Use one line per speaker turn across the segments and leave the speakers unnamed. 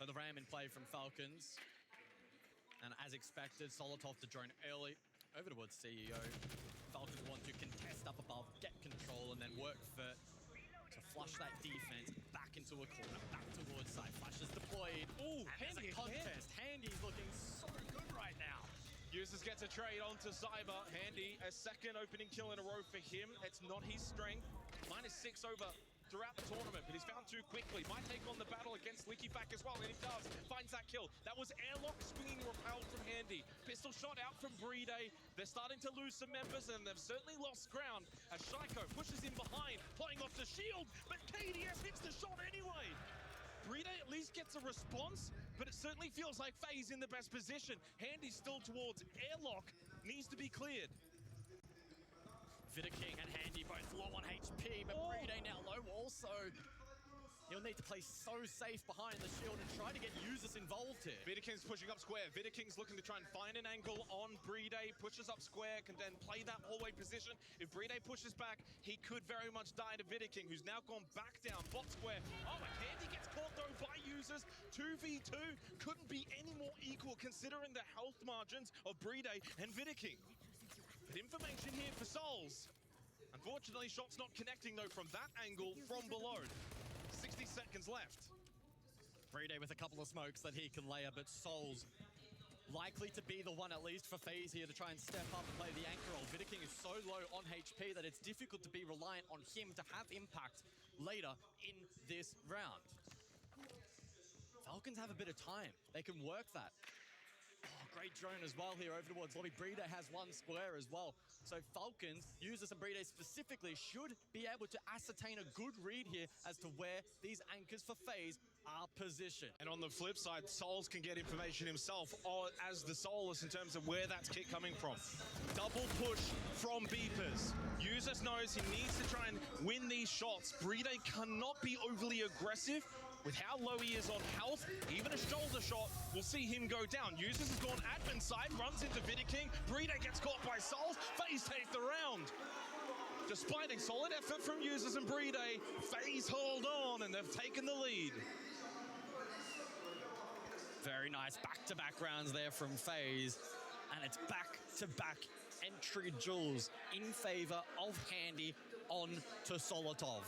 So the ram in play from Falcons. And as expected, Solotov to drone early over towards CEO. Falcons want to contest up above, get control, and then work to flush that defense back into a corner, back towards side. Flash is deployed. Ooh, Handy contest. Handy's looking so good right now.
Users gets a trade onto Cyber. Handy, a second opening kill in a row for him. It's not his strength. -6 over throughout the tournament, but he's found too quickly. Might take on the battle against Likifac as well, and he does. Finds that kill. That was airlock swinging repelled from Handy. Pistol shot out from Brede. They're starting to lose some members, and they've certainly lost ground as Shaiko pushes in behind, playing off the shield, but KDS hits the shot anyway. Brede at least gets a response, but it certainly feels like FaZe in the best position. Handy's still towards airlock, needs to be cleared.
Vidaking and Handy both low on HP, but Brede now low also. He'll need to play so safe behind the shield and try to get users involved here.
Vidaking's pushing up square. Vidaking's looking to try and find an angle on Brede, pushes up square, can then play that hallway position. If Brede pushes back, he could very much die to Vidaking, who's now gone back down, bot square. Oh, and Handy gets caught though by users. 2v2 couldn't be any more equal considering the health margins of Brede and Vidaking. But information here for Souls. Unfortunately, shots not connecting though from that angle from below. 60 seconds left.
Brede with a couple of smokes that he can layer, but Souls likely to be the one at least for FaZe here to try and step up and play the anchor role. Vidaking is so low on HP that it's difficult to be reliant on him to have impact later in this round. Falcons have a bit of time. They can work that. Oh, great drone as well here over towards lobby. Brede has one square as well. So Falcons, users and Brede specifically, should be able to ascertain a good read here as to where these anchors for FaZe are positioned.
And on the flip side, Souls can get information himself as the Solus in terms of where that's kick coming from. Double push from Beepers. Users knows he needs to try and win these shots. Brede cannot be overly aggressive with how low he is on health. Even a shoulder shot will see him go down. Users has gone admin side, runs into Vidaking. Brede gets caught by Souls. FaZe take the round. Despite a solid effort from users and Brede, FaZe hold on and they've taken the lead.
Very nice back-to-back rounds there from FaZe. And it's back-to-back entry duels in favor of Handy on to Solotov.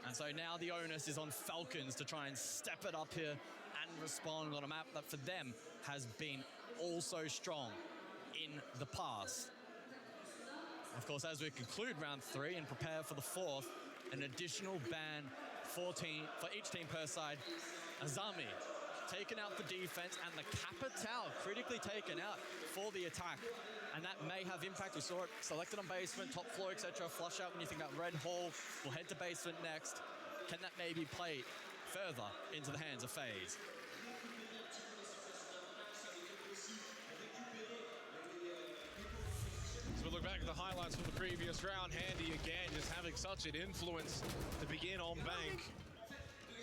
And so now the onus is on Falcons to try and step it up here and respond on a map that for them has been also strong in the past. Of course, as we conclude round 3 and prepare for the 4th, an additional ban for each team per side. Azami taken out for defense and the Capital critically taken out for the attack. And that may have impact. We saw it selected on basement, top floor, etc. Flush out when you think about Red Hall. We'll head to basement next. Can that maybe play further into the hands of FaZe?
So we look back at the highlights from the previous round. Handy again just having such an influence to begin on Bank.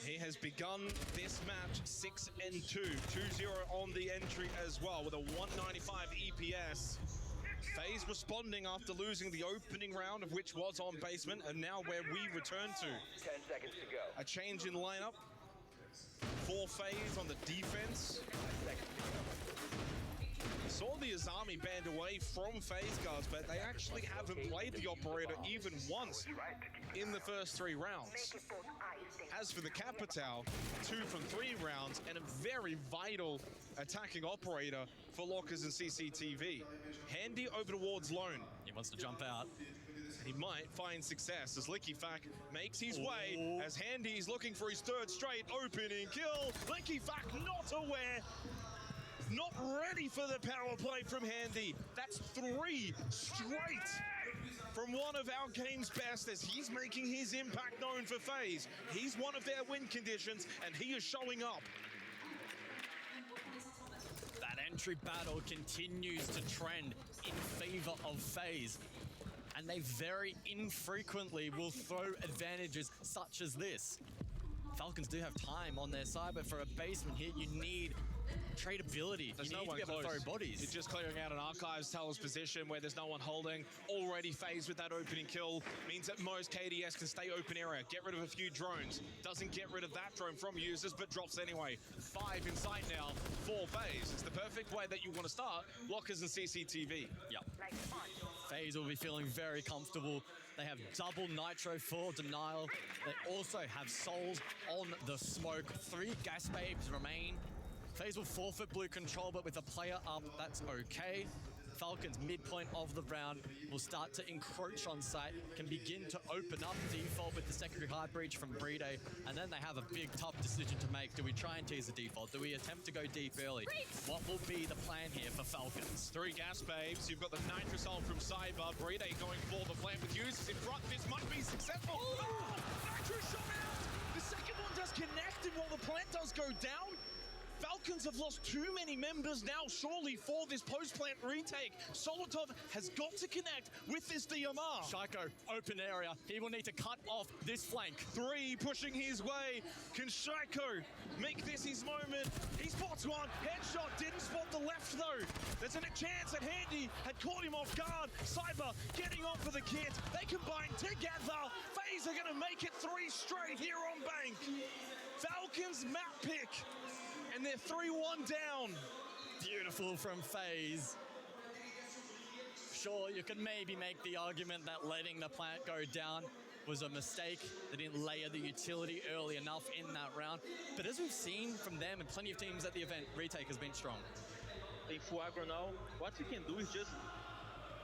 He has begun this match 6-2, 2-0 on the entry as well with a 195 EPS. FaZe responding after losing the opening round, of which was on basement, and now where we return to.
10 seconds to go.
A change in lineup for FaZe on the defense.
5 seconds to go.
Saw the Azami banned away from FaZe guards, but they actually haven't played the operator even once in the first 3 rounds. As for the Capital, 2 from 3 rounds and a very vital attacking operator for Lockers and CCTV. Handy over towards Lone.
He wants to jump out.
He might find success as Likifac makes his way as Handy is looking for his 3rd straight opening kill. Likifac not aware. Not ready for the power play from Handy. That's 3 straight from one of our game's best as he's making his impact known for FaZe. He's one of their win conditions and he is showing up.
That entry battle continues to trend in favor of FaZe. And they very infrequently will throw advantages such as this. Falcons do have time on their side, but for a basement hit, you need tradability.
There's
You
no
need to
one
be able to
close.
throw bodies.
You're just clearing out an Archives Teller's position where there's no one holding. Already phased with that opening kill. Means that most KDS can stay open area, get rid of a few drones. Doesn't get rid of that drone from users, but drops anyway. 5 in sight now for FaZe. It's the perfect way that you want to start lockers and CCTV.
Yep. FaZe will be feeling very comfortable. They have double nitro for denial. They also have souls on the smoke. 3 gas babes remain. FaZe will forfeit blue control, but with a player up, that's okay. Falcons, midpoint of the round, will start to encroach on site, can begin to open up default with the secondary hard breach from Brede, and then they have a big tough decision to make. Do we try and tease the default? Do we attempt to go deep early? What will be the plan here for Falcons?
3 gas babes. You've got the nitrous ult from Cyber. Brede going for the plant with users in front. This might be successful. Oh! Nitro shot out! The second one does connect, and while the plant does go down, Falcons have lost too many members now, surely, for this post-plant retake. Solotov has got to connect with this DMR.
Shaiko, open area. He will need to cut off this flank.
3 pushing his way. Can Shaiko make this his moment? He spots one. Headshot. Didn't spot the left, though. There's a chance that Handy had caught him off guard. Cyber getting on for the kit. They combine together. FaZe are going to make it 3 straight here on Bank. Falcons map pick. And they're 3-1 down.
Beautiful from FaZe. Sure, you could maybe make the argument that letting the plant go down was a mistake. They didn't layer the utility early enough in that round. But as we've seen from them and plenty of teams at the event, retake has been strong.
In full aggro now, what we can do is just,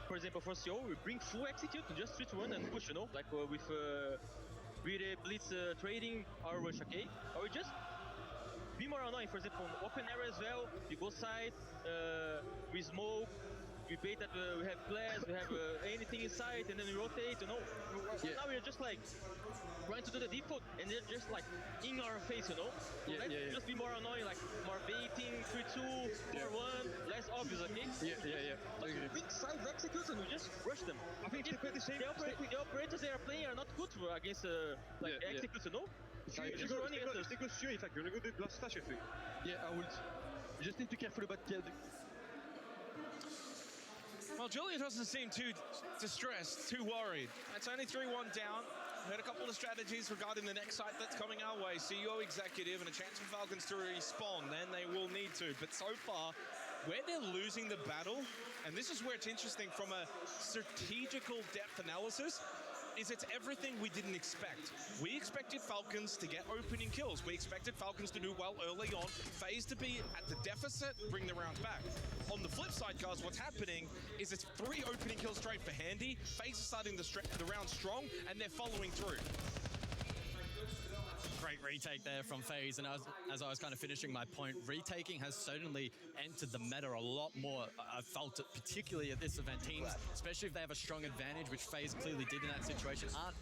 for example, for CO, we bring full execute to just 3-1 and push, you know, like with Brede Blitz trading our rush, okay? Or we just be more annoying. For example, open area as well, we go side, we smoke, we bait that we have glass, we have anything inside, and then we rotate, you know. Yeah. Now we're just like trying to do the default, and they're just like in our face, you know. So let's just be more annoying, like more baiting, 3-2, 4-1, less obvious, okay?
Yeah.
Big side executes and we just rush them. I think the operators they are playing are not good against executes, you know.
If you go sur, in fact, you're gonna go blast flash effect. Yeah, I would. You just need to be careful about the.
Well, Julia doesn't seem too distressed, too worried. It's only 3-1 down. Heard a couple of strategies regarding the next site that's coming our way. CEO executive and a chance for Falcons to respawn. Then they will need to. But so far, where they're losing the battle, and this is where it's interesting from a strategical depth analysis, is it's everything we didn't expect. We expected Falcons to get opening kills. We expected Falcons to do well early on, FaZe to be at the deficit, bring the round back. On the flip side, guys, what's happening is it's 3 opening kills straight for Handy. FaZe is starting the round strong, and they're following through.
Great retake there from FaZe, and as I was kind of finishing my point, retaking has certainly entered the meta a lot more. I've felt it particularly at this event. Teams, especially if they have a strong advantage, which FaZe clearly did in that situation, aren't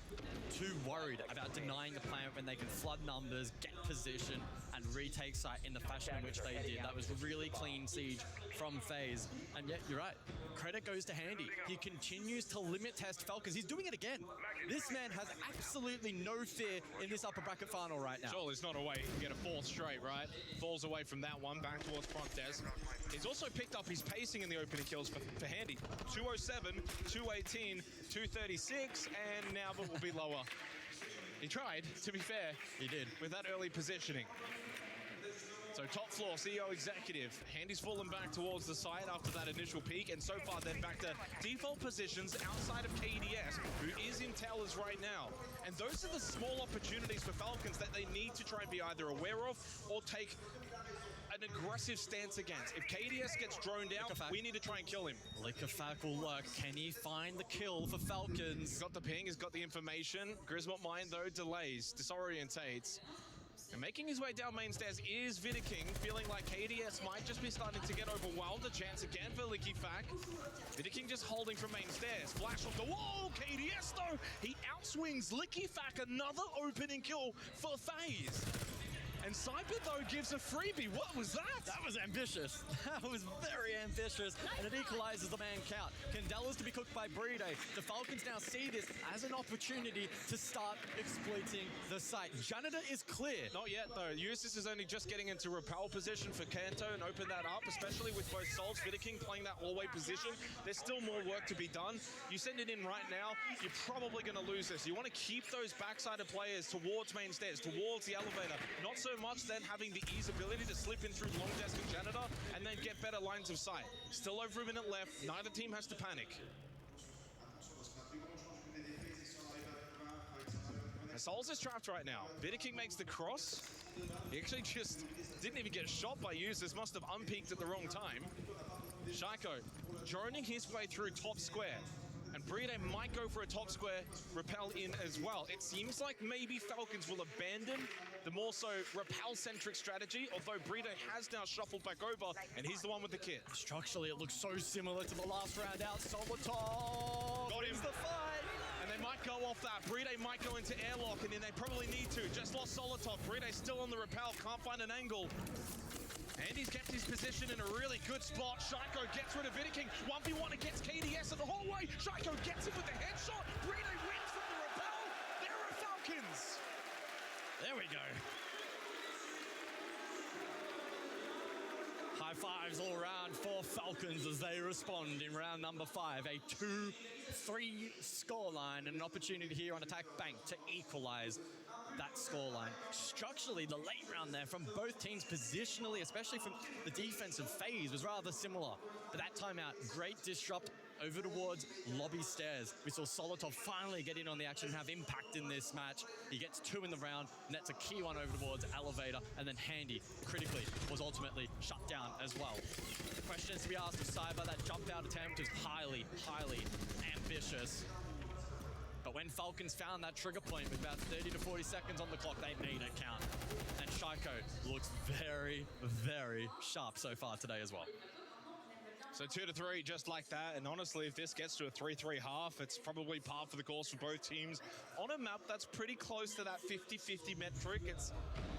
too worried about denying the plant when they can flood numbers, get position, and retake site in the fashion in which they did. That was really clean siege from FaZe. And yet, you're right, credit goes to Handy. He continues to limit test Falcons. He's doing it again. This man has absolutely no fear in this upper bracket final right now.
Surely it's not a way to get a 4th straight, right? Falls away from that one, back towards front desk. He's also picked up his pacing in the opening kills for Handy. 207, 218, 236, and now it will be lower. He tried, to be fair.
He did.
With that early positioning. So top floor, CEO executive. Handy's fallen back towards the side after that initial peak, and so far then back to default positions outside of KDS, who is in towers right now. And those are the small opportunities for Falcons that they need to try and be either aware of or take an aggressive stance against. If KDS gets droned out, we need to try and kill him.
Liquefact will lurk. Can he find the kill for Falcons?
He's got the ping, he's got the information. Grismont Mine, though, delays, disorientates. And making his way down main stairs is Vidiking, feeling like KDS might just be starting to get overwhelmed. A chance again for Liquefact. Vidiking just holding from main stairs. Flash off the wall. KDS, though, he outswings Liquefact. Another opening kill for FaZe. And Cyber, though, gives a freebie. What was that?
That was ambitious. That was very ambitious, and it equalizes the man count. Candela's to be cooked by Bride. The Falcons now see this as an opportunity to start exploiting the site. Janitor is clear.
Not yet, though. Usis is only just getting into repel position for Kanto and open that up, especially with both Souls, King playing that hallway position. There's still more work to be done. You send it in right now, you're probably going to lose this. You want to keep those backside players towards main stairs, towards the elevator. Not so much then having the ease ability to slip in through long desk and Janitor and then get better lines of sight. Still over a minute left. Neither team has to panic. Souls is trapped right now. King makes the cross. He actually just didn't even get shot by users. Must have unpeaked at the wrong time. Shaiko droning his way through top square. And Bride might go for a top square repel in as well. It seems like maybe Falcons will abandon the more so repel-centric strategy, although Bride has now shuffled back over, and he's the one with the kit.
Structurally, it looks so similar to the last round out. Solotov
Got him.
wins the fight.
And they might go off that. Bride might go into airlock, and then they probably need to. Just lost Solotov. Bride still on the repel, can't find an angle. And he's kept his position in a really good spot. Shaiko gets rid of King. 1v1 against KDS in the hallway. Shaiko gets him with the headshot. Bride wins from the repel. There are Falcons.
There we go. High fives all around for Falcons as they respond in round number 5. A 2-3 scoreline and an opportunity here on Attack Bank to equalize that scoreline. Structurally, the late round there from both teams positionally, especially from the defensive phase, was rather similar. But that timeout, great disrupt over towards lobby stairs. We saw Solotov finally get in on the action and have impact in this match. He gets 2 in the round, nets a key one over towards elevator, and then Handy, critically, was ultimately shut down as well. The questions to be asked of Cyber, that jump out attempt is highly, highly ambitious. But when Falcons found that trigger point with about 30 to 40 seconds on the clock, they made it count. And Shaiko looks very, very sharp so far today as well.
So 2-3 just like that, and honestly, if this gets to a 3-3 half, it's probably par for the course for both teams. On a map that's pretty close to that 50-50 metric, it's,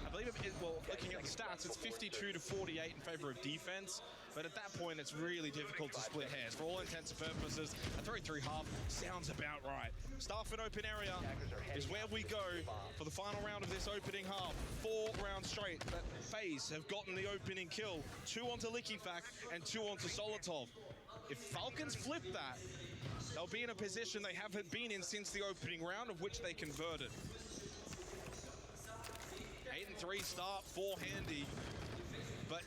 I believe, well, looking at the stats, it's 52 to 48 in favor of defense, but at that point, it's really difficult to split hairs. For all intents and purposes, a 3-3 half sounds about right. Staff in open area is where we go for the final round of this opening half. 4 rounds straight that FaZe have gotten the opening kill. 2 onto Liquifac and 2 onto Solotov. If Falcons flip that, they'll be in a position they haven't been in since the opening round, of which they converted. 8-3 start for Handy, but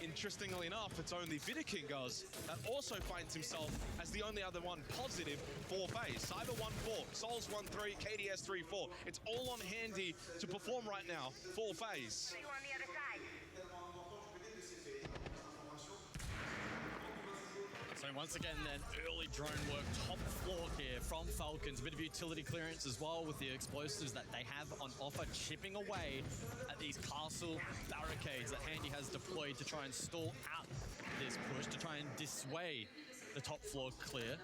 interestingly enough, it's only King that also finds himself as the only other one positive for FaZe. Cyber 1-4, Souls 1-3, KDS 3-4. It's all on Handy to perform right now for FaZe.
So once again then, early drone work, top floor here from Falcons. A bit of utility clearance as well with the explosives that they have on offer, chipping away at these castle barricades that Handy has deployed to try and stall out this push, to try and dissuade the top floor clear.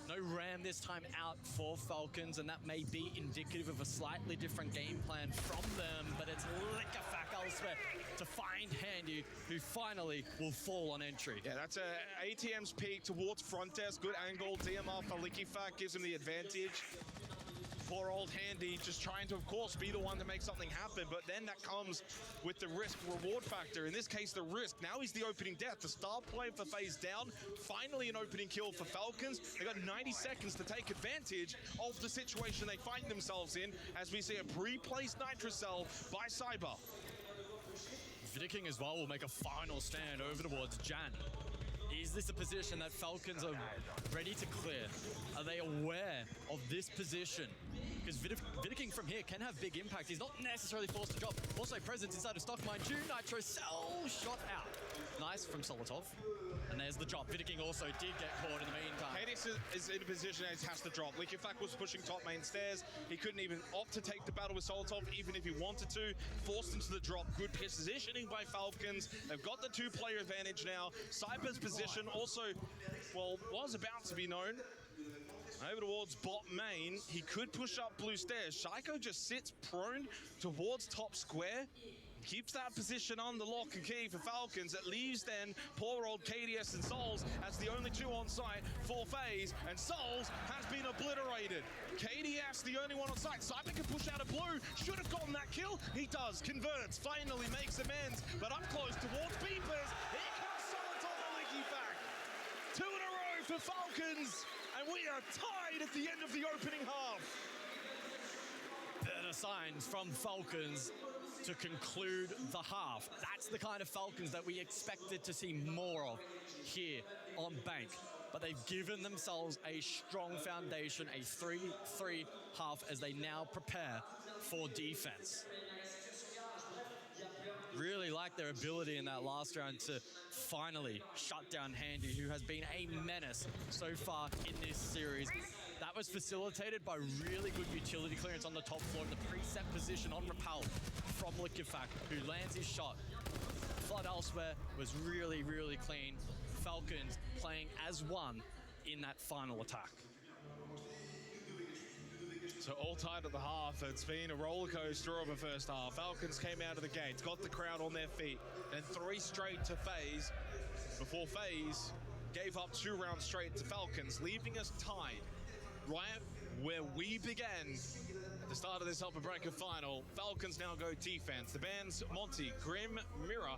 No ram this time out for Falcons, and that may be indicative of a slightly different game plan from them, but it's Liquifac elsewhere to find Handy, who finally will fall on entry.
Yeah, that's a ATM's peak towards front desk. Good angle. DMR for Liquifac gives him the advantage. Poor old Handy just trying to, of course, be the one to make something happen, but then that comes with the risk-reward factor. In this case, the risk. Now he's the opening death. The star play for FaZe down. Finally an opening kill for Falcons. They got 90 seconds to take advantage of the situation they find themselves in, as we see a pre-placed Nitrocell by Cyber.
King as well will make a final stand over towards Jan. Is this a position that Falcons are ready to clear? Are they aware of this position? Because King from here can have big impact. He's not necessarily forced to drop. Also presence inside of stock, mind you. Nitrocell shot out. Nice from Solotov. And there's the drop. King also did get caught in the meantime.
Hades is in a position that he has to drop. Liquifac was pushing top main stairs. He couldn't even opt to take the battle with Solotov, even if he wanted to. Forced him to the drop. Good positioning by Falcons. They've got the 2-player advantage now. Cyber's position also, well, was about to be known. Over towards bot main, he could push up blue stairs. Shaiko just sits prone towards top square. keeps that position under lock and key for Falcons. It leaves then poor old KDS and Souls as the only two on site for FaZe, and Souls has been obliterated. KDS the only one on site. Cyber can push out a blue, should have gotten that kill. He does, converts, finally makes amends, but up close towards Beepers. Here comes Solitov and Licky back. 2 in a row for Falcons, and we are tied at the end of the opening half.
Better signs from Falcons to conclude the half. That's the kind of Falcons that we expected to see more of here on Bank. But they've given themselves a strong foundation, a 3-3 half as they now prepare for defense. Really like their ability in that last round to finally shut down Handy, who has been a menace so far in this series. That was facilitated by really good utility clearance on the top floor in the preset position on Repel from Liquefact, who lands his shot. Flood elsewhere was really, really clean. Falcons playing as one in that final attack.
So all tied at the half. It's been a roller coaster of a first half. Falcons came out of the gates, got the crowd on their feet, then 3 straight to FaZe before FaZe gave up 2 rounds straight to Falcons, leaving us tied right where we began at the start of this upper bracket final. Falcons now go defense. The bands Monty, Grim, Mira,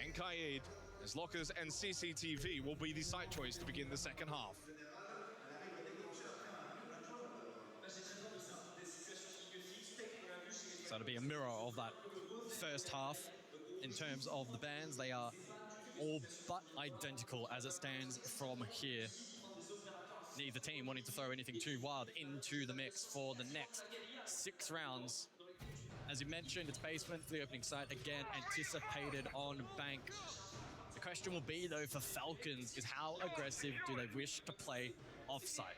and Kaid, as Lockers and CCTV will be the site choice to begin the second half.
So it'll be a mirror of that first half in terms of the bands. They are all but identical as it stands from here. Neither team wanting to throw anything too wild into the mix for the next 6 rounds. As you mentioned, it's basement for the opening site, again anticipated on Bank. The question will be, though, for Falcons is how aggressive do they wish to play offsite?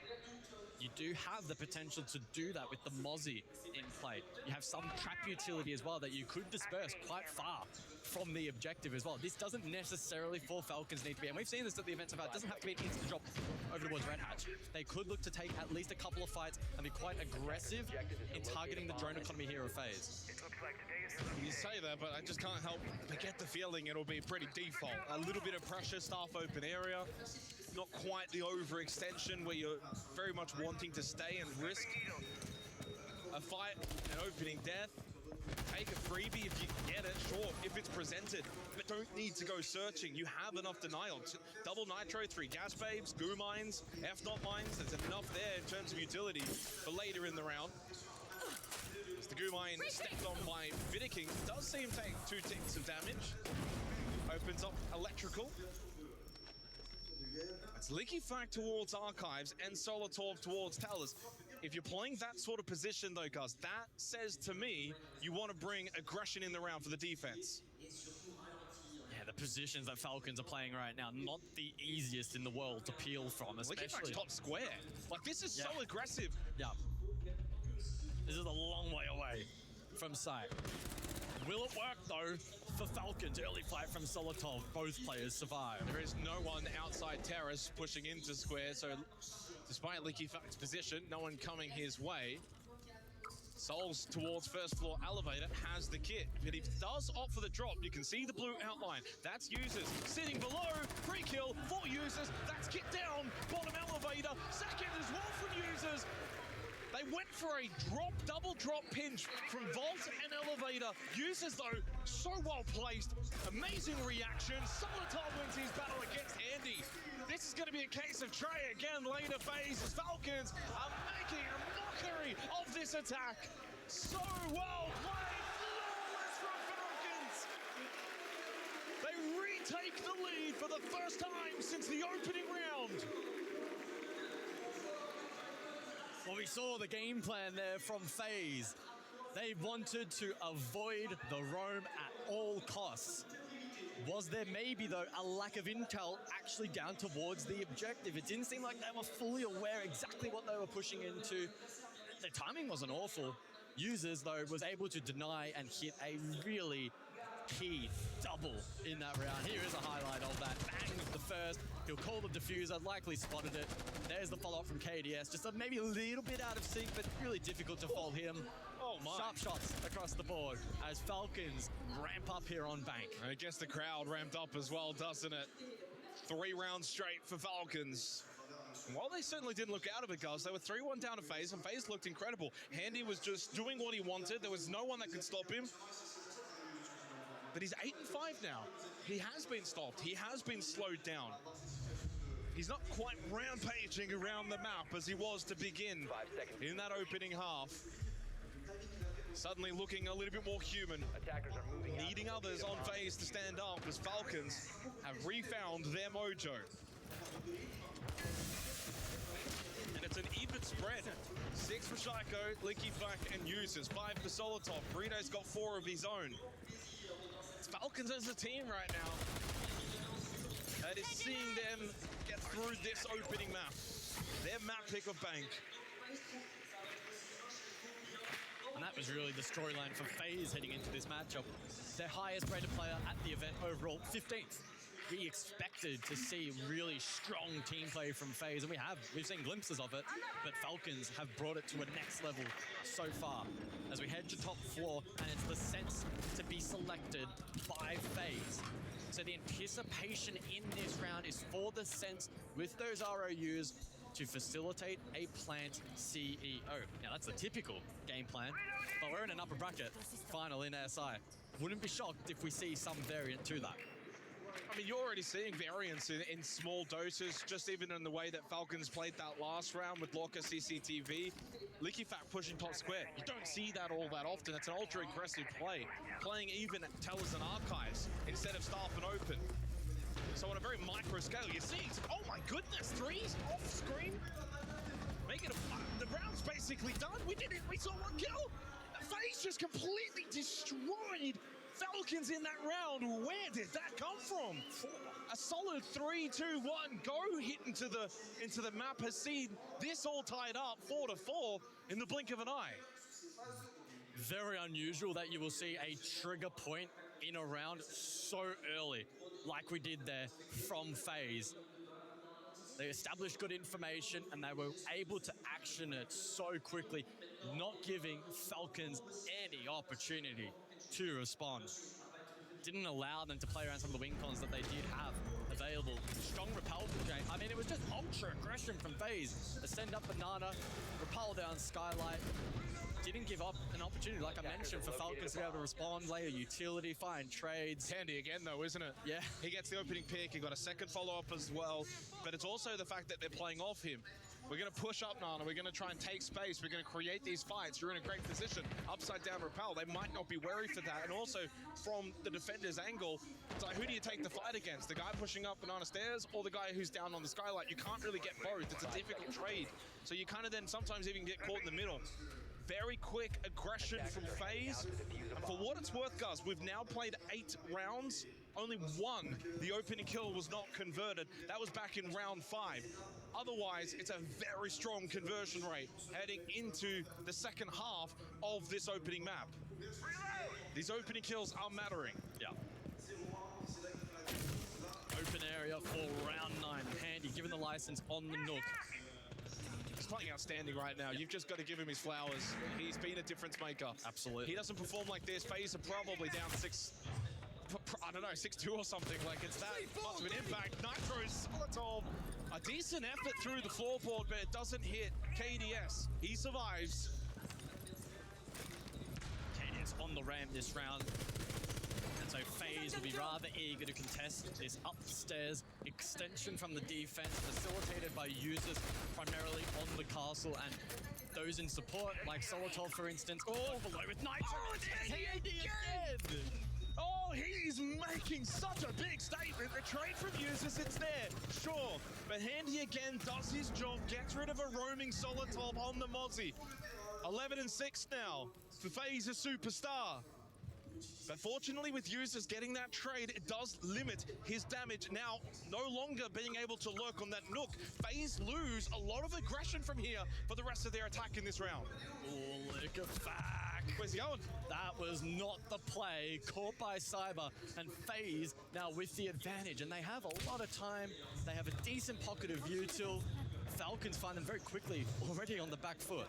You do have the potential to do that with the Mozzie in play. You have some trap utility as well that you could disperse quite far from the objective as well. This doesn't necessarily, for Falcons, need to be, and we've seen this at the events about, it doesn't have to be an instant drop over towards Red Hatch. They could look to take at least a couple of fights and be quite aggressive in targeting the drone economy here of FaZe.
You say that, but I just can't help but get the feeling it'll be pretty default. A little bit of pressure, staff open area. Not quite the overextension where you're very much wanting to stay and risk a fight, an opening death. Take a freebie if you can get it, sure, if it's presented, but don't need to go searching. You have enough denial. Double Nitro, 3 gas babes, goo mines, F-Not mines, there's enough there in terms of utility for later in the round. As the goo mine stepped on by Vidiking, does see him take 2 ticks of damage. Opens up electrical. It's Liquefact towards Archives and Solitov towards Towers. If you're playing that sort of position though, guys, that says to me you want to bring aggression in the round for the defense.
Yeah, the positions that Falcons are playing right now, not the easiest in the world to peel from, especially.
Liquefact's top square. Like, this is so aggressive.
Yeah. This is a long way away from sight. Will it work, though, for Falcons? Early fight from Solitov. Both players survive.
There is no one outside terrace pushing into square, so despite Liquefact's position, no one coming his way. Souls towards first floor elevator has the kit, but he does opt for the drop. You can see the blue outline. That's users sitting below. Free kill for users. That's kit down. Bottom elevator. Second as well from users. They went for a drop, double drop pinch from Vault and Elevator. Users, though, so well placed. Amazing reaction. Solitov wins his battle against Andy. This is going to be a case of Trey again later phase as Falcons are making a mockery of this attack. So well played. Flawless from Falcons. They retake the lead for the first time since the opening round.
Well, we saw the game plan there from FaZe. They wanted to avoid the roam at all costs. Was there maybe, though, a lack of intel actually down towards the objective? It didn't seem like they were fully aware exactly what they were pushing into. Their timing wasn't awful. Users, though, was able to deny and hit a really key double in that round. Here is a highlight of that. Bang with the first. He'll call the diffuser, likely spotted it. There's the follow-up from KDS. Just maybe a little bit out of sync, but really difficult to fault him.
Oh my.
Sharp shots across the board as Falcons ramp up here on Bank.
I guess the crowd ramped up as well, doesn't it? 3 rounds straight for Falcons. And while they certainly didn't look out of it, guys, they were 3-1 down to FaZe, and FaZe looked incredible. Handy was just doing what he wanted. There was no one that could stop him. But he's 8-5 now. He has been stopped. He has been slowed down. He's not quite rampaging around the map as he was to begin
5 seconds.
in that opening half. Suddenly looking a little bit more human.
Attackers are moving out.
Needing others on FaZe to stand up as Falcons have refound their mojo. And it's an even spread. 6 for Shaiko, Licky Flack, and Users. 5 for Solotov. Burrito's got 4 of his own. It's Falcons as a team right now. That is seeing them get through this opening map. Their map pick of Bank.
And that was really the storyline for FaZe heading into this matchup. Their highest rated player at the event overall, 15th. We expected to see really strong team play from FaZe, and we've seen glimpses of it, but Falcons have brought it to a next level so far. As we head to top floor, and it's the sense to be selected by FaZe. So the anticipation in this round is for the sense with those ROUs to facilitate a plant CEO. Now that's a typical game plan, but we're in an upper bracket final in SI. Wouldn't be shocked if we see some variant to that.
I mean, you're already seeing variance in small doses, just even in the way that Falcons played that last round with Locker CCTV. Licky Fat pushing top square. You don't see that all that often. It's an ultra aggressive play. Playing even Tellers and Archives instead of Staff and Open. So on a very micro scale, you see, oh my goodness, 3s off screen. Make it the round's basically done. We saw 1 kill. FaZe just completely destroyed Falcons in that round. Where did that come from? A solid 3-2-1 go hit into the map has seen this all tied up 4-4 in the blink of an eye.
Very unusual that you will see a trigger point in a round so early, like we did there from FaZe. They established good information and they were able to action it so quickly, not giving Falcons any opportunity to respond. Didn't allow them to play around some of the wing cons that they did have available. Strong repel from Jane. I mean, it was just ultra aggression from FaZe. Ascend up Banana, repel down Skylight. Didn't give up an opportunity, like I mentioned, for Falcons to be able to respond, lay a utility, find trades.
Handy again though, isn't it?
Yeah.
He gets the opening pick, he got a second follow-up as well, but it's also the fact that they're playing off him. We're going to push up, Nana. We're going to try and take space. We're going to create these fights. You're in a great position. Upside down repel. They might not be wary for that. And also, from the defender's angle, it's like, who do you take the fight against? The guy pushing up Banana Stairs or the guy who's down on the Skylight? You can't really get both. It's a difficult trade. So you kind of then sometimes even get caught in the middle. Very quick aggression from FaZe. And for what it's worth, guys, we've now played 8 rounds. Only 1, the opening kill, was not converted. That was back in round 5. Otherwise, it's a very strong conversion rate heading into the second half of this opening map. These opening kills are mattering.
Yeah. Open area for round 9. Handy given the license on the Nook.
He's playing outstanding right now. You've just got to give him his flowers. He's been a difference maker.
Absolutely.
He doesn't perform like this. FaZe are probably down 6. I don't know, 6-2 or something. Like, it's that much of an impact. Nitro's Solotov. A decent effort through the floorboard, but it doesn't hit KDS. He survives.
KDS on the ramp this round. And so FaZe will be rather eager to contest this upstairs extension from the defense, facilitated by users primarily on the castle and those in support, like Solotov, for instance. All below with Nitro. Oh, it's Handy again!
Oh, he's making such a big statement. The trade from users, it's there, sure. But Handy again does his job, gets rid of a roaming Solotov on the Mozzie. 11-6 now for FaZe, a superstar. But fortunately with users getting that trade, it does limit his damage. Now, no longer being able to lurk on that Nook. FaZe lose a lot of aggression from here for the rest of their attack in this round.
Oh, look at that. back.
Where's he going?
That was not the play. Caught by Cyber, and FaZe now with the advantage, and they have a lot of time. They have a decent pocket of util. Falcons find them very quickly, already on the back foot.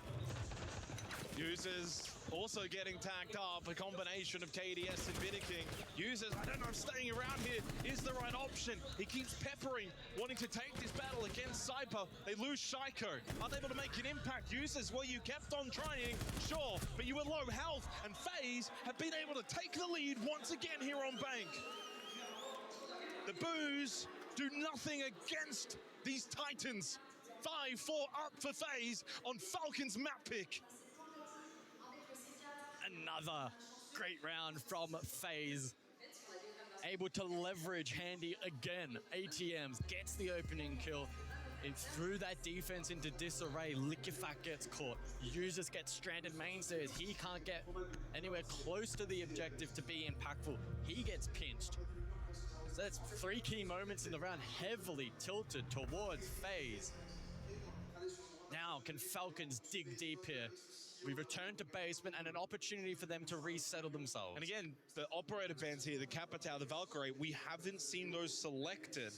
Users also getting tagged up, a combination of KDS and Vidiking. Users, I don't know if staying around here is the right option. He keeps peppering, wanting to take this battle against Cyber. They lose Shaiko, unable to make an impact. Users, well, you kept on trying, sure, but you were low health, and FaZe have been able to take the lead once again here on Bank. The boos do nothing against these Titans. 5-4 up for FaZe on Falcons map pick.
Another great round from FaZe. Able to leverage Handy again. ATMs, gets the opening kill. It threw that defense into disarray. Liquefact gets caught. Users get stranded mainstairs. He can't get anywhere close to the objective to be impactful. He gets pinched. So that's 3 key moments in the round, heavily tilted towards FaZe. Now, can Falcons dig deep here? We return to basement and an opportunity for them to resettle themselves.
And again, the operator bands here, the Capitao, the Valkyrie, we haven't seen those selected,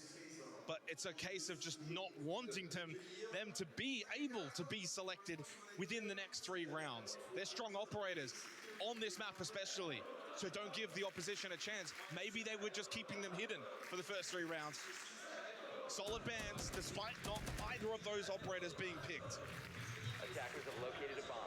but it's a case of just not wanting them to be able to be selected within the next 3 rounds. They're strong operators on this map especially, so don't give the opposition a chance. Maybe they were just keeping them hidden for the first 3 rounds. Solid bands, despite not either of those operators being picked.
Attackers have located a bomb.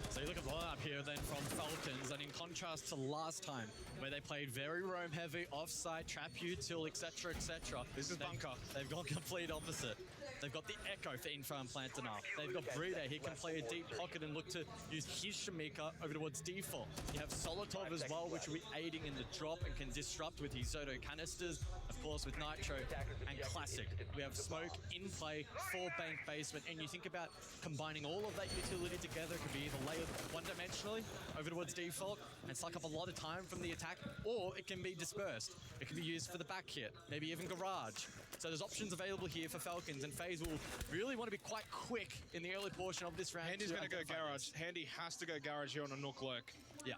So you look at the lineup here then from Falcons, and in contrast to last time, where they played very roam heavy, offside, trap util, etc., etc.
This is bunker.
They've gone complete opposite. They've got the Echo for infra and plant denial. They've got Bride. He can play a deep pocket and look to use his Shamika over towards default. You have Solotov as well, which will be aiding in the drop and can disrupt with his Zoto canisters, of course with Nitro and Classic. We have Smoke in play for Bank Basement, and you think about combining all of that utility together. It could be either layered one-dimensionally over towards default and suck up a lot of time from the attack, or it can be dispersed. It can be used for the back hit, maybe even Garage. So there's options available here for Falcons, and FaZe will really want to be quite quick in the early portion of this round.
Handy's going to go Garage. Handy has to go Garage here on a Nook Lurk.
Yeah.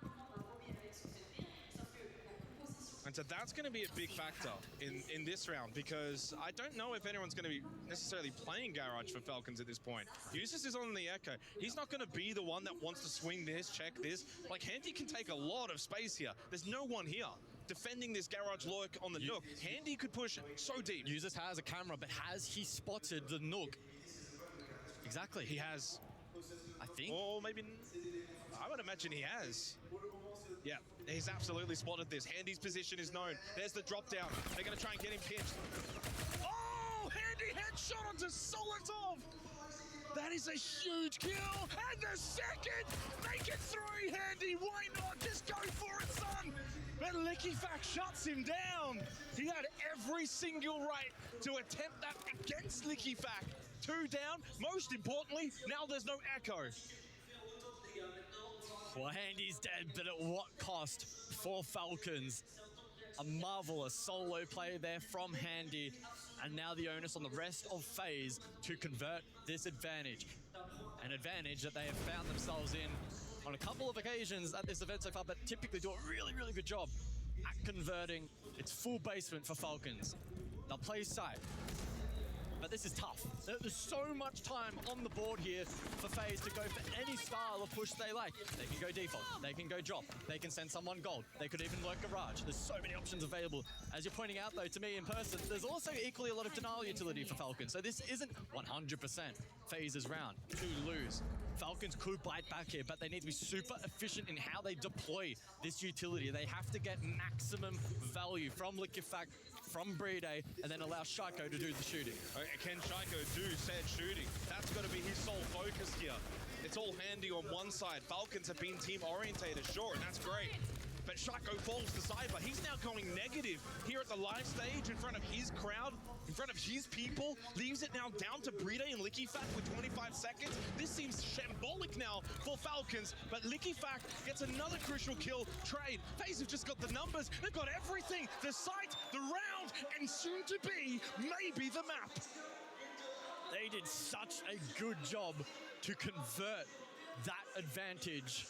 And so that's going to be a big factor in this round, because I don't know if anyone's going to be necessarily playing Garage for Falcons at this point. Usus is on the Echo. He's not going to be the one that wants to swing this, check this. Like, Handy can take a lot of space here. There's no one here defending this Garage Lurk on the Nook. Handy could push so deep.
Usus has a camera, but has he spotted the Nook? Exactly.
He has.
I think.
Or maybe, I would imagine he has. Yeah, he's absolutely spotted this. Handy's position is known. There's the drop down. They're going to try and get him pinched. Oh, Handy headshot onto Solotov. That is a huge kill. And the second, make it 3, Handy. Why not? Just go for it, son. But Liquefact shuts him down. He had every single right to attempt that against Liquefact. 2 down. Most importantly, now there's no Echo.
Well, Handy's dead, but at what cost for Falcons? A marvelous solo play there from Handy, and now the onus on the rest of FaZe to convert this advantage. An advantage that they have found themselves in on a couple of occasions at this event so far, but typically do a really, really good job at converting. It's full basement for Falcons. They'll play side. But this is tough. There's so much time on the board here for FaZe to go for any style of push they like. They can go default, they can go drop, they can send someone gold, they could even lurk Garage. There's so many options available. As you're pointing out though to me in person, there's also equally a lot of denial utility for Falcons. So this isn't 100% FaZe's round to lose. Falcons could bite back here, but they need to be super efficient in how they deploy this utility. They have to get maximum value from Liquefact, from Bride, and then allow Shaiko to do the shooting.
Okay, can Shaiko do said shooting? That's got to be his sole focus here. It's all Handy on one side. Falcons have been team orientated, sure, and that's great. But Shaiko falls to Cyber. He's now going negative here at the live stage in front of his crowd, in front of his people. Leaves it now down to Bride and Liquefact with 25 seconds. This seems shambolic now for Falcons, but Liquefact gets another crucial kill. Trade. FaZe have just got the numbers. They've got everything. The site, the round, and soon to be, maybe the map.
They did such a good job to convert that advantage.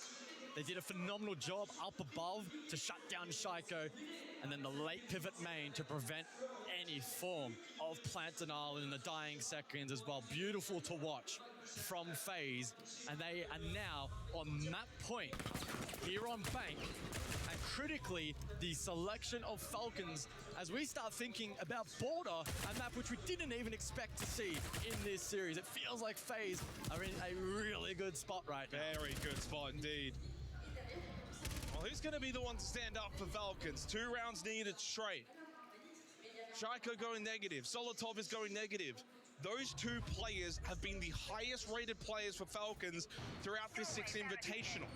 They did a phenomenal job up above to shut down Shaiko, and then the late pivot main to prevent any form of plant denial in the dying seconds as well. Beautiful to watch from FaZe, and they are now on map point here on Bank. And critically, the selection of Falcons as we start thinking about Border, a map which we didn't even expect to see in this series. It feels like FaZe are in a really good spot right now.
Very good spot indeed. Well, who's going to be the one to stand up for Falcons? 2 rounds needed straight. Shaiko going negative. Solotov is going negative. Those 2 players have been the highest rated players for Falcons throughout this 6 Invitational.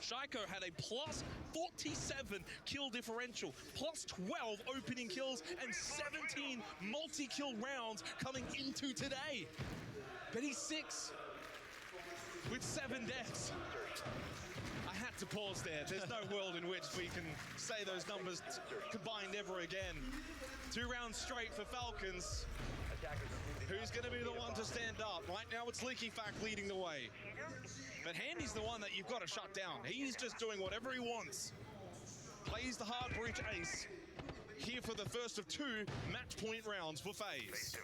Shaiko had a plus 47 kill differential, plus 12 opening kills, and 17 multi-kill rounds coming into today. But he's 6 with 7 deaths. I had to pause there. There's no world in which we can say those numbers combined ever again. 2 rounds straight for Falcons. Who's going to be the one to stand up? Right now it's Likifac leading the way. But Handy's the one that you've got to shut down. He's just doing whatever he wants. Plays the hard breach ace. Here for the first of 2 match point rounds for FaZe.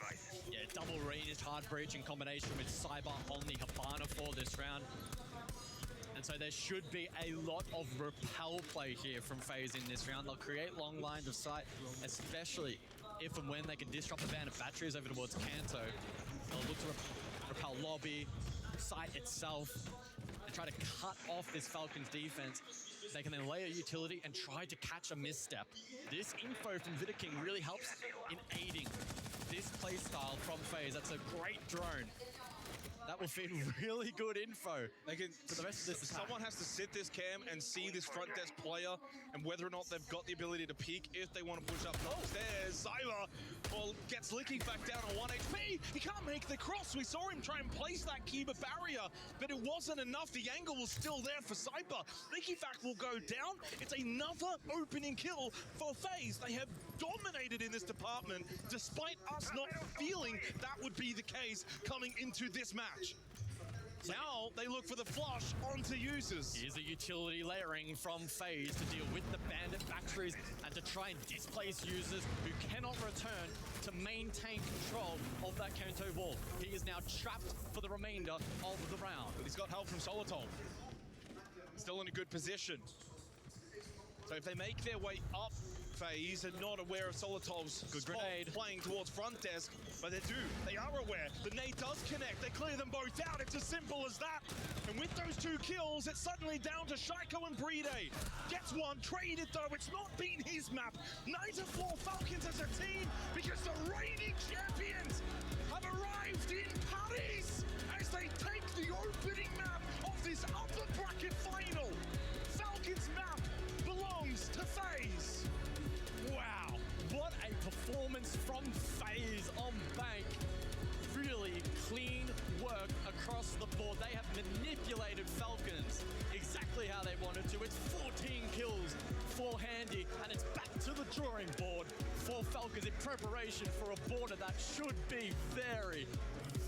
Yeah, double ranged hard breach in combination with Cyber on the Hibana for this round. And so there should be a lot of repel play here from FaZe in this round. They'll create long lines of sight, especially if and when they can disrupt the band of batteries over towards Kanto. They'll look to repel lobby, site itself, and try to cut off this Falcons defense. They can then lay a utility and try to catch a misstep. This info from Vidaking really helps in aiding this playstyle from FaZe. That's a great drone. That will feed really good info
They can,
to the rest of this attack.
someone has to sit this cam and see this front desk player and whether or not they've got the ability to peek if they want to push up upstairs. Cyber, well, gets Likifac down on 1 HP. He can't make the cross. We saw him try and place that Kiba barrier, but it wasn't enough. The angle was still there for Cyber. Likifac will go down. It's another opening kill for FaZe. They have dominated in this department, despite us not feeling that would be the case coming into this match. Now they look for the flush onto users.
Here's a utility layering from FaZe to deal with the bandit batteries and to try and displace users who cannot return to maintain control of that Kanto wall. He is now trapped for the remainder of the round.
But he's got help from Solotov. Still in a good position. So if they make their way up, FaZe are not aware of Solotov's
Good
spot
grenade.
playing towards front desk, but they are aware. The nade does connect, they clear them both out, it's as simple as that. And with those 2 kills, it's suddenly down to Shaiko and Bride. Gets one, traded though, it's not been his map. 9-4 Falcons as a team, because the reigning champions have arrived in Paris as they take the opening map of this upper bracket final. Falcons map belongs to FaZe.
Wow, what a performance from FaZe on Bank. Really clean work across the board. They have manipulated Falcons exactly how they wanted to. It's 14 kills for Handy, and it's back to the drawing board for Falcons in preparation for a border that should be very,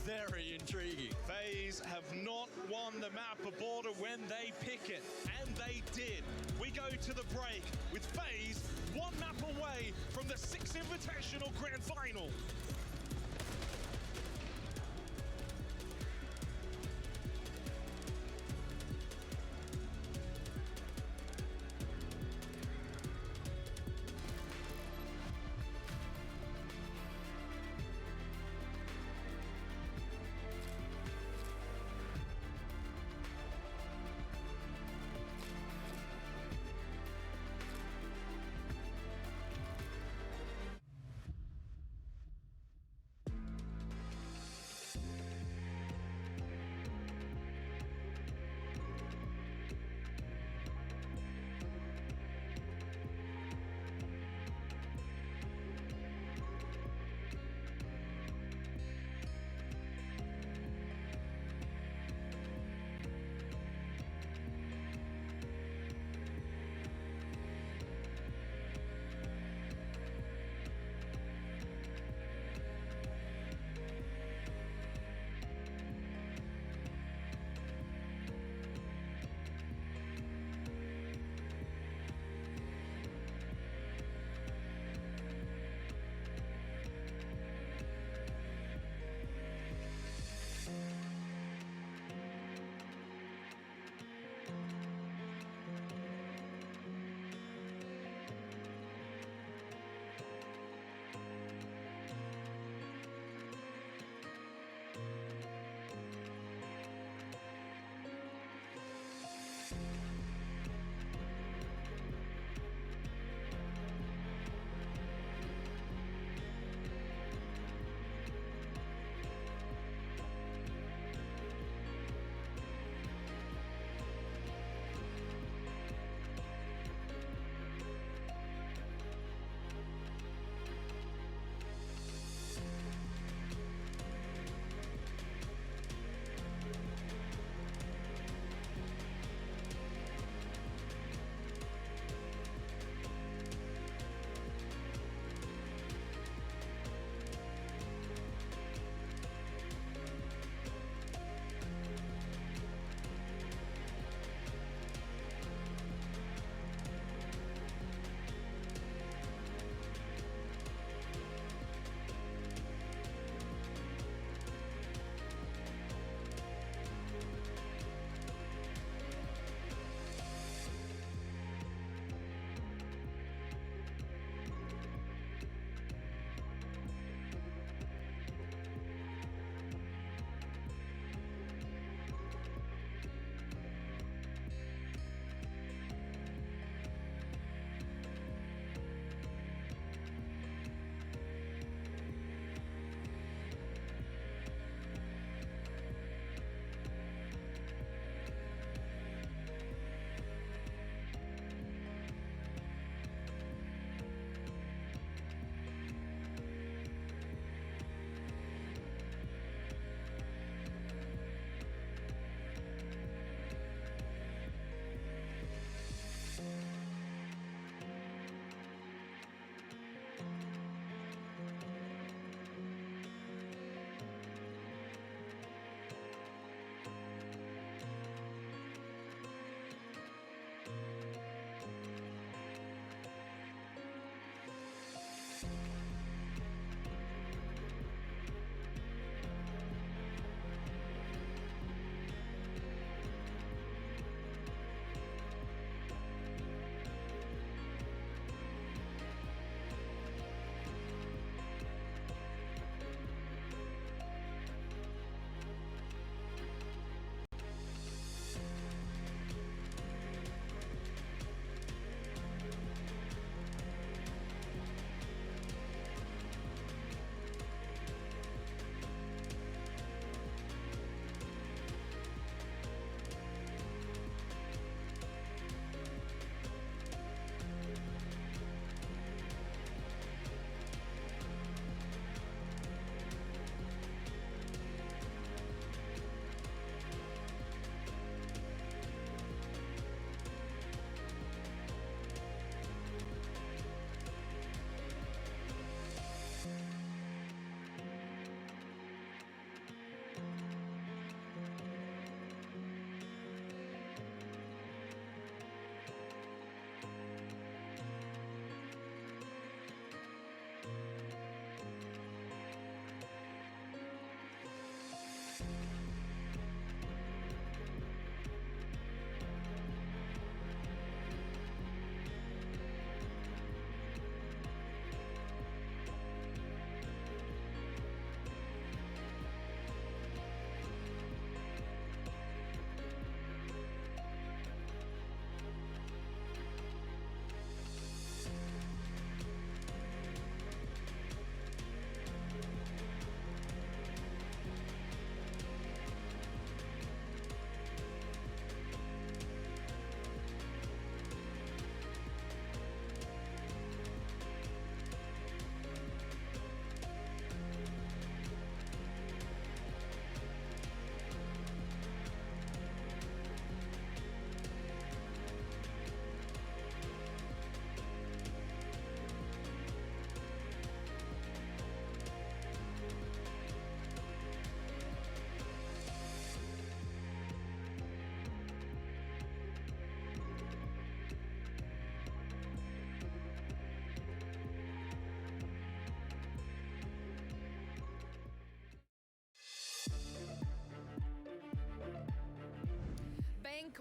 very intriguing.
FaZe have not won the map of border when they pick it, and they did. We go to the break with FaZe 1 map away from the 6 Invitational Grand Final.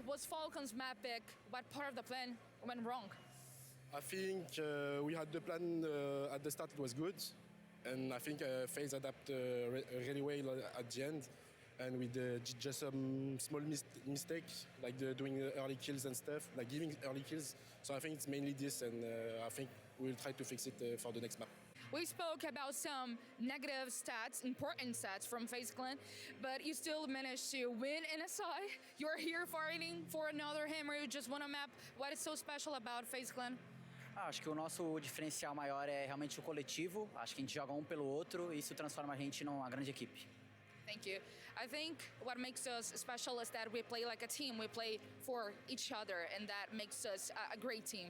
was Falcon's map pick? What part of the plan went wrong?
I think we had the plan at the start, it was good. And I think FaZe adapted really well at the end. And with just some small mistakes, like doing early kills and stuff, like giving early kills. So I think it's mainly this, and I think we'll try to fix it for the next map.
We spoke about some negative stats, important stats from FaZe Clan, but you still managed to win in SI. You're here fighting for another hammer, you just won a map. What is so special about FaZe Clan?
Acho que o nosso diferencial maior é realmente o coletivo. Acho que a gente joga um pelo outro e isso transforma a gente numa grande equipe.
Thank you. I think what makes us special is that we play like a team. We play for each other, and that makes us a great team.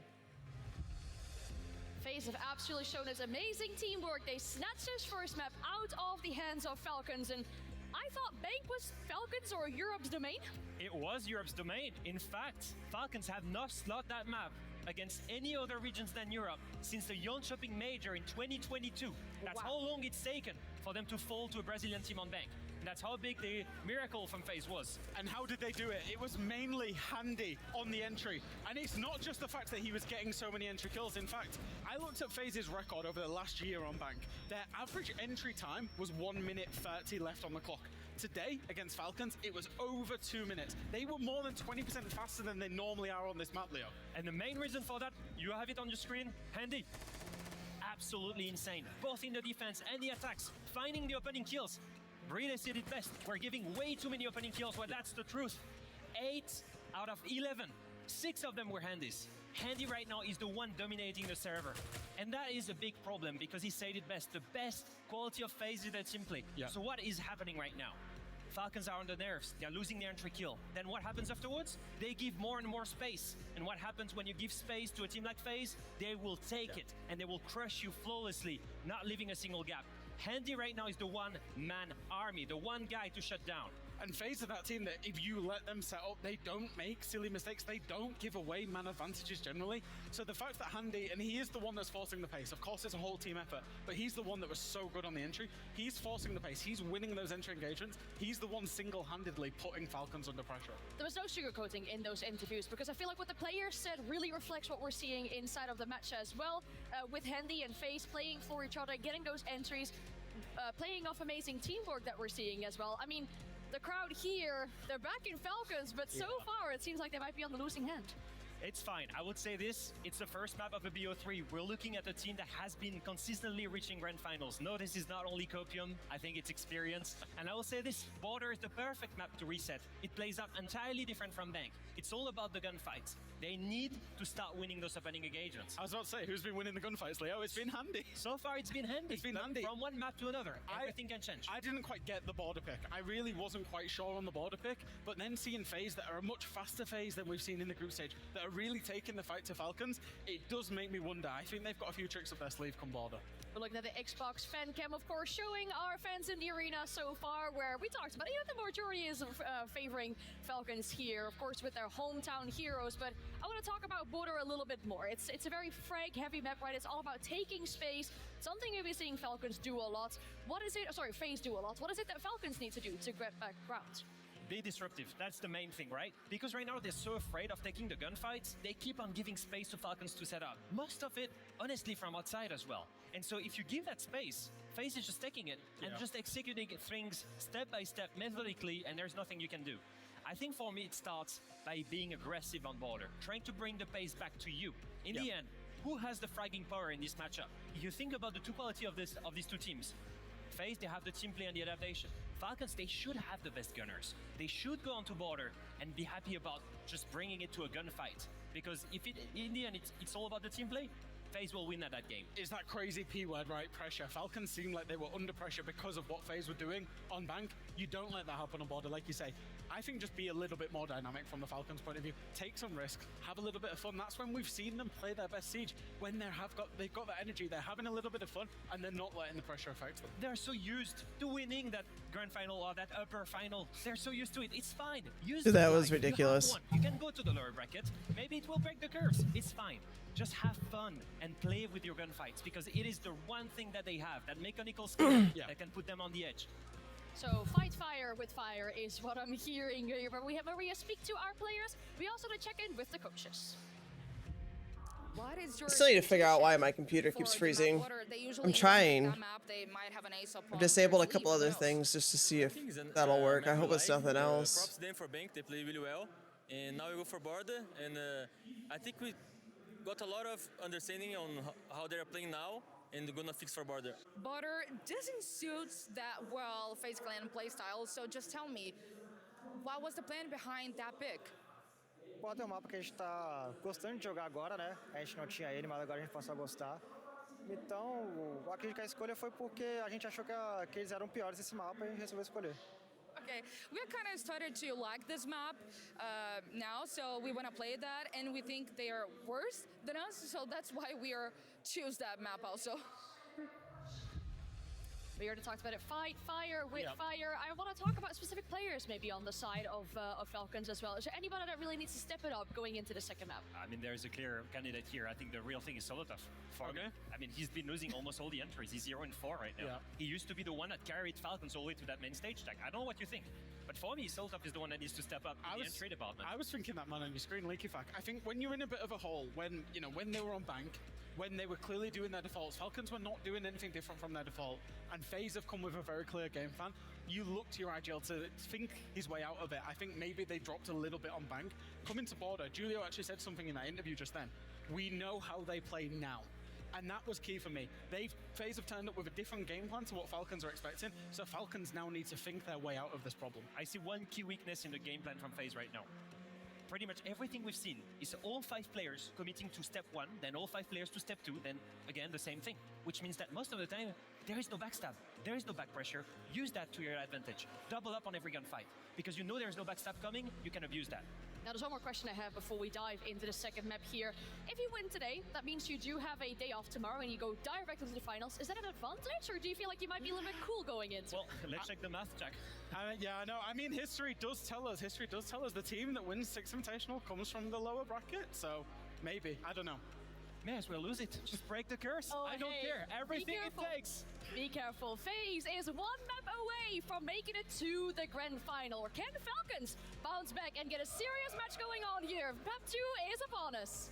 FaZe have absolutely shown us amazing teamwork. They snatched this first map out of the hands of Falcons, and I thought Bank was Falcons or Europe's domain.
It was Europe's domain. In fact, Falcons have not slot that map against any other regions than Europe since the Jönköping Major in 2022. That's how long it's taken for them to fall to a Brazilian team on Bank. And that's how big the miracle from FaZe was.
And how did they do it? It was mainly Handy on the entry. And it's not just the fact that he was getting so many entry kills. In fact, I looked at FaZe's record over the last year on Bank. Their average entry time was 1 minute 30 left on the clock. Today, against Falcons, it was over 2 minutes. They were more than 20% faster than they normally are on this map, Leo.
And the main reason for that, you have it on your screen, Handy. Absolutely insane, both in the defense and the attacks, finding the opening kills. Really said it best, we're giving way too many opening kills, well that's the truth. 8 out of 11, 6 of them were Handys. Handy right now is the one dominating the server. And that is a big problem because he said it best, the best quality of FaZe is their team play. Yeah. So what is happening right now? Falcons are on the nerves, they're losing their entry kill. Then what happens afterwards? They give more and more space. And what happens when you give space to a team like FaZe? They will take it and they will crush you flawlessly, not leaving a single gap. Handy right now is the one-man army, the one guy to shut down.
And FaZe are that team that if you let them set up, they don't make silly mistakes. They don't give away man advantages generally. So the fact that Handy, and he is the one that's forcing the pace. Of course, it's a whole team effort, but he's the one that was so good on the entry. He's forcing the pace. He's winning those entry engagements. He's the one single-handedly putting Falcons under pressure.
There was no sugarcoating in those interviews because I feel like what the players said really reflects what we're seeing inside of the match as well. With Handy and FaZe playing for each other, getting those entries, playing off amazing teamwork that we're seeing as well. I mean, the crowd here, they're back in Falcons, but so far it seems like they might be on the losing end.
It's fine. I would say this, it's the first map of a BO3. We're looking at a team that has been consistently reaching grand finals. No, this is not only copium, I think it's experience. And I will say this, Border is the perfect map to reset. It plays out entirely different from Bank. It's all about the gunfights. They need to start winning those opening engagements.
I was about to say, who's been winning the gunfights, Leo? It's been Handy.
So far, it's been Handy.
It's been Handy.
From one map to another, everything can change.
I didn't quite get the Border pick. I really wasn't quite sure on the Border pick, but then seeing FaZe that are a much faster FaZe than we've seen in the group stage, that are really taking the fight to Falcons, it does make me wonder. I think they've got a few tricks up their sleeve come Border.
We're looking at the Xbox fan cam, of course, showing our fans in the arena so far, where we talked about, the majority is favoring Falcons here, of course, with their hometown heroes. But I want to talk about Border a little bit more. It's a very frag-heavy map, right? It's all about taking space, something we've been seeing Falcons do a lot. What is it? Sorry, FaZe do a lot. What is it that Falcons need to do to get back ground?
Be disruptive, that's the main thing, right? Because right now they're so afraid of taking the gunfights, they keep on giving space to Falcons to set up. Most of it, honestly, from outside as well. And so if you give that space, FaZe is just taking it and just executing things step by step, methodically, and there's nothing you can do. I think for me it starts by being aggressive on Border, trying to bring the pace back to you. In the end, who has the fragging power in this matchup? If you think about the two quality of these two teams, FaZe, they have the team play and the adaptation. Falcons, they should have the best gunners. They should go onto Border and be happy about just bringing it to a gunfight. Because if in the end it's all about the team play, FaZe will win at that game.
Is that crazy P word, right? Pressure. Falcons seemed like they were under pressure because of what FaZe were doing on Bank. You don't let that happen on Border, like you say. I think just be a little bit more dynamic from the Falcons' point of view. Take some risk, have a little bit of fun. That's when we've seen them play their best Siege. When they've got that energy, they're having a little bit of fun, and they're not letting the pressure affect them.
They're so used to winning that grand final or that upper final. They're so used to it. It's fine.
That was ridiculous.
You can go to the lower bracket. Maybe it will break the curves. It's fine. Just have fun and play with your gunfights because it is the one thing that they have, that mechanical skill that can put them on the edge.
So fight fire with fire is what I'm hearing here. But we have Maria speak to our players. We also want to check in with the coaches.
What is your
I still need to figure out why my computer keeps freezing. I'm trying. I've disabled a couple other things just to see if that'll work. I hope it's nothing else.
Props them for Bank, they play really well. And now we go for Border, and I think we got a lot of understanding on how they're playing now, and we're gonna fix for Border.
Border doesn't suit that well FaZe Clan playstyle, so just tell me, what was the plan behind that pick?
Border é um mapa que a gente tá gostando de jogar agora, né? A gente não tinha ele, mas agora a gente passou a gostar. Então, eu acredito que a escolha foi porque a gente achou que eles eram piores nesse mapa e a gente resolveu escolher.
Okay, we kind of started to like this map now, so we want to play that, and we think they are worse than us, so that's why we are choose that map also.
We already talked about it. Fight fire with fire. I want to talk about specific players maybe on the side of Falcons as well. Is there anybody that really needs to step it up going into the second map?
I mean, there's a clear candidate here. I think the real thing is Solotov. Okay. I mean, he's been losing almost all the entries. He's 0-4 right now.
Yeah.
He used to be the one that carried Falcons all the way to that main stage tag. I don't know what you think, but for me, Solotov is the one that needs to step up in the entry department.
I was thinking that man on your screen, LeakyFac. I think when you're in a bit of a hole, when they were on bank, when they were clearly doing their defaults, Falcons were not doing anything different from their default, and FaZe have come with a very clear game plan. You look to your IGL to think his way out of it. I think maybe they dropped a little bit on bank. Coming to Border, Julio actually said something in that interview just then. We know how they play now. And that was key for me. FaZe have turned up with a different game plan to what Falcons are expecting, so Falcons now need to think their way out of this problem.
I see one key weakness in the game plan from FaZe right now. Pretty much everything we've seen is all 5 players committing to step 1, then all 5 players to step 2, then again the same thing. Which means that most of the time, there is no backstab, there is no back pressure. Use that to your advantage. Double up on every gunfight. Because you know there is no backstab coming, you can abuse that.
Now, there's one more question I have before we dive into the second map here. If you win today, that means you do have a day off tomorrow and you go directly to the finals. Is that an advantage, or do you feel like you might be a little bit cool going into
Well, let's check the math, Jack.
Yeah, no, I mean, history does tell us the team that wins 6 Invitational comes from the lower bracket, so maybe, I don't know.
May as well lose it. Just break the curse.
Oh,
I don't care. Everything it takes.
Be careful. FaZe is 1 map away from making it to the grand final. Or can Falcons bounce back and get a serious match going on here? Map 2 is upon us.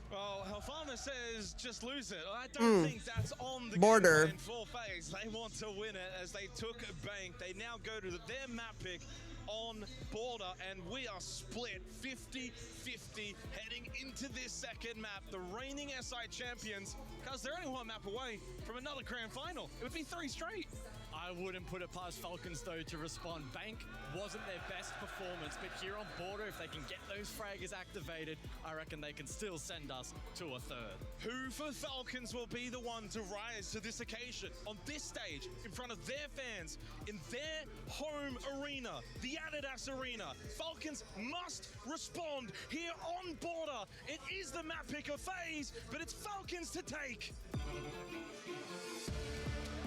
Well, Helfama says just lose it. I don't think that's on the
Border.
game plan for FaZe. They want to win it as they took bank. They now go to their map pick on Border, and we are split 50-50 heading into this second map. The reigning SI champions, because they're only 1 map away from another grand final. It would be 3 straight.
I wouldn't put it past Falcons, though, to respond. Bank wasn't their best performance, but here on Border, if they can get those fraggers activated, I reckon they can still send us to a 3rd.
Who for Falcons will be the one to rise to this occasion on this stage in front of their fans in their home arena, the Adidas Arena? Falcons must respond here on Border. It is the map pick of FaZe, but it's Falcons to take.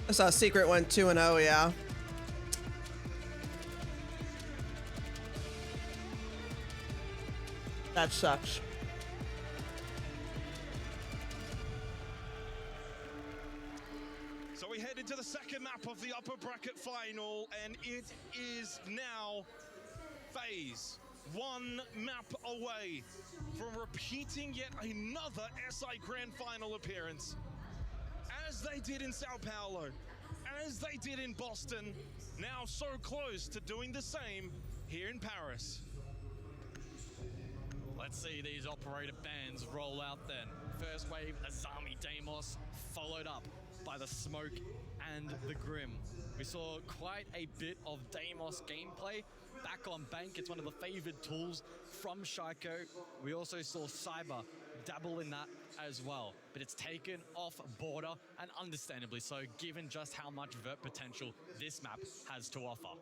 I saw Secret went 2-0, yeah. That sucks.
So we head into the second map of the upper bracket final, and it is now FaZe 1 map away from repeating yet another SI Grand Final appearance. As they did in Sao Paulo, as they did in Boston, now so close to doing the same here in Paris.
Let's see these operator bands roll out then. First wave, Azami Deimos, followed up by the Smoke and the Grim. We saw quite a bit of Deimos gameplay back on Bank. It's one of the favored tools from Shaiko. We also saw Cyber dabble in that as well, but it's taken off Border, and understandably so, given just how much vert potential this map has to offer.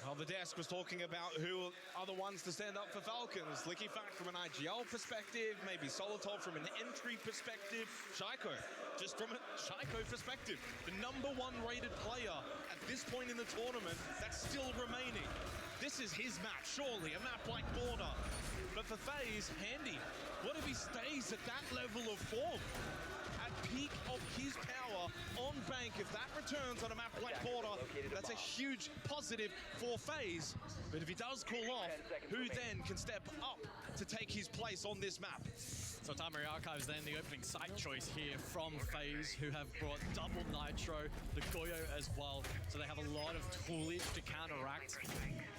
Well, the desk was talking about who are the ones to stand up for Falcons. LeakyFac from an IGL perspective, maybe Solotov from an entry perspective, Shaiko just from a Shaiko perspective. The #1 rated player at this point in the tournament that's still remaining. This is his map, surely, a map like Border. But for FaZe, Handy, what if he stays at that level of form? At peak of his power on Bank. If that returns on a map like Border, that's a huge positive for FaZe. But if he does cool off, who then can step up to take his place on this map?
So Tamari Archives then the opening site choice here from FaZe, who have brought double Nitro, the Goyo as well. So they have a lot of toolage to counteract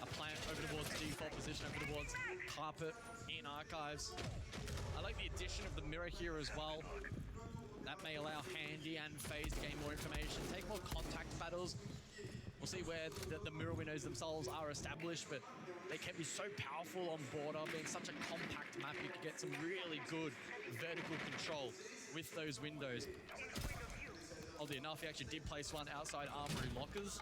a plant over towards default position, over towards carpet in Archives. I like the addition of the mirror here as well. That may allow Handy and FaZe to gain more information, take more contact battles. We'll see where the mirror windows themselves are established, but they can be so powerful on Border. Being such a compact map, you can get some really good vertical control with those windows. Oddly enough, he actually did place one outside Armory lockers,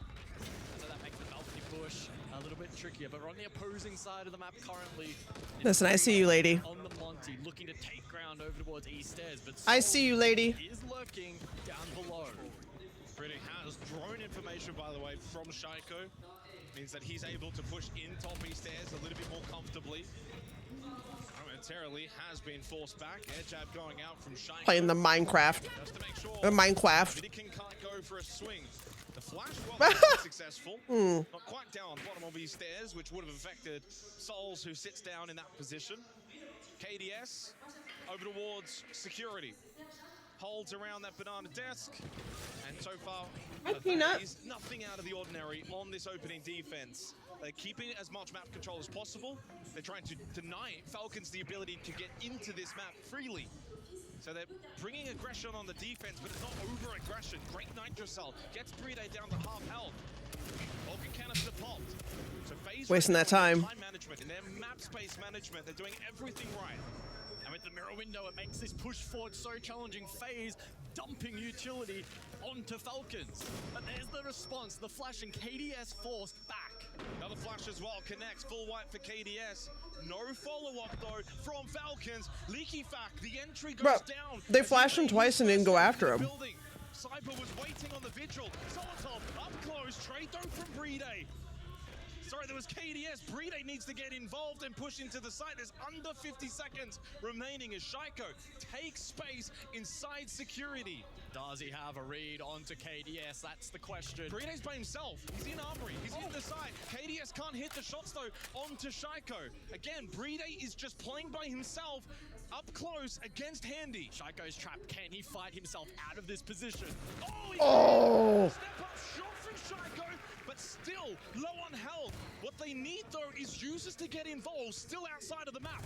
so that makes the balcony push a little bit trickier. But we're on the opposing side of the map currently.
Listen, I see you, lady.
On the Monty, looking to take ground over towards East Stairs, but
I see you, lady.
Is lurking down below.
Pretty has drone information, by the way, from Shaiko. Means that he's able to push in top East Stairs a little bit more comfortably. Momentarily has been forced back. Air jab going out from Shaiko.
Playing the Minecraft.
Just to make sure
Minecraft.
Vidikin can't go for a swing. The flash was successful. Not quite down bottom of East Stairs, which would have affected Souls, who sits down in that position. KDS over towards security. Holds around that banana desk, and so far, nothing out of the ordinary on this opening defense. They're keeping as much map control as possible. They're trying to deny Falcons the ability to get into this map freely. So they're bringing aggression on the defense, but it's not over-aggression. Great Nitro Cell gets Bride down to half health. Vulcan canister popped. So FaZe
wasting that time.
Management, in their map space management, they're doing everything right.
And with the mirror window, it makes this push forward so challenging. FaZe dumping utility onto Falcons. But there's the response, the flash, and KDS forced back.
Another flash as well connects, full white for KDS. No follow-up though from Falcons. Leaky Fact, the entry goes down.
They flashed him twice and didn't go after him.
Cyber was waiting on the vigil. Solotov up close, trade though from Bride. Sorry, there was KDS. Bride needs to get involved and push into the site. There's under 50 seconds remaining as Shaiko takes space inside security.
Does he have a read onto KDS? That's the question.
Bride's by himself. He's in Armory. He's in the side. KDS can't hit the shots, though, onto Shaiko. Again, Bride is just playing by himself up close against Handy.
Shaiko's trapped. Can he fight himself out of this position?
Oh!
Step up shot from Shaiko, but still low on health. What they need, though, is users to get involved, still outside of the map.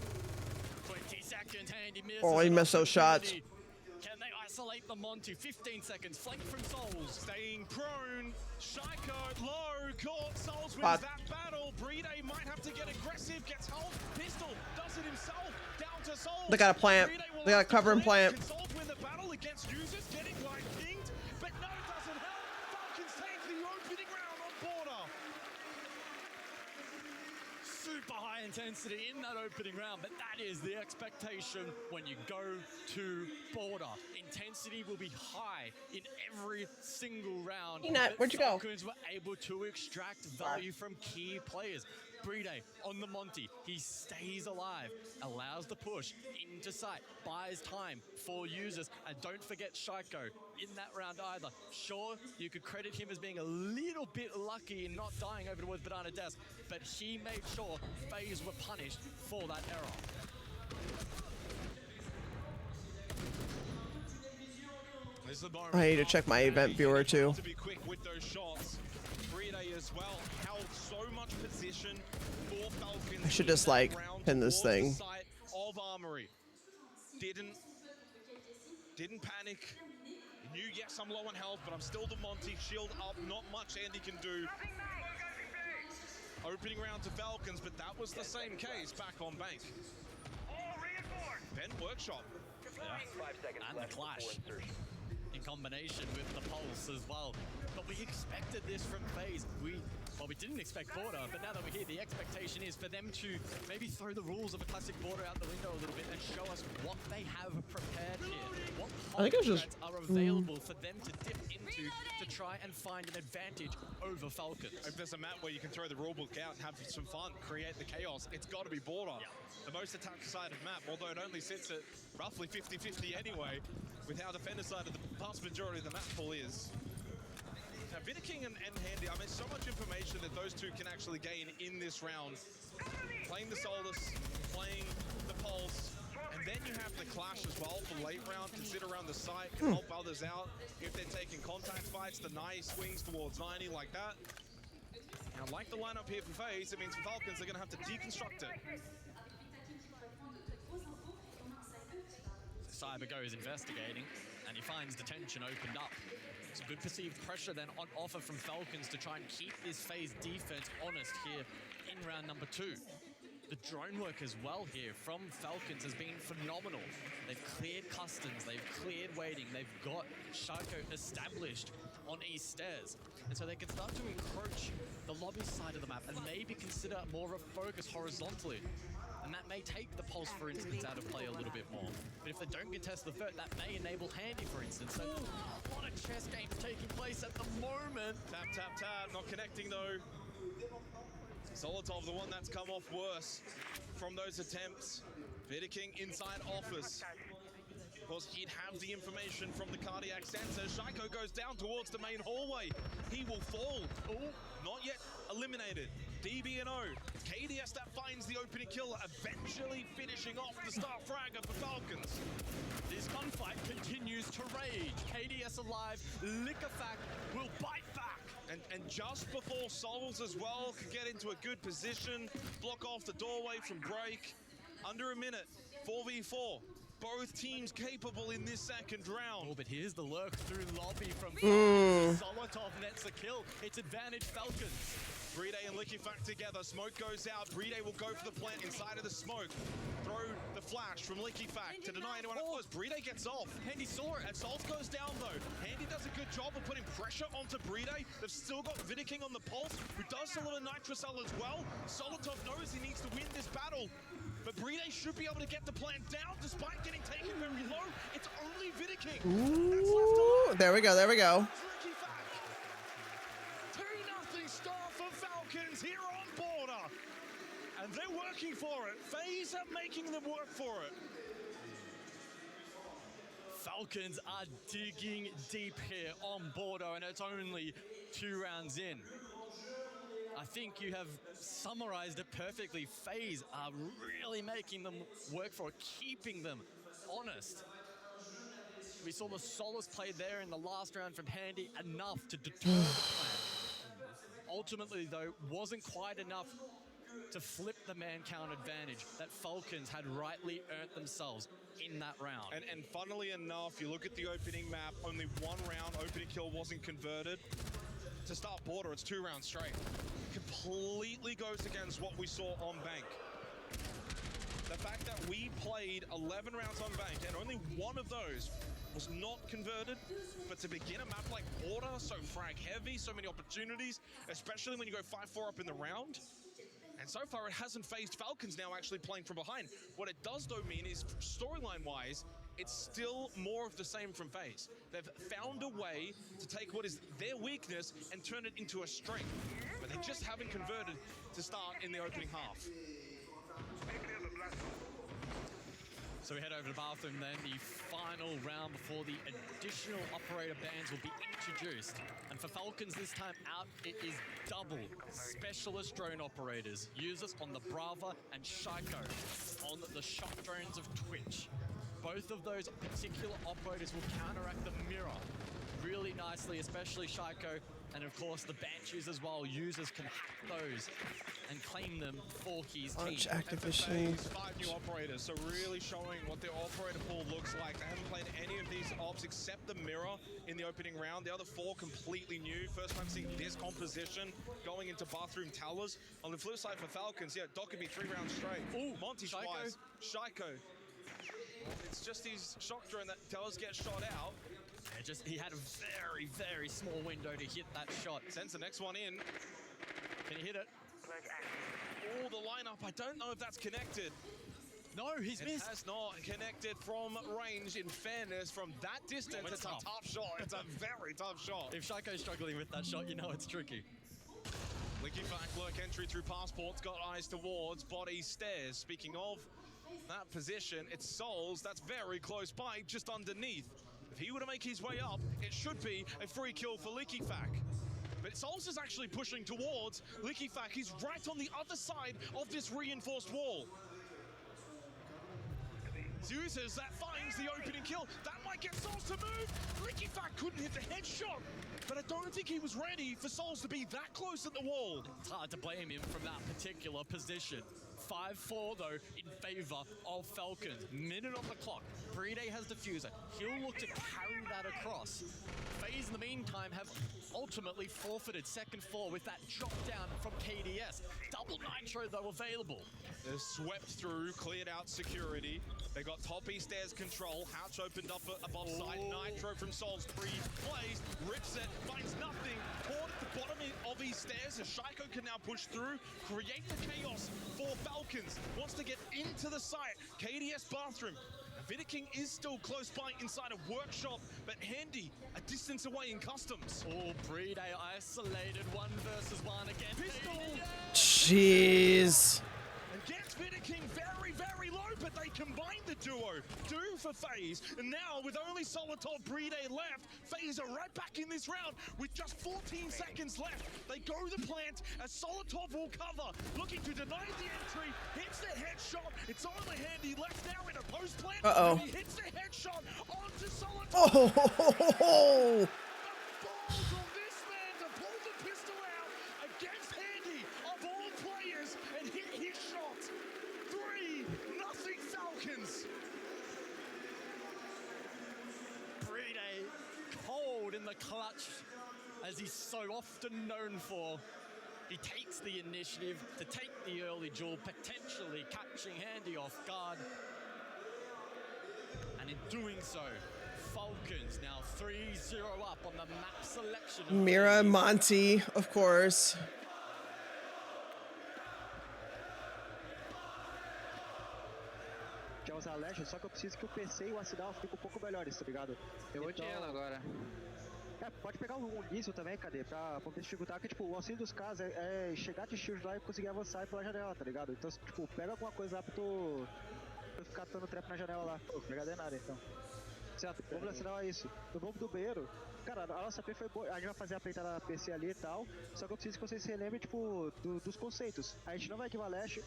20 seconds, Handy misses.
Oh, he missed those shots.
Can they isolate the Monty? 15 seconds, flank from Souls.
Staying prone, Shaiko low, caught, Souls wins that battle. Bride might have to get aggressive, gets hold, pistol, does it himself, down to Souls.
They got a plant. They got a cover and plant.
Can Souls win the battle against users, getting like pinged, but no, it doesn't help. Falcons take the opening round on Border.
Super high intensity in that opening round, but that is the expectation when you go to Border. Intensity will be high in every single round.
Peanut, where'd you go?
Falcons were able to extract value from key players. Bride on the Monty, he stays alive, allows the push into sight, buys time for users, and don't forget Shaiko in that round either. Sure, you could credit him as being a little bit lucky in not dying over towards Banana Desk, but he made sure FaZe were punished for that error.
I need to check my event viewer too.
To be quick with those shots. Bride as well held so much position for Falcons.
I should just like pin this thing.
Of Armory. Didn't panic. He knew, yes, I'm low on health, but I'm still the Monty. Shield up, not much Andy can do. Opening round to Falcons, but that was the same case back on Bank. Ben Workshop.
Yeah. And the clash in combination with the pulse as well. But we expected expected this from FaZe. Well, we didn't expect Border, but now that we're here, the expectation is for them to maybe throw the rules of a classic Border out the window a little bit and show us what they have prepared here. What
I think it was just
are available for them to dip into to try and find an advantage over Falcons.
If there's a map where you can throw the rulebook out and have some fun, create the chaos, it's got to be Border. The most attack side of map, although it only sits at roughly 50-50 anyway, with how defender side of the vast majority of the map pool is. Now, Vidiking and Handy, I mean, so much information that those two can actually gain in this round. Playing the Solus, playing the Pulse, and then you have the Clash as well for late round. Can sit around the site, can help others out. If they're taking contact fights, the nice swings towards 90 like that. Now, like the lineup here for FaZe, it means for Falcons, they're going to have to deconstruct it.
Cyber goes investigating, and he finds detention opened up. Some good perceived pressure then on offer from Falcons to try and keep this FaZe defense honest here in round number 2. The drone work as well here from Falcons has been phenomenal. They've cleared customs, they've cleared waiting, they've got Shaco established on East Stairs. And so they can start to encroach the lobby side of the map and maybe consider more of a focus horizontally. And that may take the Pulse, for instance, out of play a little bit more. But if they don't contest the vert, that may enable Handy, for instance. So a lot of chess games taking place at the moment.
Tap, tap, tap, not connecting though. Solotov, the one that's come off worse from those attempts. Vidiking inside office. Of course, he'd have the information from the cardiac sensor. Shaiko goes down towards the main hallway. He will fall. Oh, not yet eliminated. DB&O. KDS that finds the opening kill, eventually finishing off the star fragger for Falcons.
This gunfight continues to rage. KDS alive, Liquefact will bite back.
And just before Souls as well could get into a good position, block off the doorway from Break. Under a minute, 4v4. Both teams capable in this second round.
Oh, but here's the lurk through lobby from Solotov nets a kill. It's advantage Falcons.
Bride and Liquefact together. Smoke goes out. Bride will go for the plant inside of the smoke. Throw the flash from Liquefact to deny anyone up close. Bride gets off.
Handy saw it.
And Salt goes down though. Handy does a good job of putting pressure onto Bride. They've still got Vidiking on the Pulse, who does a little Nitrocell as well. Solotov knows he needs to win this battle. But Bride should be able to get the plant down despite getting taken very low. It's only Vidiking.
Ooh, there we go, there we go.
2-0 start for Falcons here on Border. And they're working for it. FaZe are making them work for it.
Falcons are digging deep here on Border, and it's only 2 rounds in. I think you have summarized it perfectly. FaZe are really making them work for it, keeping them honest. We saw the Solus play there in the last round from Handy, enough to deter the plan. Ultimately, though, wasn't quite enough to flip the man count advantage that Falcons had rightly earned themselves in that round.
And funnily enough, you look at the opening map, only 1 round opening kill wasn't converted. To start Border, it's 2 rounds straight. Completely goes against what we saw on Bank. The fact that we played 11 rounds on Bank and only 1 of those was not converted, but to begin a map like Border, so frag heavy, so many opportunities, especially when you go 5-4 up in the round. And so far, it hasn't phased Falcons now actually playing from behind. What it does, though, mean is storyline-wise, it's still more of the same from FaZe. They've found a way to take what is their weakness and turn it into a strength. But they just haven't converted to start in the opening half.
So we head over to bathroom then. The final round before the additional operator bans will be introduced. And for Falcons this time out, it is double specialist drone operators. Users on the Brava and Shaiko on the shot drones of Twitch. Both of those particular operators will counteract the mirror really nicely, especially Shaiko. And of course, the Banshees as well. Users can hack those and claim them for his team.
Launch activation.
5 new operators, so really showing what their operator pool looks like. They haven't played any of these ops except the mirror in the opening round. The other 4 completely new. First time seeing this composition going into bathroom towers. On the flip side for Falcons, yeah, Doc could be 3 rounds straight.
Ooh,
Monty twice. Shaiko. It's just his shock drone that does get shot out.
He had a very, very small window to hit that shot.
Sends the next one in.
Can he hit it?
Oh, the lineup. I don't know if that's connected.
No, he's missed.
It has not connected from range. In fairness, from that distance, it's a tough shot. It's a very tough shot.
If Shaiko's struggling with that shot, you know it's tricky.
LickyFac lurk entry through passports, got eyes towards body stairs. Speaking of that position, it's Souls that's very close by, just underneath. If he were to make his way up, it should be a free kill for LickyFac. But Souls is actually pushing towards LickyFac. He's right on the other side of this reinforced wall. Zeus, that finds the opening kill. That might get Souls to move. LickyFac couldn't hit the headshot, but I don't think he was ready for Souls to be that close at the wall.
It's hard to blame him from that particular position. 5-4 though in favor of Falcons. Minute on the clock. Bride has diffuser. He'll look to carry that across. FaZe in the meantime have ultimately forfeited second floor with that drop down from KDS. Double nitro though available.
They're swept through, cleared out security. They got top east stairs control. Hatch opened up above side. Nitro from Souls pre-placed. Rips it, finds nothing. Caught at the bottom of east stairs. As Shaiko can now push through, create the chaos for Falcons. Wants to get into the site. KDS bathroom. Vidiking is still close by inside a workshop, but Handy a distance away in customs.
Oh, Bride isolated 1 versus 1 again.
Pistol!
Jeez.
And gets Vidiking very, very low, but they combine the duo. 2 for FaZe, and now with only Solitov Bride left, FaZe are right back in this round with just 14 seconds left. They go to the plant as Solitov will cover, looking to deny the entry, hits the headshot. It's only Handy left now in a post plant.
Uh-oh.
He hits the headshot onto Solitov.
Oh!
Balls on this man to pull the pistol out against Handy of all players and hit his shot. 3-0 Falcons.
Bride cold in the clutch, as he's so often known for. He takes the initiative to take the early duel, potentially catching Handy off guard. And in doing so, Falcons now 3-0 up on the map selection.
Mira, Monty, of course.
Quer usar a Lash, só que eu preciso que o PC e o Acidal fiquem um pouco melhores, tá ligado?
Eu vou te ela agora.
Pode pegar um Lício também, cadê? Pra poder dificultar, que tipo, o auxílio dos caras é chegar de shield lá e conseguir avançar pela janela, tá ligado? Então, tipo, pega alguma coisa lá pra tu ficar dando trap na janela lá. Pô, pegar de nada, então. Certo, o bombo nacional é isso. No bombo do banheiro, cara, a nossa AP foi boa. A gente vai fazer a pleitada PC ali e tal, só que eu preciso que vocês se relembrem, tipo, dos conceitos. A gente não vai equivar Lash.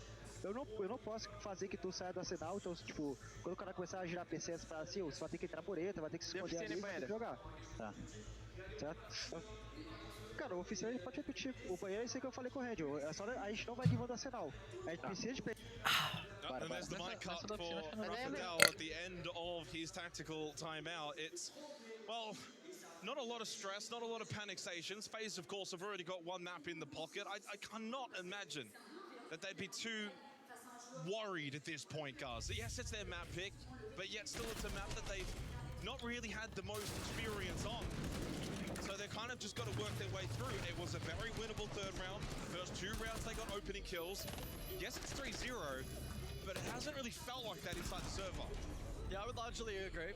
Eu não posso fazer que tu saia do arsenal, então, tipo, quando o cara começar a girar PCs pra assim, você vai ter que entrar por ele, vai ter que se esconder ali e vai ter que jogar. Tá. Certo? Cara, o oficial ele pode repetir. O banheiro é isso que eu falei com o Randy. É só a gente não vai guivando arsenal. A gente precisa de
And there's the mic cut for Rafael at the end of his tactical timeout. It's, well, not a lot of stress, not a lot of panic stations. FaZe, of course, have already got one map in the pocket. I cannot imagine that they'd be too worried at this point, guys. Yes, it's their map pick, but yet still it's a map that they've not really had the most experience on. So they've kind of just got to work their way through. It was a very winnable third round. First 2 rounds they got opening kills. Yes, it's 3-0, but it hasn't really felt like that inside the server.
Yeah, I would largely agree.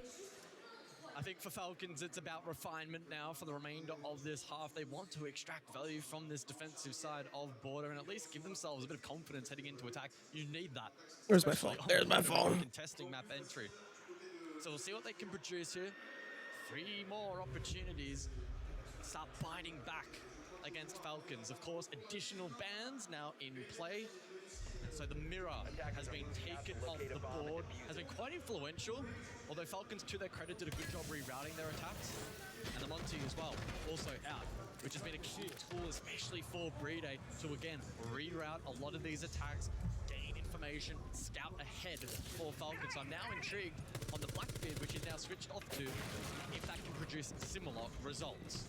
I think for Falcons, it's about refinement now for the remainder of this half. They want to extract value from this defensive side of border and at least give themselves a bit of confidence heading into attack. You need that.
Where's my phone? There's my phone.
Contesting map entry. So we'll see what they can produce here. 3 more opportunities. Start biting back against Falcons. Of course, additional bans now in play. So the mirror has been taken off the board, has been quite influential, although Falcons, to their credit, did a good job rerouting their attacks. And the Monty as well, also out, which has been a key tool, especially for Bride, to again, reroute a lot of these attacks, gain information, scout ahead for Falcons. So I'm now intrigued on the Blackbeard, which is now switched off to, if that can produce similar results.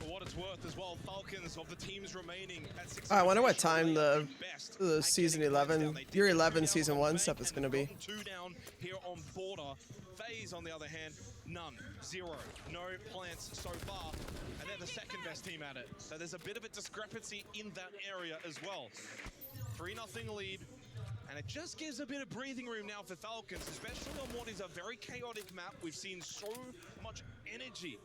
For what it's worth as well, Falcons of the teams remaining at 6.
I wonder what time the season 11, year 11 season 1 stuff is going to be.
2 down here on border. FaZe, on the other hand, none, 0, no plants so far, and they're the second best team at it. So there's a bit of a discrepancy in that area as well. 3-0 lead, and it just gives a bit of breathing room now for Falcons, especially on what is a very chaotic map. We've seen so much energy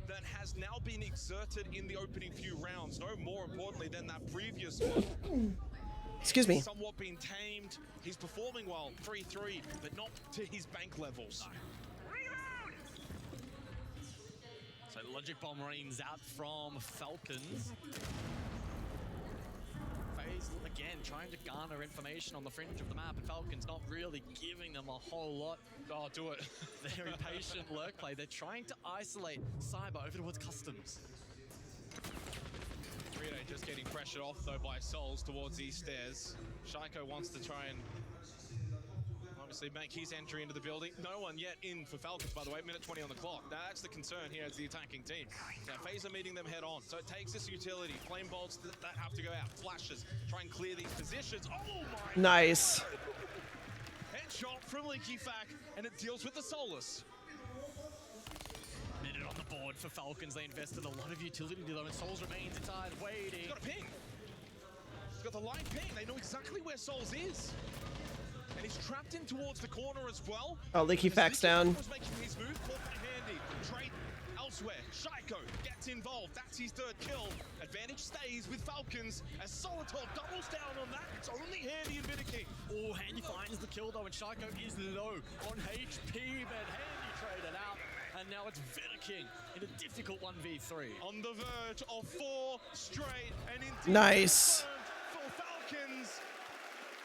that has now been exerted in the opening few rounds, no more importantly than that previous one.
Excuse me.
Somewhat been tamed. He's performing well, 3-3, but not to his bank levels.
So Logic Bomb rains out from Falcons. FaZe, again, trying to garner information on the fringe of the map, and Falcons not really giving them a whole lot.
Oh, do it.
Very patient lurk play. They're trying to isolate Cyber over towards Customs.
Rito just getting pressured off, though, by Souls towards these stairs. Shaiko wants to try and obviously make his entry into the building. No one yet in for Falcons, by the way. Minute 20 on the clock. That's the concern here as the attacking team. Now, FaZe are meeting them head on, so it takes this utility. Flame bolts that have to go out. Flashes, try and clear these positions. Oh my!
Nice.
Headshot from Liquifac, and it deals with the Solus.
Minute on the board for Falcons. They invested a lot of utility though, and Souls remains inside, waiting.
He's got a ping. He's got the light ping. They know exactly where Souls is. And he's trapped in towards the corner as well.
Oh, Liquifac's down.
Was making his move, caught by Handy. Trade elsewhere. Shaiko gets involved. That's his 3rd kill. Advantage stays with Falcons as Solotov doubles down on that. It's only Handy and Vidaking.
Oh, Handy finds the kill though, and Shaiko is low on HP, but Handy traded out. And now it's Vidaking in a difficult 1v3.
On the verge of 4 straight, and indeed
nice.
For Falcons.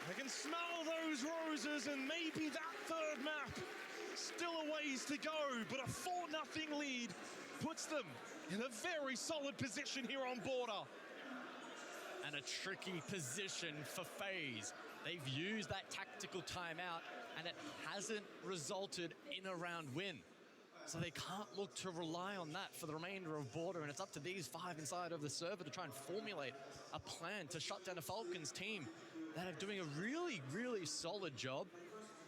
They can smell those roses, and maybe that 3rd map still a ways to go, but a 4-0 lead puts them in a very solid position here on border.
And a tricky position for FaZe. They've used that tactical timeout, and it hasn't resulted in a round win. So they can't look to rely on that for the remainder of border, and it's up to these 5 inside of the server to try and formulate a plan to shut down a Falcons team that are doing a really, really solid job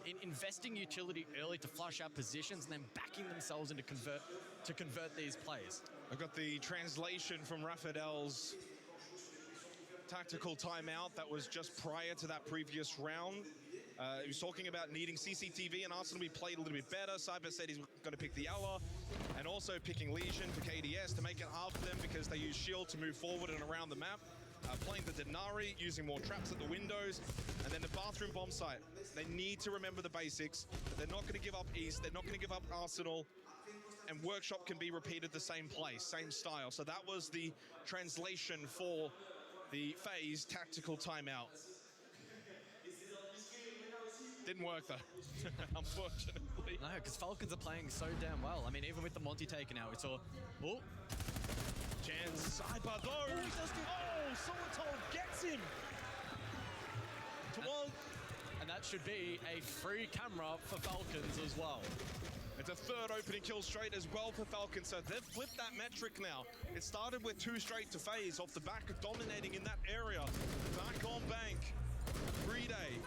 in investing utility early to flush out positions and then backing themselves into convert these plays.
I've got the translation from Rafadel's tactical timeout that was just prior to that previous round. He was talking about needing CCTV and Arsenal to be played a little bit better. Cyber said he's going to pick the Ella and also picking Legion for KDS to make it hard for them because they use Shield to move forward and around the map. Playing the Denari, using more traps at the windows, and then the bathroom bomb site. They need to remember the basics. They're not going to give up East. They're not going to give up Arsenal. And Workshop can be repeated the same place, same style. So that was the translation for the FaZe tactical timeout. Didn't work though, unfortunately.
No, because Falcons are playing so damn well. I mean, even with the Monty taken out, we saw, oh,
chance, Cyber though. Oh, Solotov gets him.
And that should be a free camera for Falcons as well.
It's a 3rd opening kill straight as well for Falcons, so they've flipped that metric now. It started with 2 straight to FaZe off the back of dominating in that area. Back on bank, 3-day.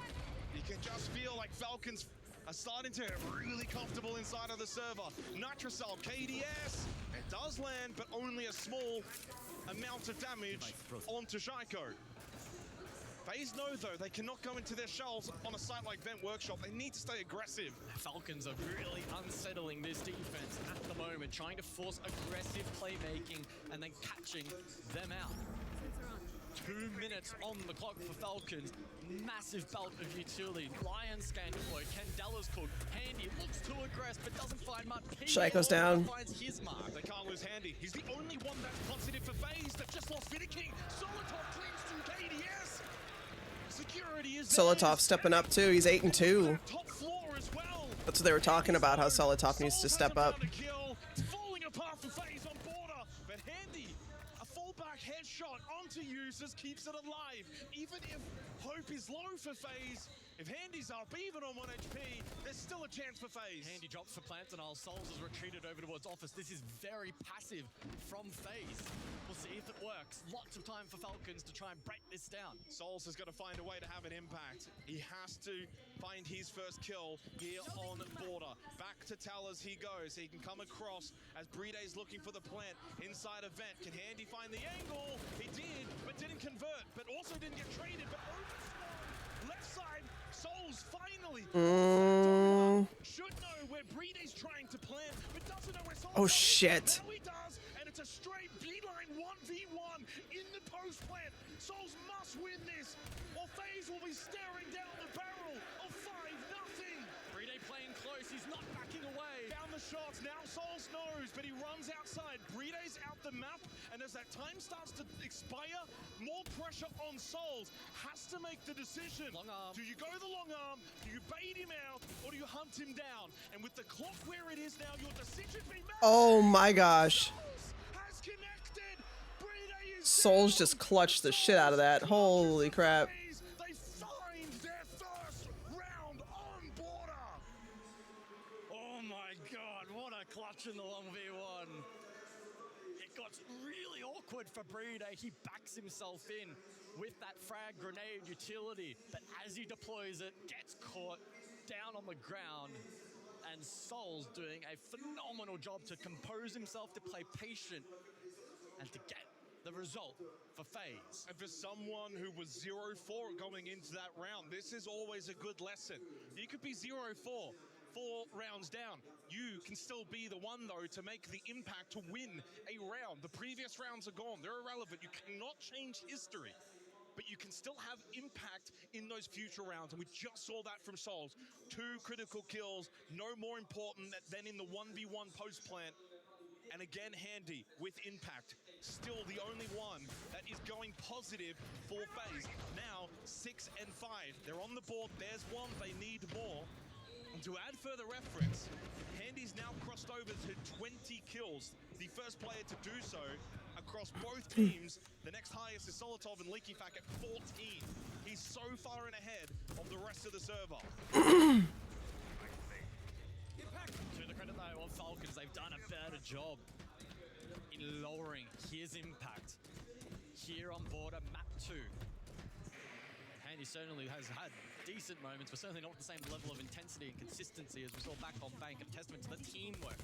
You can just feel like Falcons are starting to get really comfortable inside of the server. Nitrocell, KDS, it does land, but only a small amount of damage onto Shaiko. FaZe know, though, they cannot go into their shells on a site like Vent Workshop. They need to stay aggressive.
Falcons are really unsettling this defense at the moment, trying to force aggressive playmaking and then catching them out. 2 minutes on the clock for Falcons. Massive belt of utility. Lion scan deployed. Candela's cooked. Handy looks too aggressive but doesn't find much.
Shaiko's down.
Finds his mark.
They can't lose Handy. He's the only one that's positive for FaZe. They've just lost Vidaking. Solotov cleans to KDS. Security is
Solotov stepping up too. He's 8-2.
Top floor as well.
That's what they were talking about, how Solotov needs to step up.
Falling apart for FaZe on border. But Handy, a rollback headshot onto users keeps it alive. Even if hope is low for FaZe, if Handy's up, even on 1 HP, there's still a chance for FaZe.
Handy drops for Plantanol. Souls has retreated over towards Office. This is very passive from FaZe. We'll see if it works. Lots of time for Falcons to try and break this down.
Souls has got to find a way to have an impact. He has to find his first kill here on border. Back to Tal as he goes. He can come across as Breede's looking for the plant inside a vent. Can Handy find the angle? He did, but didn't convert, but also didn't get traded, but overswung. Left side, Souls finally should know where Breede's trying to plant, but doesn't know where Souls
Oh shit.
Now he does, and it's a straight beeline 1v1 in the post plant. Souls must win this, or FaZe will be staring down the barrel of 5-0.
Breede playing close. He's not backing away.
Down the shots. Now Souls knows, but he runs outside. Breede's out the map, and as that time starts to expire, more pressure on Souls. Has to make the decision.
Long arm.
Do you go the long arm? Do you bait him out? Or do you hunt him down? And with the clock where it is now, your decision's been made.
Oh my gosh.
Has connected. Breede is
Souls just clutched the shit out of that. Holy crap.
They find their first round on border.
Oh my god, what a clutch in the 1v1. It got really awkward for Breede. He backs himself in with that frag grenade utility, but as he deploys it, gets caught down on the ground. And Souls doing a phenomenal job to compose himself, to play patient, and to get the result for FaZe.
And for someone who was 0-4 going into that round, this is always a good lesson. You could be 0-4, 4 rounds down. You can still be the one, though, to make the impact to win a round. The previous rounds are gone. They're irrelevant. You cannot change history, but you can still have impact in those future rounds. And we just saw that from Souls. 2 critical kills, no more important than in the 1v1 post plant. And again, Handy with impact. Still the only one that is going positive for FaZe. Now 6 and 5. They're on the board. There's one. They need more. And to add further reference, Handy's now crossed over to 20 kills. The first player to do so across both teams. The next highest is Solotov and LeakyFac at 14. He's so far in ahead of the rest of the server.
To the credit though of Falcons, they've done a better job in lowering his impact here on border map 2. Handy certainly has had decent moments, but certainly not with the same level of intensity and consistency as we saw back on Bank. A testament to the teamwork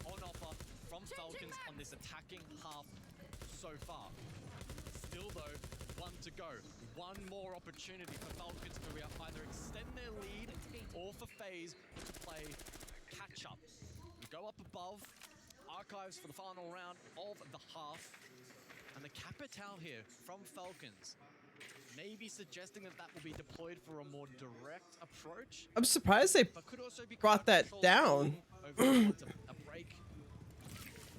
on offer from Falcons on this attacking half so far. Still though, one to go. One more opportunity for Falcons to either extend their lead or for FaZe to play catch up. We go up above, archives for the final round of the half, and the Capital here from Falcons maybe suggesting that that will be deployed for a more direct approach.
I'm surprised they brought that down.
Over a break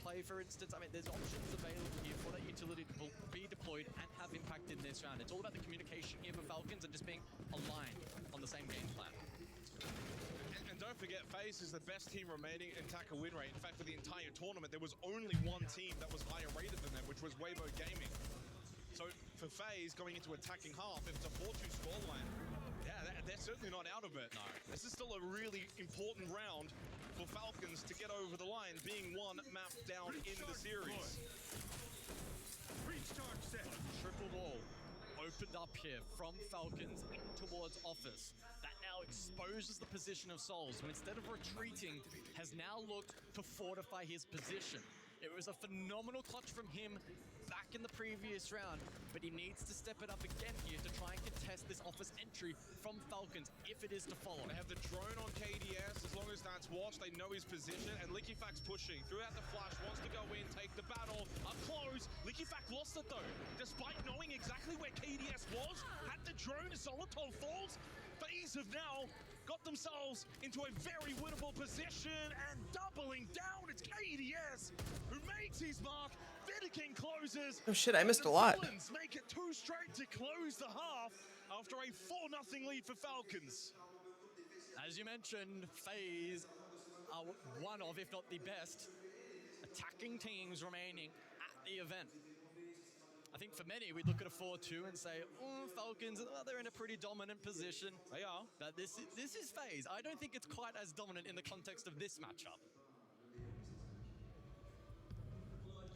play, for instance. I mean, there's options available here for that utility to be deployed and have impact in this round. It's all about the communication here for Falcons and just being aligned on the same game plan.
And don't forget, FaZe is the best team remaining in attacker win rate. In fact, for the entire tournament, there was only one team that was higher rated than them, which was Weibo Gaming. So for FaZe going into attacking half, if it's a 4-2 scoreline, yeah, they're certainly not out of it. No. This is still a really important round for Falcons to get over the line, being one map down in the series.
Triple wall opened up here from Falcons in towards Office. That now exposes the position of Souls, who instead of retreating, has now looked to fortify his position. It was a phenomenal clutch from him back in the previous round, but he needs to step it up again here to try and contest this Office entry from Falcons if it is to follow.
They have the drone on KDS. As long as that's watched, they know his position, and LeakyFac's pushing. Throughout the flash, wants to go in, take the battle. Up close, LeakyFac lost it though. Despite knowing exactly where KDS was, had the drone as Solotov falls, FaZe have now got themselves into a very winnable position, and doubling down, it's KDS who makes his mark. Vidiking closes.
Oh shit, I missed a lot.
Villains make it 2 straight to close the half after a 4-0 lead for Falcons.
As you mentioned, FaZe are one of, if not the best, attacking teams remaining at the event. I think for many, we look at a 4-2 and say, Falcons, they're in a pretty dominant position.
They are.
But this is FaZe. I don't think it's quite as dominant in the context of this matchup.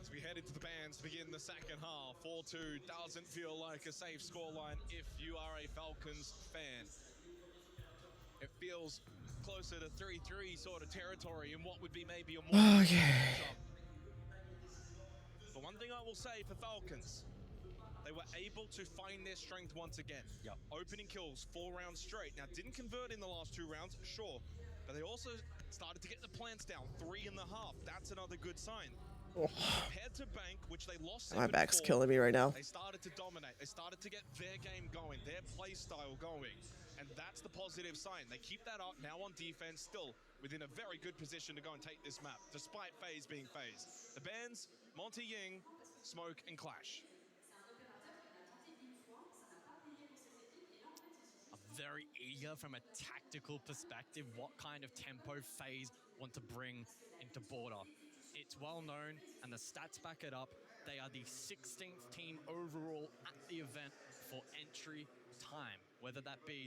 As we head into the bands to begin the second half, 4-2 doesn't feel like a safe scoreline if you are a Falcons fan. It feels closer to 3-3 sort of territory in what would be maybe a more matchup. But one thing I will say for Falcons, they were able to find their strength once again.
Yep.
Opening kills 4 rounds straight. Now, didn't convert in the last 2 rounds, sure. But they also started to get the plants down, 3.5. That's another good sign. Compared to Bank, which they lost.
My back's killing me right now.
They started to dominate. They started to get their game going, their play style going. And that's the positive sign. They keep that up now on defense, still within a very good position to go and take this map, despite FaZe being FaZe. The bands, Monty Ying, Smoke, and Clash.
I'm very eager from a tactical perspective what kind of tempo FaZe want to bring into Border. It's well known, and the stats back it up. They are the 16th team overall at the event for entry time, whether that be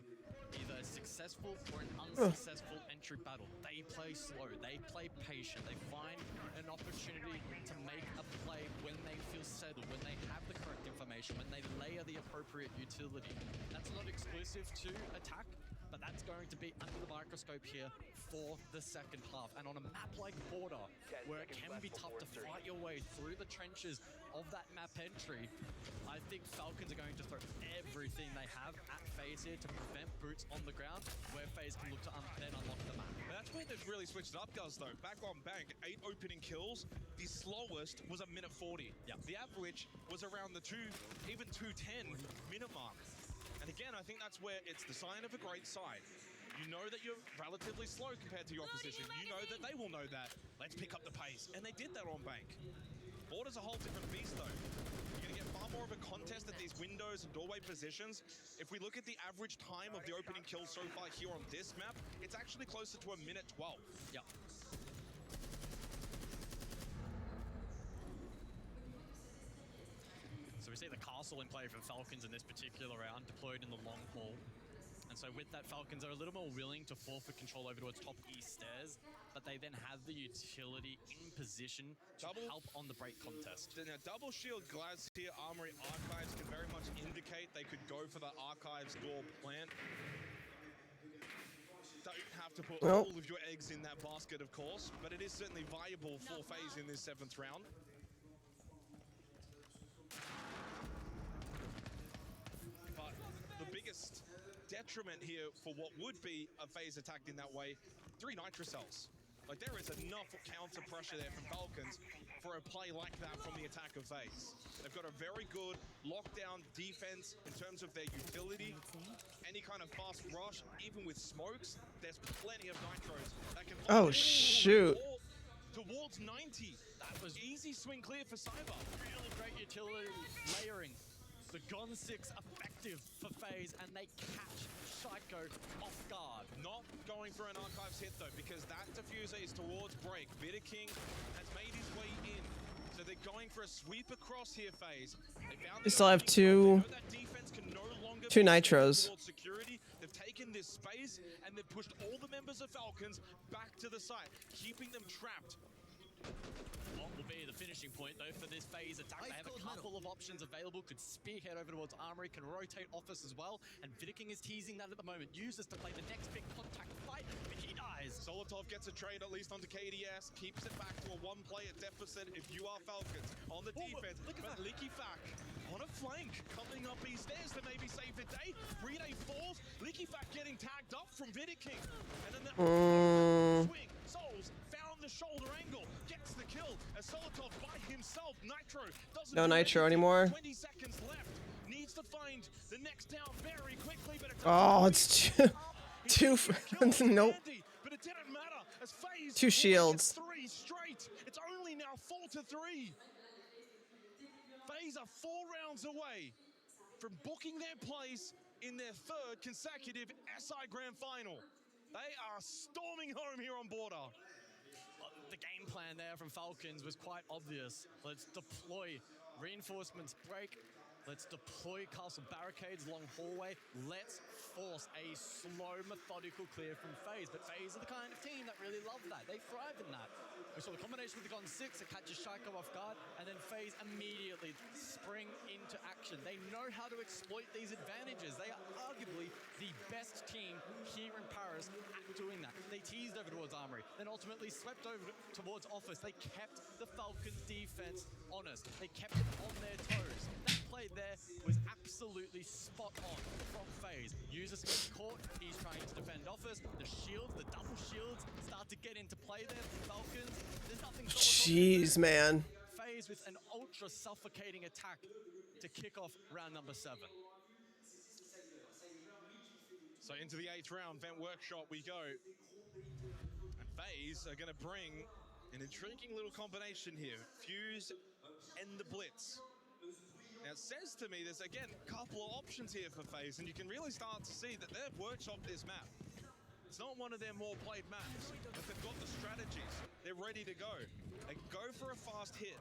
either a successful or an unsuccessful entry battle. They play slow, they play patient, they find an opportunity to make a play when they feel settled, when they have the correct information, when they layer the appropriate utility. That's not exclusive to attack, but that's going to be under the microscope here for the second half. And on a map like Border, where it can be tough to fight your way through the trenches of that map entry, I think Falcons are going to throw everything they have at FaZe here to prevent boots on the ground, where FaZe can look to then unlock the map.
That's where they've really switched it up, Gus, though. Back on Bank, 8 opening kills. The slowest was a minute 40.
Yeah.
The average was around the 2:10 minute mark. And again, I think that's where it's the sign of a great side. You know that you're relatively slow compared to your opposition. You know that they will know that. Let's pick up the pace. And they did that on Bank. Border's a whole different beast, though. You're going to get far more of a contest at these windows and doorway positions. If we look at the average time of the opening kill so far here on this map, it's actually closer to a minute 12.
Yeah. So we see the castle in play for Falcons in this particular round, deployed in the long haul. And so with that, Falcons are a little more willing to forfeit control over towards top east stairs, but they then have the utility in position to help on the break contest.
Now, double shield glass here, Armory Archives can very much indicate they could go for the Archives door plant. Don't have to put all of your eggs in that basket, of course, but it is certainly viable for FaZe in this 7th round. But the biggest detriment here for what would be a FaZe attacked in that way, 3 Nitro cells. Like, there is enough counter pressure there from Falcons for a play like that from the attack of FaZe. They've got a very good lockdown defense in terms of their utility. Any kind of fast rush, even with smokes, there's plenty of Nitros that can...
Oh, shoot.
Towards 90. That was easy swing clear for Cyber.
Really great utility layering. The Gon 6 effective for FaZe, and they catch Psycho off guard.
Not going for an Archives hit, though, because that diffuser is towards break. Bitter King has made his way in, so they're going for a sweep across here, FaZe.
They still have two nitros.
Security. They've taken this space, and they've pushed all the members of Falcons back to the site, keeping them trapped.
What will be the finishing point, though, for this FaZe attack? They have a couple of options available. Could spearhead over towards Armory, can rotate Office as well, and Vidiking is teasing that at the moment. Uses to play the next big contact fight, but he dies.
Solotov gets a trade at least onto KDS, keeps it back to a 1-player deficit if you are Falcons. On the defense,
look at that.
Licky Fack on a flank, coming up these stairs to maybe save the day. 3-day falls, Licky Fack getting tagged up from Vidiking. And then that swing, Souls found the shoulder angle, gets the kill as Solotov by himself. Nitro doesn't
No Nitro anymore.
20 seconds left. Needs to find the next down very quickly, but
it's two nope.
But it didn't matter as FaZe
2 shields.
3 straight. It's only now 4-3. FaZe are 4 rounds away from booking their place in their 3rd consecutive SI Grand Final. They are storming home here on Border.
The game plan there from Falcons was quite obvious. Let's deploy Reinforcements break. Let's deploy castle barricades along hallway. Let's force a slow, methodical clear from FaZe. But FaZe are the kind of team that really love that. They thrive in that. We saw the combination with the Gon 6 that catches Shaiko off guard, and then FaZe immediately spring into action. They know how to exploit these advantages. They are arguably the best team here in Paris at doing that. They teased over towards Armory, then ultimately swept over towards Office. They kept the Falcons' defense honest. They kept it on their toes. That play there was absolutely spot on from FaZe. Users get caught. He's trying to defend Office. The shields, the double shields start to get into play there for the Falcons. There's nothing.
Jeez, man.
FaZe with an ultra suffocating attack to kick off round number 7.
So into the 8th round, Vent Workshop we go. And FaZe are going to bring an intriguing little combination here. Fuse and the Blitz. Now it says to me there's again a couple of options here for FaZe, and you can really start to see that they've workshopped this map. It's not one of their more played maps, but they've got the strategies. They're ready to go. They go for a fast hit.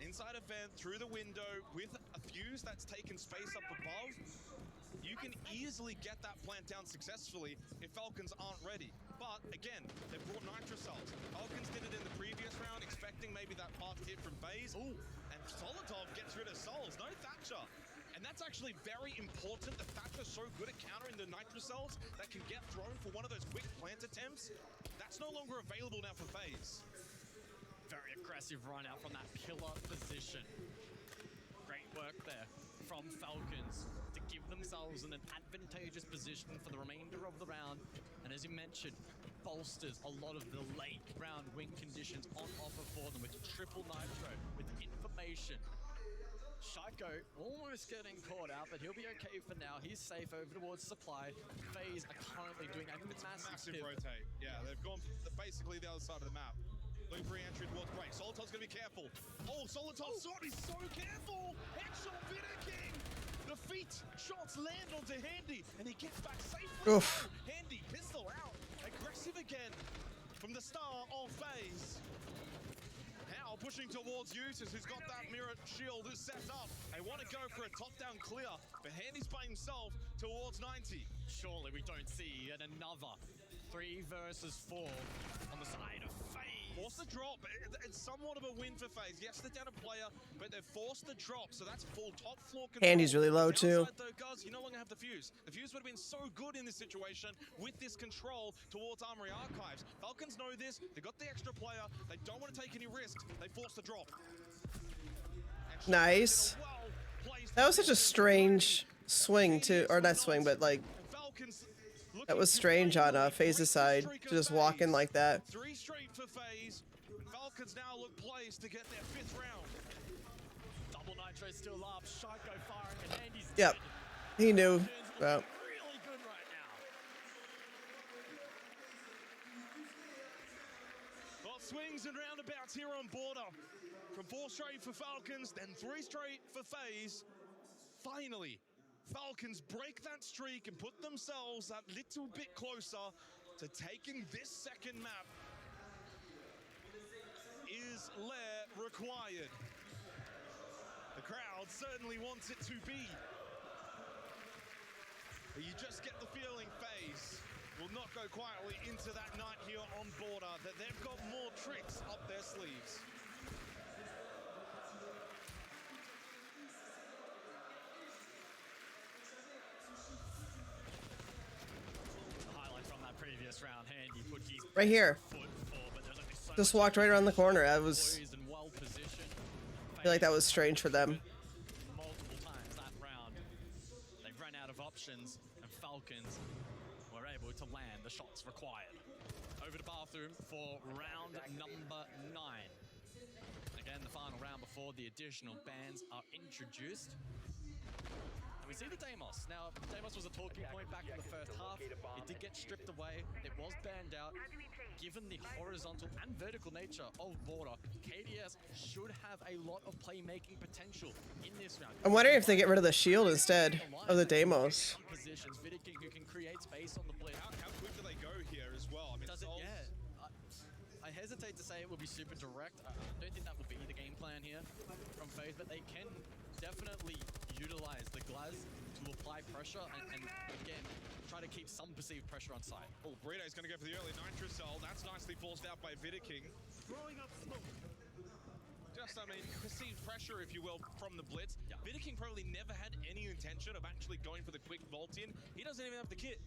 Inside a vent, through the window, with a fuse that's taken space up above, you can easily get that plant down successfully if Falcons aren't ready. But again, they've brought Nitro Cells. Falcons did it in the previous round, expecting maybe that fast hit from FaZe. Ooh, and Solotov gets rid of Souls, no Thatcher. And that's actually very important. The Thatcher's so good at countering the Nitro Cells that can get thrown for one of those quick plant attempts. That's no longer available now for FaZe.
Very aggressive run out from that pillar position. Great work there from Falcons to give themselves in an advantageous position for the remainder of the round. And as you mentioned, bolsters a lot of the late round win conditions on offer for them with triple nitro, with information. Shaiko almost getting caught out, but he'll be okay for now. He's safe over towards supply. FaZe are currently doing a massive
rotate. Yeah, they've gone basically the other side of the map. Looking for entry towards break. Solotov's gonna be careful. Oh, Solotov's sword is so careful! Headshot Vitter King! The feet shots land onto Handy, and he gets back safely.
Oof.
Handy, pistol out. Aggressive again from the star of FaZe. Now pushing towards Users, who's got that mirror shield set up. They want to go for a top-down clear, but Handy's by himself towards 90.
Surely we don't see yet another 3 versus 4 on the side of FaZe.
Force the drop. It's somewhat of a win for FaZe. Yes, they're down a player, but they've forced the drop, so that's full top floor control.
Handy's really low too.
Though, guys, you no longer have the fuse. The fuse would have been so good in this situation with this control towards Armory Archives. Falcons know this. They got the extra player. They don't want to take any risks. They force the drop.
Nice. That was such a strange swing to, or not swing, but like that was strange on FaZe's side to just walk in like that.
3 straight for FaZe. Falcons now look placed to get their 5th round.
Double nitro still up. Shaiko firing, and Handy's
Yep, he knew. Well,
really good right now.
Well, swings and roundabouts here on border. From 4 straight for Falcons, then 3 straight for FaZe. Finally, Falcons break that streak and put themselves that little bit closer to taking this second map. Is Lair required? The crowd certainly wants it to be. But you just get the feeling FaZe will not go quietly into that night here on border, that they've got more tricks up their sleeves.
Round, Handy put his
right here.
foot forward, but there's only so
Just walked right around the corner. I was.
poised and well positioned.
I feel like that was strange for them.
Multiple times that round. They've run out of options, and Falcons were able to land the shots required. Over to bathroom for round number 9. Again, the final round before the additional bans are introduced. And we see the Deimos. Now, Deimos was a talking point back in the first half. It did get stripped away. It was banned out. Given the horizontal and vertical nature of border, KDS should have a lot of playmaking potential in this round.
I'm wondering if they get rid of the shield instead of the Deimos.
Positions, Vidiking who can create space on the blade.
How quick do they go here as well? I mean,
Does it? Yeah. I hesitate to say it will be super direct. I don't think that will be the game plan here from FaZe, but they can definitely utilize the Glaz to apply pressure and again, try to keep some perceived pressure on site.
Oh, Burrito's going to go for the early Nitrocell. That's nicely forced out by Vidiking. Throwing up smoke. Just, I mean, perceived pressure, if you will, from the Blitz. Yeah. Vidiking probably never had any intention of actually going for the quick vault in. He doesn't even have the kit.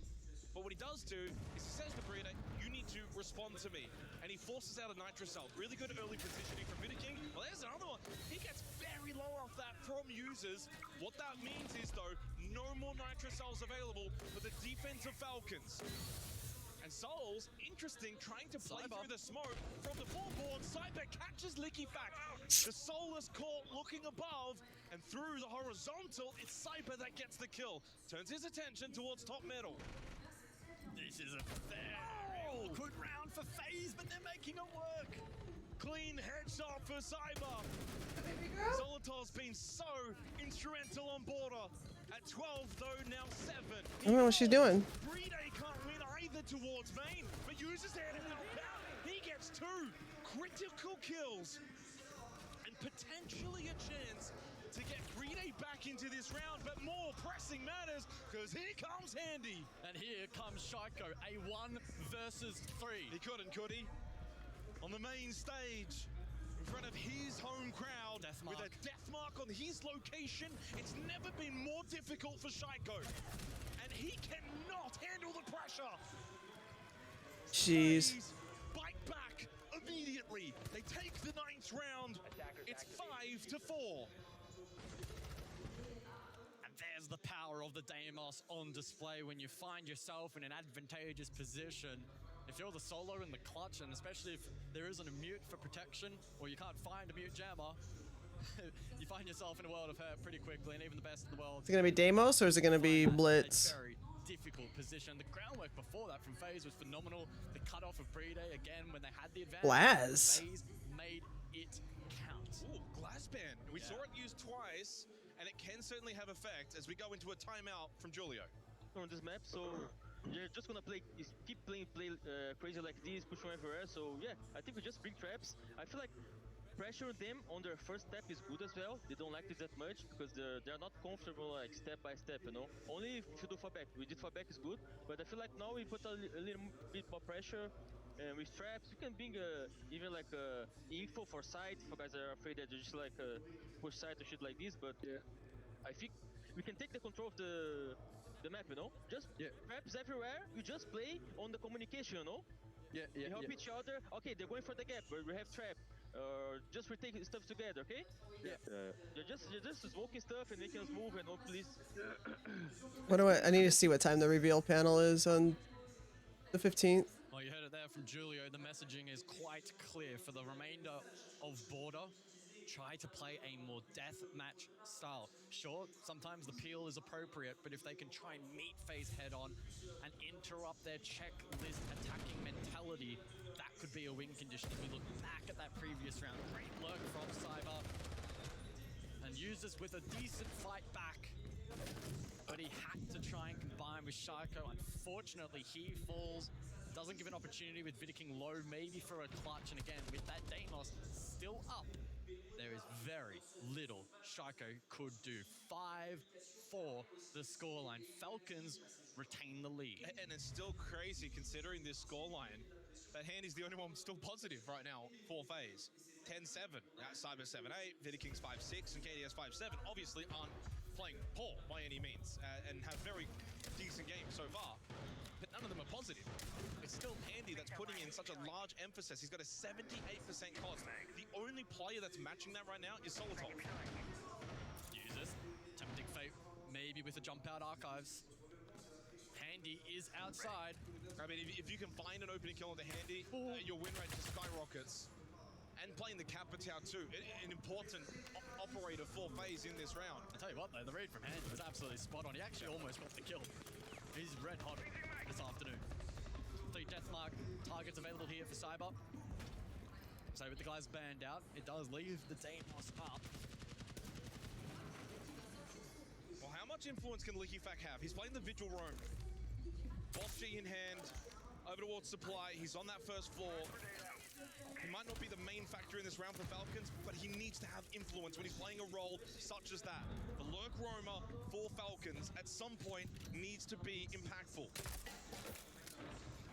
But what he does do is he says to Burrito, you need to respond to me. And he forces out a Nitrocell. Really good early positioning from Vidiking. Well, there's another one. He gets very low off that from users. What that means is, though, no more Nitrocells available for the defensive Falcons. And Souls, interesting, trying to play through the smoke from the full board. Cyber catches Lickyfack. The Soulless caught looking above, and through the horizontal, it's Cyber that gets the kill. Turns his attention towards top middle.
This is a very good round for FaZe, but they're making it work.
Clean headshot for Cyber. Zolotov's been so instrumental on border. At 12, though, now 7.
I don't know what she's doing.
Bride can't win either towards main, but uses there to help out. He gets 2 critical kills and potentially a chance to get Bride back into this round, but more pressing matters because here comes Handy.
And here comes Shaiko, a 1 versus 3.
He couldn't, could he? On the main stage, in front of his home crowd, with a death mark on his location, it's never been more difficult for Shaiko. And he cannot handle the pressure.
Jeez.
Bite back immediately. They take the 9th round. It's 5-4.
And there's the power of the Deimos on display when you find yourself in an advantageous position. If you're the solo in the clutch, and especially if there isn't a mute for protection, or you can't find a mute jammer, you find yourself in a world of hurt pretty quickly, and even the best in the world.
Is it gonna be Deimos or is it gonna be Blitz?
Very difficult position. The groundwork before that from FaZe was phenomenal. The cutoff of Bride, again, when they had the advantage,
Glaz.
FaZe made it count.
Ooh, Glassband. We saw it used twice, and it can certainly have effect as we go into a timeout from Julio.
On this map, so you're just gonna keep playing crazy like this, push from everywhere. So yeah, I think we just bring traps. I feel like pressure them on their first step is good as well. They don't like it that much because they're not comfortable like step by step, you know. Only if you do fallback. We did fallback is good, but I feel like now we put a little bit more pressure. With traps, you can bring even like info for side. For guys that are afraid that you just like push side to shit like this, but I think we can take the control of the map, you know. Just traps everywhere. You just play on the communication, you know. We help each other. Okay, they're going for the gap, but we have trap. Just retake stuff together, okay? You're just smoking stuff and making us move and oh please.
What do I need to see what time the reveal panel is on the 15th.
Well, you heard it there from Julio. The messaging is quite clear for the remainder of Border. Try to play a more deathmatch style. Sure, sometimes the peel is appropriate, but if they can try and meet FaZe head on and interrupt their checklist attacking mentality, that could be a win condition. If we look back at that previous round, great lurk from Cyber, and uses with a decent fight back. But he had to try and combine with Shaiko. Unfortunately, he falls. Doesn't give an opportunity with Vidiking low, maybe for a clutch. And again, with that Deimos still up, there is very little Shaiko could do. 5-4 the scoreline. Falcons retain the lead.
And it's still crazy considering this scoreline. That Handy's the only one still positive right now for FaZe. 10-7. Cyber 7-8, Vidiking's 5-6, and KDS 5-7 obviously aren't playing poor by any means and have very decent games so far. But none of them are positive. It's still Handy that's putting in such a large emphasis. He's got a 78% cost. The only player that's matching that right now is Solotov.
Uses tempting fate, maybe with the jump out archives. Handy is outside.
I mean, if you can find an opening kill on the Handy, your win rate just skyrockets. And playing the Capitao too, an important operator for FaZe in this round.
I tell you what though, the read from Handy was absolutely spot on. He actually almost got the kill. He's red hot this afternoon. 3 deathmark targets available here for Cyber. So with the guys banned out, it does leave the Deimos up.
Well, how much influence can Lickyfack have? He's playing the Vigil roam. Boss G in hand, over towards supply. He's on that first floor. He might not be the main factor in this round for Falcons, but he needs to have influence when he's playing a role such as that. The lurk roamer for Falcons at some point needs to be impactful.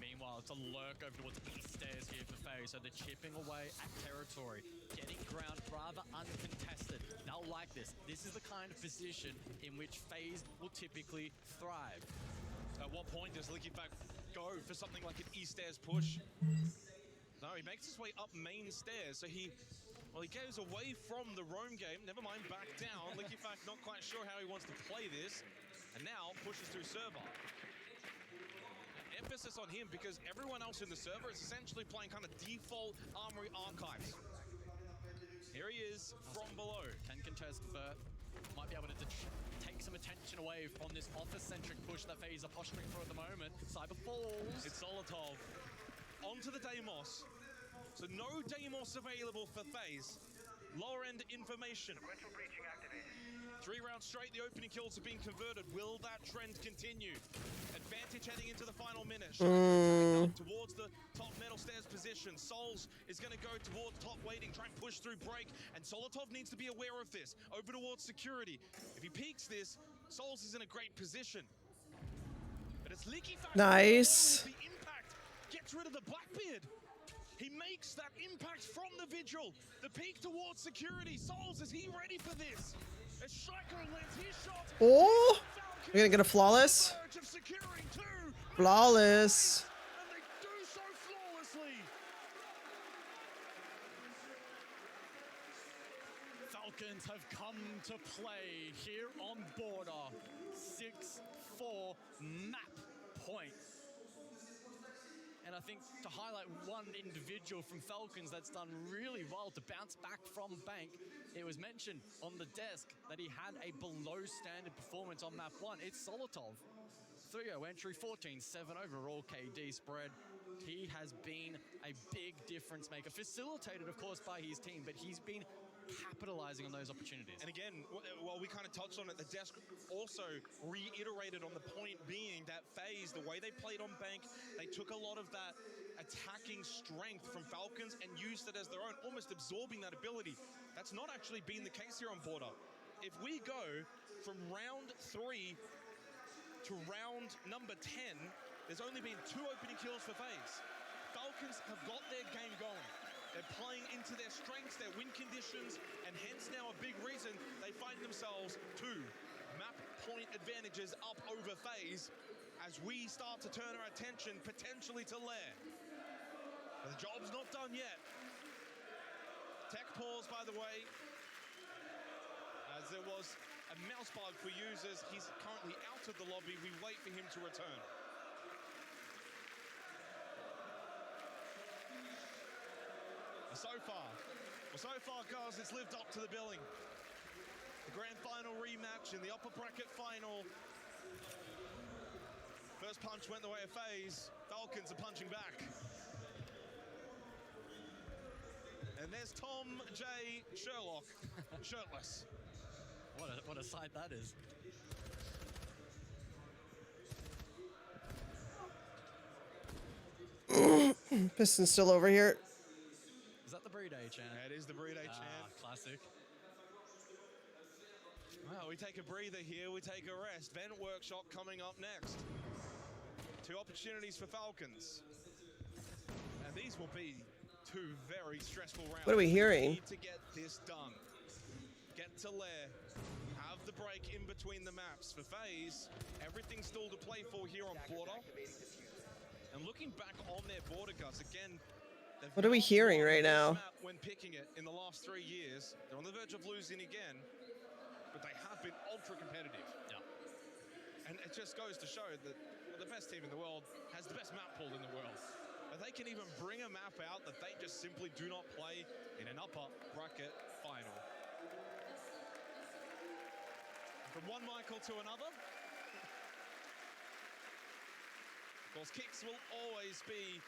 Meanwhile, it's a lurk over towards east stairs here for FaZe, so they're chipping away at territory, getting ground rather uncontested. They'll like this. This is the kind of position in which FaZe will typically thrive.
At what point does Liquifac go for something like an east stairs push? No, he makes his way up main stairs, so he goes away from the roam game, never mind back down. Liquifac not quite sure how he wants to play this, and now pushes through server. Emphasis on him because everyone else in the server is essentially playing kind of default Armory archives. Here he is from below.
Can contest Vert. Might be able to take some attention away from this office-centric push that FaZe are posturing for at the moment. Cyber falls.
It's Solotov onto the Deimos. So no Deimos available for FaZe. Lower end information. 3 rounds straight, the opening kills have been converted. Will that trend continue? Advantage heading into the final minute. Towards the top metal stairs position. Souls is going to go towards top waiting, try and push through break. And Solotov needs to be aware of this. Over towards security. If he peeks this, Souls is in a great position. But it's Liquifac.
Nice.
The impact gets rid of the Blackbeard. He makes that impact from the Vigil. The peak towards security. Souls, is he ready for this? As Shiko lands his shot.
Oh, we're gonna get a flawless. Flawless.
And they do so flawlessly.
Falcons have come to play here on Border. 6-4 map point. And I think to highlight one individual from Falcons that's done really well to bounce back from Bank, it was mentioned on the desk that he had a below standard performance on map 1. It's Solotov. 3-0 entry, 14-7 overall KD spread. He has been a big difference maker, facilitated of course by his team, but he's been capitalizing on those opportunities.
And again, while we kind of touched on it, the desk also reiterated on the point being that FaZe, the way they played on Bank, they took a lot of that attacking strength from Falcons and used it as their own, almost absorbing that ability. That's not actually been the case here on Border. If we go from round 3 to round number 10, there's only been 2 opening kills for FaZe. Falcons have got their game going. They're playing into their strengths, their win conditions, and hence now a big reason they find themselves 2 map point advantages up over FaZe as we start to turn our attention potentially to Lair. But the job's not done yet. Tech pause, by the way, as there was a mouse bug for users. He's currently out of the lobby. We wait for him to return. So far, guys, it's lived up to the billing. The grand final rematch in the upper bracket final. First punch went the way of FaZe. Falcons are punching back. And there's Tom J. Sherlock, shirtless.
What a sight that is.
Piston's still over here.
Is that the Breed A chant?
It is the Breed A chant.
Classic.
Well, we take a breather here, we take a rest. Vent Workshop coming up next. 2 opportunities for Falcons. And these will be 2 very stressful rounds.
What are we hearing?
We need to get this done. Get to Lair. Have the break in between the maps. For FaZe, everything's still to play for here on Border. And looking back on their Border, guys, again,
what are we hearing right now?
when picking it in the last 3 years, they're on the verge of losing again, but they have been ultra competitive.
Yeah.
And it just goes to show that the best team in the world has the best map pool in the world. That they can even bring a map out that they just simply do not play in an upper bracket final. From one Michael to another. Of course, kicks will always be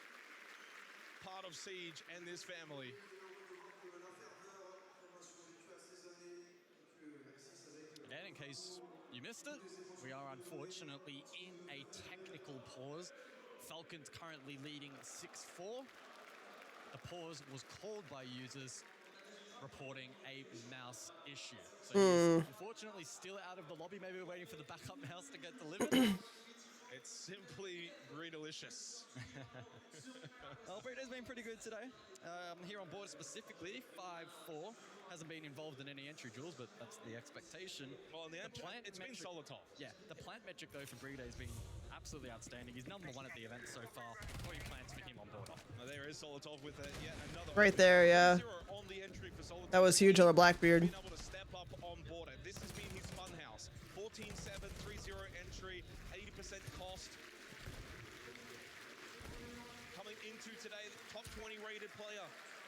part of Siege and this family.
And in case you missed it, we are unfortunately in a technical pause. Falcons currently leading 6-4. The pause was called by users reporting a mouse issue. So he's unfortunately still out of the lobby. Maybe we're waiting for the backup mouse to get delivered.
It's simply delicious.
Well, Burrito's been pretty good today. Here on board specifically, 5-4. Hasn't been involved in any entry duels, but that's the expectation.
Well, it's been Solotov.
Yeah, the plant metric though for Burrito has been absolutely outstanding. He's #1 at the event so far. 3 plants for him on board.
Now there is Solotov with yet another.
Right there, yeah.
On the entry for Solotov.
That was huge on the Blackbeard.
Being able to step up on board. This has been his funhouse. 14-7, 3-0 entry, 80% cost. Coming into today, top 20 rated player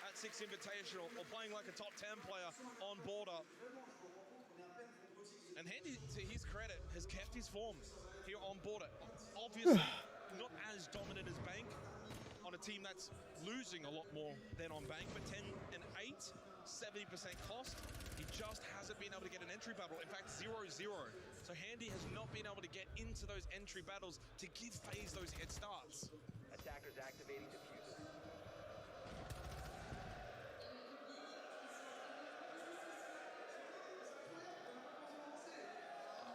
at 6 Invitational, or playing like a top 10 player on border. And Handy, to his credit, has kept his form here on border. Obviously, not as dominant as Bank on a team that's losing a lot more than on Bank, but 10-8, 70% cost. He just hasn't been able to get an entry battle. In fact, 0-0. So Handy has not been able to get into those entry battles to give FaZe those head starts.
Attackers activating diffuser.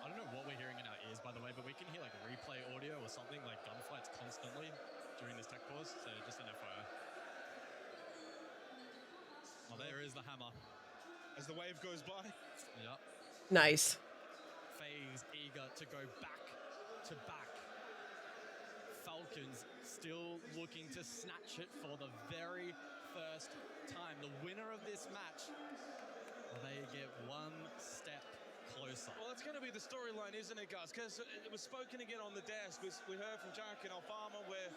I don't know what we're hearing in our ears, by the way, but we can hear like replay audio or something, like gunfights constantly during this tech pause, so just an FYI. Oh, there is the hammer.
As the wave goes by.
Yep.
Nice.
FaZe eager to go back to back. Falcons still looking to snatch it for the very first time. The winner of this match, they get one step closer.
Well, that's going to be the storyline, isn't it, Gus? Because it was spoken again on the desk. We heard from Jack and Alfama where,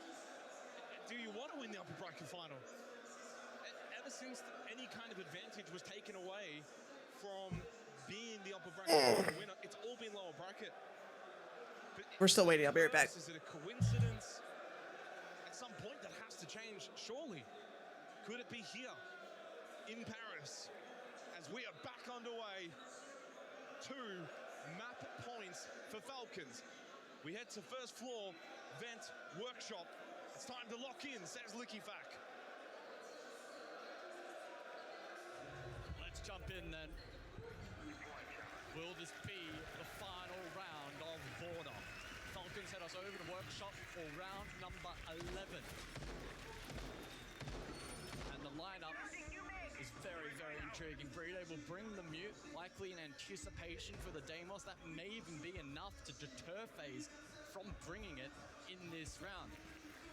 do you want to win the upper bracket final? Ever since any kind of advantage was taken away from being the upper bracket winner, it's all been lower bracket. But
We're still waiting. I'll be right back.
Is it a coincidence? At some point, that has to change, surely. Could it be here in Paris as we are back underway? 2 map points for Falcons. We head to first floor, vent, workshop. It's time to lock in, says Likifac.
Let's jump in then. Will this be the final round of Border? Falcons head us over to workshop for round number 11. And the lineup is very, very intriguing. Burrito will bring the mute, likely in anticipation for the Deimos. That may even be enough to deter FaZe from bringing it in this round,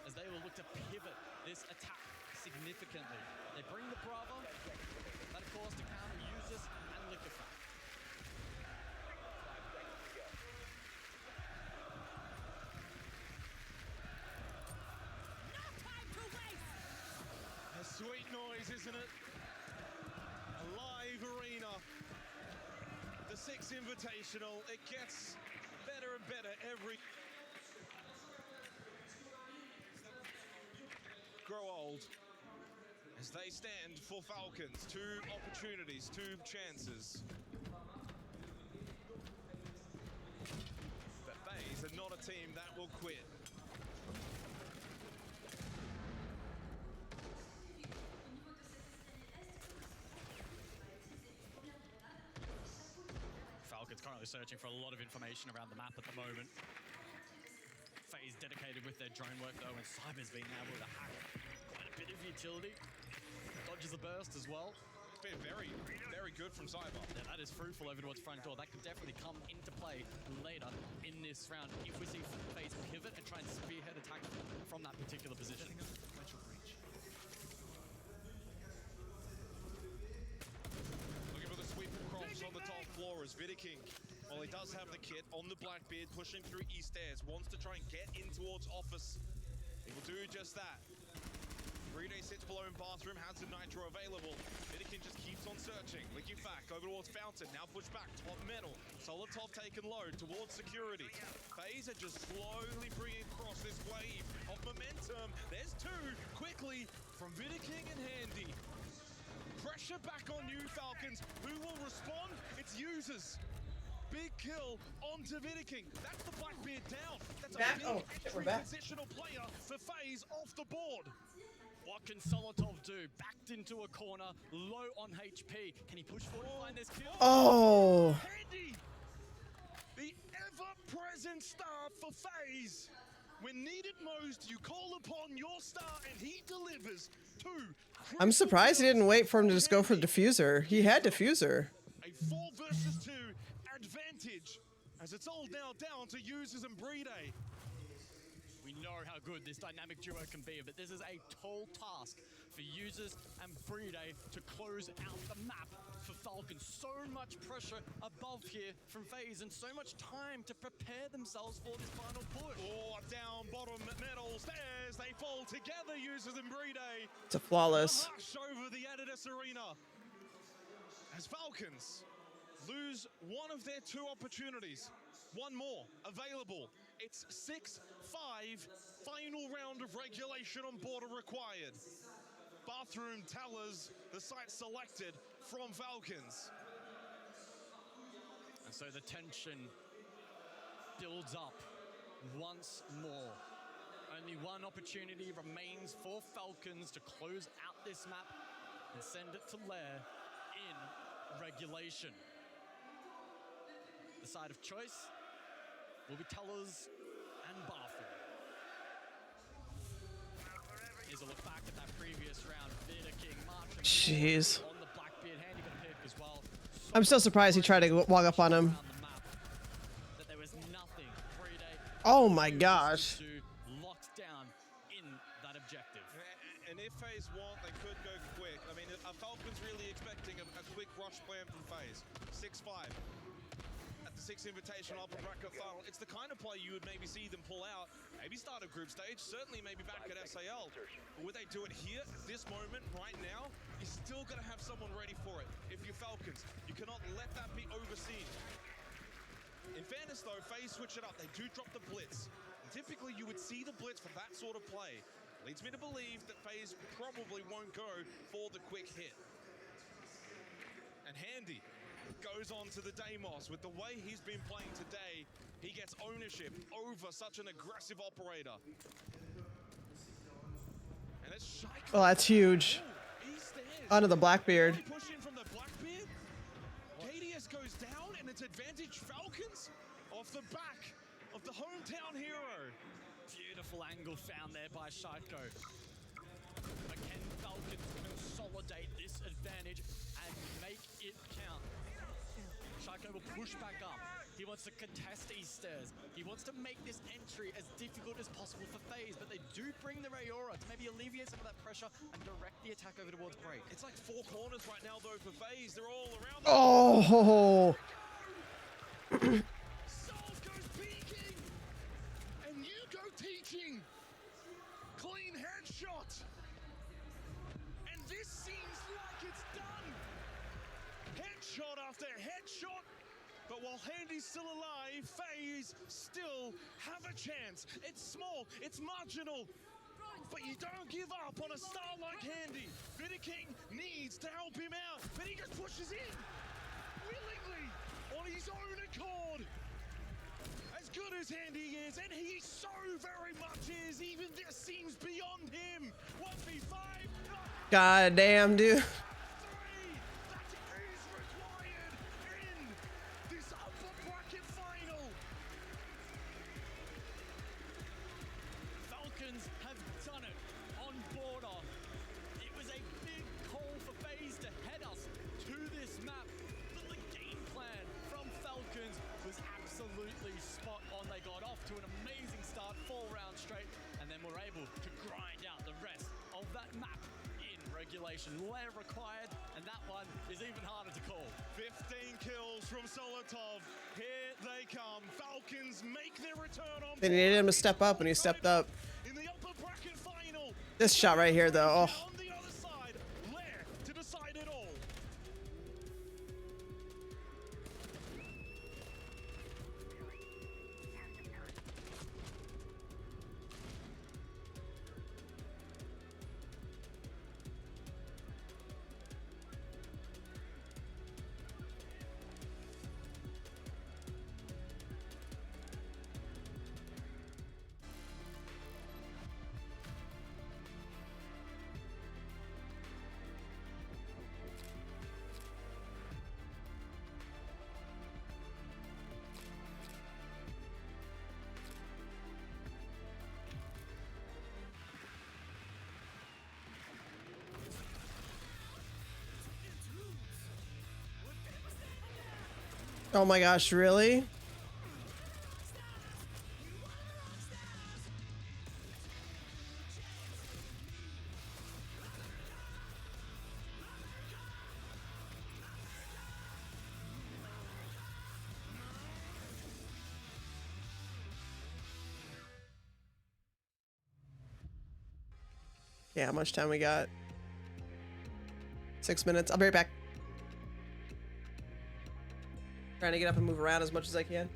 as they will look to pivot this attack significantly. They bring the Bravo, that of course to counter users and Liquify.
A sweet noise, isn't it? A live arena. The 6 Invitational, it gets better and better every... Grow old. As they stand for Falcons, 2 opportunities, 2 chances. But FaZe are not a team that will quit.
Falcons currently searching for a lot of information around the map at the moment. FaZe dedicated with their drone work though, and Cyber's been able to hack quite a bit of utility. Dodges the burst as well.
It's been very, very good from Cyber.
Yeah, that is fruitful over towards front door. That could definitely come into play later in this round if we see FaZe pivot and try and spearhead attack from that particular position.
Looking for the sweep across on the top floor as Vidiking, while he does have the kit on the Blackbeard, pushing through east stairs, wants to try and get in towards office. He will do just that. 3-Day sits below in bathroom, has the Nitro available. Vidiking just keeps on searching. Licking back over towards Fountain, now pushed back, top metal. Solotov taken low towards security. FaZe are just slowly bringing across this wave of momentum. There's 2 quickly from Vidiking and Handy. Pressure back on you, Falcons. Who will respond? It's users. Big kill onto Vidiking. That's the Blackbeard down. That's a big
we're back.
positional player for FaZe off the board.
What can Solotov do? Backed into a corner, low on HP. Can he push forward and find this kill?
Oh.
Handy! The ever-present star for FaZe. When needed most, you call upon your star and he delivers.
I'm surprised he didn't wait for him to just go for the diffuser. He had diffuser.
A 4 versus 2 advantage, as it's all now down to users and Bride.
We know how good this dynamic duo can be, but this is a tall task for users and Bride to close out the map for Falcons. So much pressure above here from FaZe and so much time to prepare themselves for this final push.
Oh, down bottom middle stairs, they fall together, users and Bride.
It's a flawless.
Hush over the Adidas Arena. As Falcons lose one of their 2 opportunities. One more available. It's 6-5, final round of regulation on border required. Bathroom tellers, the site selected from Falcons.
And so the tension builds up once more. Only one opportunity remains for Falcons to close out this map and send it to Lair in regulation. The side of choice will be Tellers and Bathroom. Here's a look back at that previous round. Vida King marching
Jeez.
on the Blackbeard, handy bit of pick as well.
I'm still surprised he tried to walk up on him.
That there was nothing.
Oh my gosh.
Locked down in that objective.
And if FaZe want, they could go quick. I mean, are Falcons really expecting a quick rush plan from FaZe? 6-5. At the 6 Invitational upper bracket final. It's the kind of play you would maybe see them pull out. Maybe start a group stage, certainly maybe back at SAL. But would they do it here, at this moment, right now? You're still going to have someone ready for it. If you're Falcons, you cannot let that be overseen. In fairness though, FaZe switch it up. They do drop the blitz. And typically you would see the blitz for that sort of play. Leads me to believe that FaZe probably won't go for the quick hit. And Handy goes on to the Deimos. With the way he's been playing today, he gets ownership over such an aggressive operator. And it's Shaika.
Oh, that's huge. Onto the Blackbeard.
Push in from the Blackbeard. KDS goes down and it's advantage Falcons off the back of the hometown hero.
Beautiful angle found there by Shaiko. But can Falcons consolidate this advantage and make it count? Shaiko will push back up. He wants to contest these stairs. He wants to make this entry as difficult as possible for FaZe, but they do bring the Rayora to maybe alleviate some of that pressure and direct the attack over towards Break.
It's like 4 corners right now though for FaZe. They're all around.
Oh.
Souls goes peeking, and you go teaching. Clean headshot, and this seems like it's done. Headshot after headshot, but while Handy's still alive, FaZe still have a chance. It's small, it's marginal, but you don't give up on a star like Handy. Vida King needs to help him out, but he just pushes in willingly on his own accord. As good as Handy is, and he so very much is, even this seems beyond him. 1v5.
God damn, dude.
This upper bracket final.
Falcons have done it on border. It was a big call for FaZe to head us to this map, but the game plan from Falcons was absolutely spot on. They got off to an amazing start, 4 rounds straight, and then were able to grind out the rest of that map in regulation. Lair required, and that one is even harder to call.
15 kills from Solotov. Here they come. Falcons make their return on.
They needed him to step up, and he stepped up.
In the upper bracket final.
This shot right here, though. Oh.
On the other side, Lair to decide it all.
Oh my gosh, really? Yeah, how much time we got? 6 minutes. I'll be right back. Trying to get up and move around as much as I can.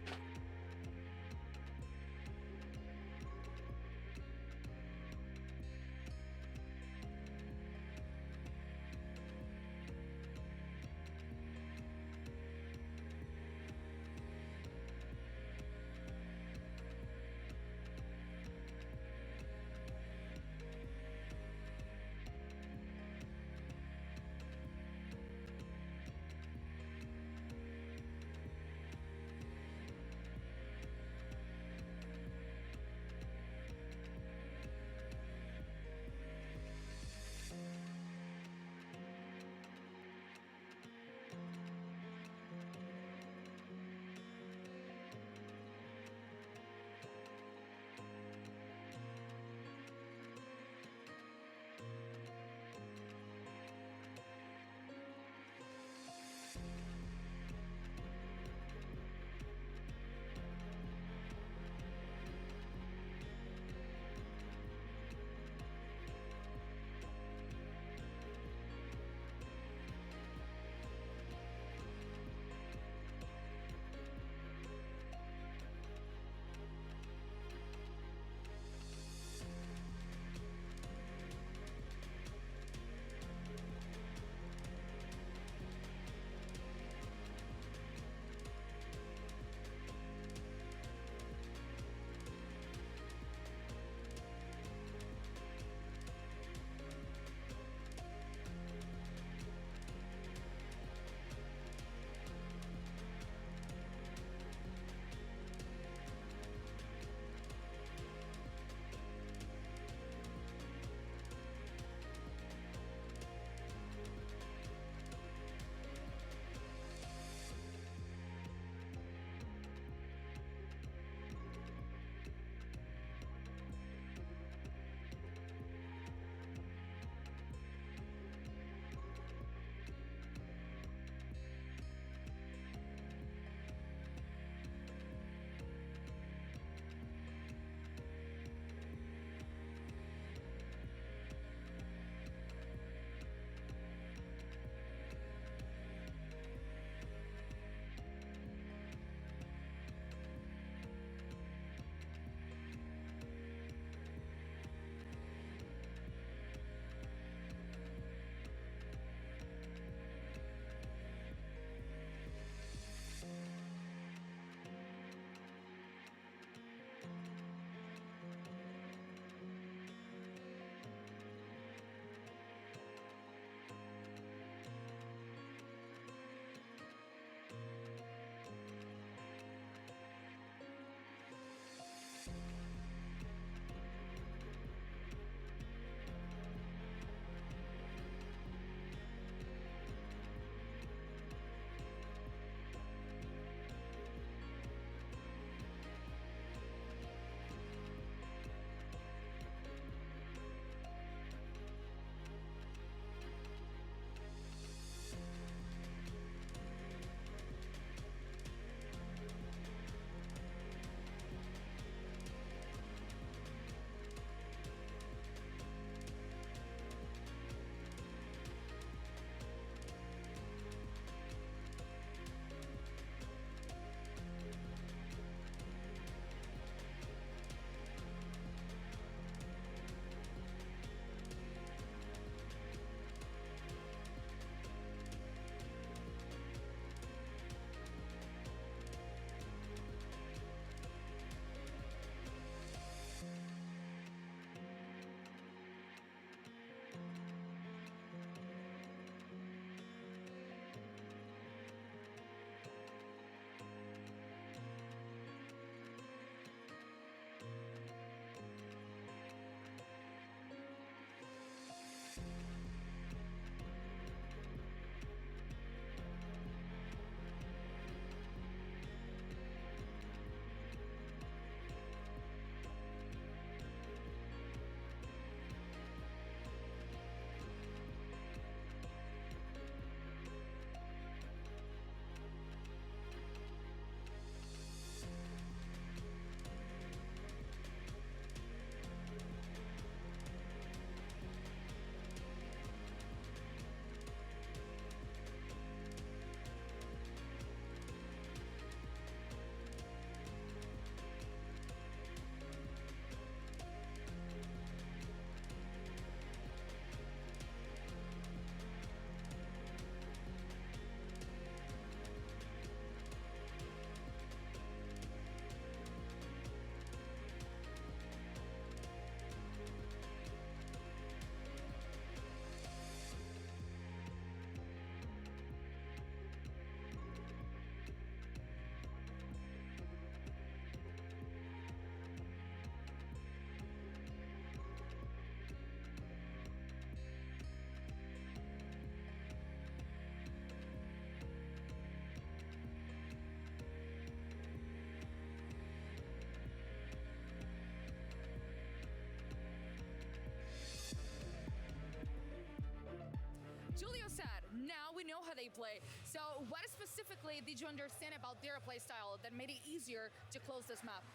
they play. So what specifically did you understand about their play style that made it easier to close this map?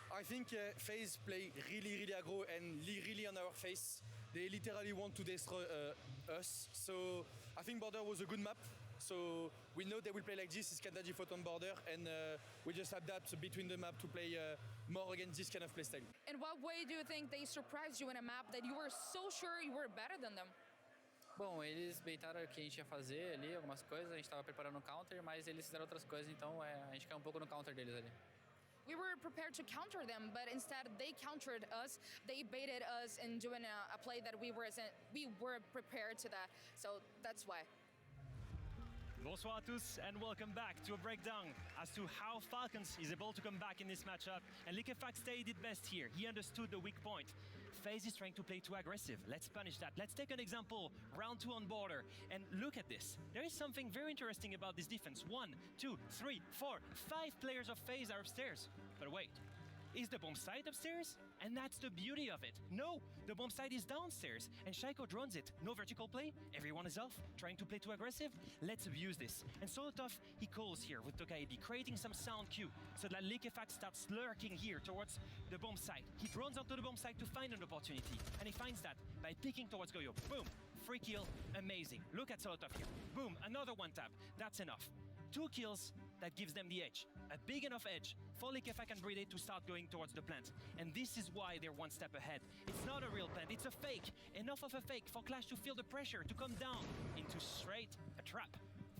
I think FaZe play really aggro and really on our face. They literally want to destroy us. So I think Border was a good map. So we know they will play like this. It's kind of default on Border, and we just adapt between the map to play more against this kind of playstyle.
In what way do you think they surprised you in a map that you were so sure you were better than them?
Bom, eles baitaram o que a gente ia fazer ali, algumas coisas, a gente estava preparando o counter, mas eles fizeram outras coisas, então a gente caiu um pouco no counter deles ali.
We were prepared to counter them, but instead they countered us. They baited us in doing a play that we were prepared to that. So that's why.
Bonsoir à tous and welcome back to a breakdown as to how Falcons is able to come back in this matchup. And Liquefact stayed it best here. He understood the weak point. FaZe is trying to play too aggressive. Let's punish that. Let's take an example. Round 2 on Border. And look at this. There is something very interesting about this defense. 1, 2, 3, 4, 5 players of FaZe are upstairs. But wait. Is the bomb site upstairs? And that's the beauty of it. No, the bomb site is downstairs, and Shaiko drones it. No vertical play, everyone is off, trying to play too aggressive. Let's abuse this. And Solotov, he calls here with Tokaebi, creating some sound cue, so that Liquefact starts lurking here towards the bomb site. He drones onto the bomb site to find an opportunity, and he finds that by picking towards Goyo. Boom, free kill, amazing. Look at Solotov here. Boom, another one tap, that's enough. 2 kills, that gives them the edge. A big enough edge for Liquefact and Bride to start going towards the plant. And this is why they're one step ahead. It's not a real plant, it's a fake. Enough of a fake for Clash to feel the pressure to come down into straight a trap.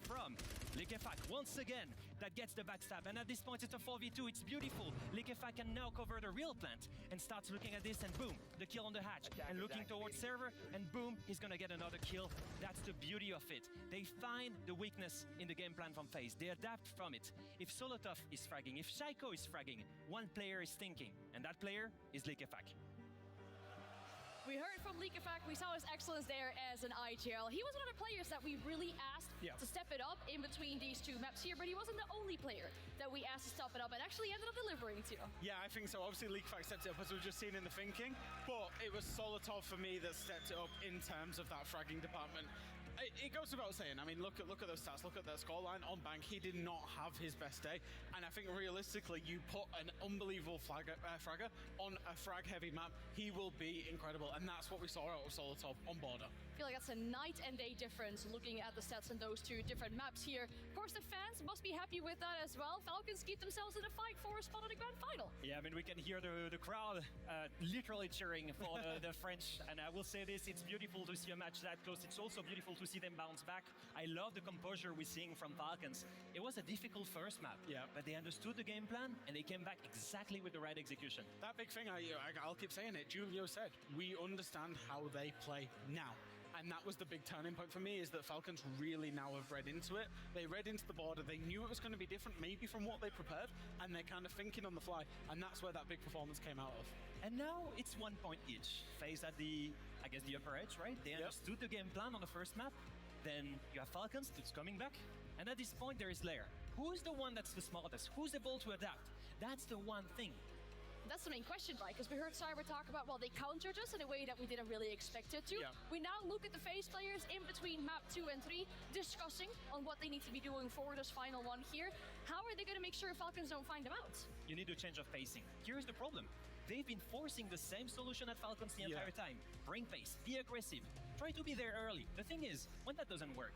From Liquefact, once again, that gets the backstab. And at this point, it's a 4v2. It's beautiful. Liquefact can now cover the real plant and starts looking at this, and boom, the kill on the hatch. And looking towards server, and boom, he's gonna get another kill. That's the beauty of it. They find the weakness in the game plan from FaZe. They adapt from it. If Solotov is fragging, if Shaiko is fragging, one player is thinking, and that player is Liquefact.
We heard from Liquefact, we saw his excellence there as an IGL. He was one of the players that we really asked to step it up in between these two maps here, but he wasn't the only player that we asked to step it up and actually ended up delivering to.
Yeah, I think so. Obviously, Liquefact stepped it up as we've just seen in the thinking, but it was Solotov for me that stepped it up in terms of that fragging department. It goes without saying. I mean, look at those stats. Look at the scoreline on Bank. He did not have his best day, and I think realistically, you put an unbelievable fragger on a frag-heavy map, he will be incredible, and that's what we saw out of Solotov on Border.
I feel like that's a night and day difference looking at the stats in those two different maps here. Of course, the fans must be happy with that as well. Falcons keep themselves in a fight for a spot in the grand final.
Yeah, I mean, we can hear the crowd literally cheering for the French. And I will say this, it's beautiful to see a match that close. It's also beautiful to see them bounce back. I love the composure we're seeing from Falcons. It was a difficult first map, but they understood the game plan and they came back exactly with the right execution.
That big thing, I'll keep saying it, Julio said, we understand how they play now. And that was the big turning point for me, is that Falcons really now have read into it. They read into the Border. They knew it was going to be different, maybe from what they prepared, and they're kind of thinking on the fly. And that's where that big performance came out of.
And now it's 1 point each. FaZe at the upper edge, right? They understood the game plan on the first map. Then you have Falcons that's coming back. And at this point, there is Lair. Who's the one that's the smartest? Who's able to adapt? That's the one thing.
That's the main question, right? Because we heard Cyber talk about, well, they countered us in a way that we didn't really expect it to. We now look at the FaZe players in between map 2 and 3, discussing on what they need to be doing for this final one here. How are they going to make sure Falcons don't find them out?
You need a change of pacing. Here's the problem. They've been forcing the same solution at Falcons the entire time. Bring pace, be aggressive, try to be there early. The thing is, when that doesn't work,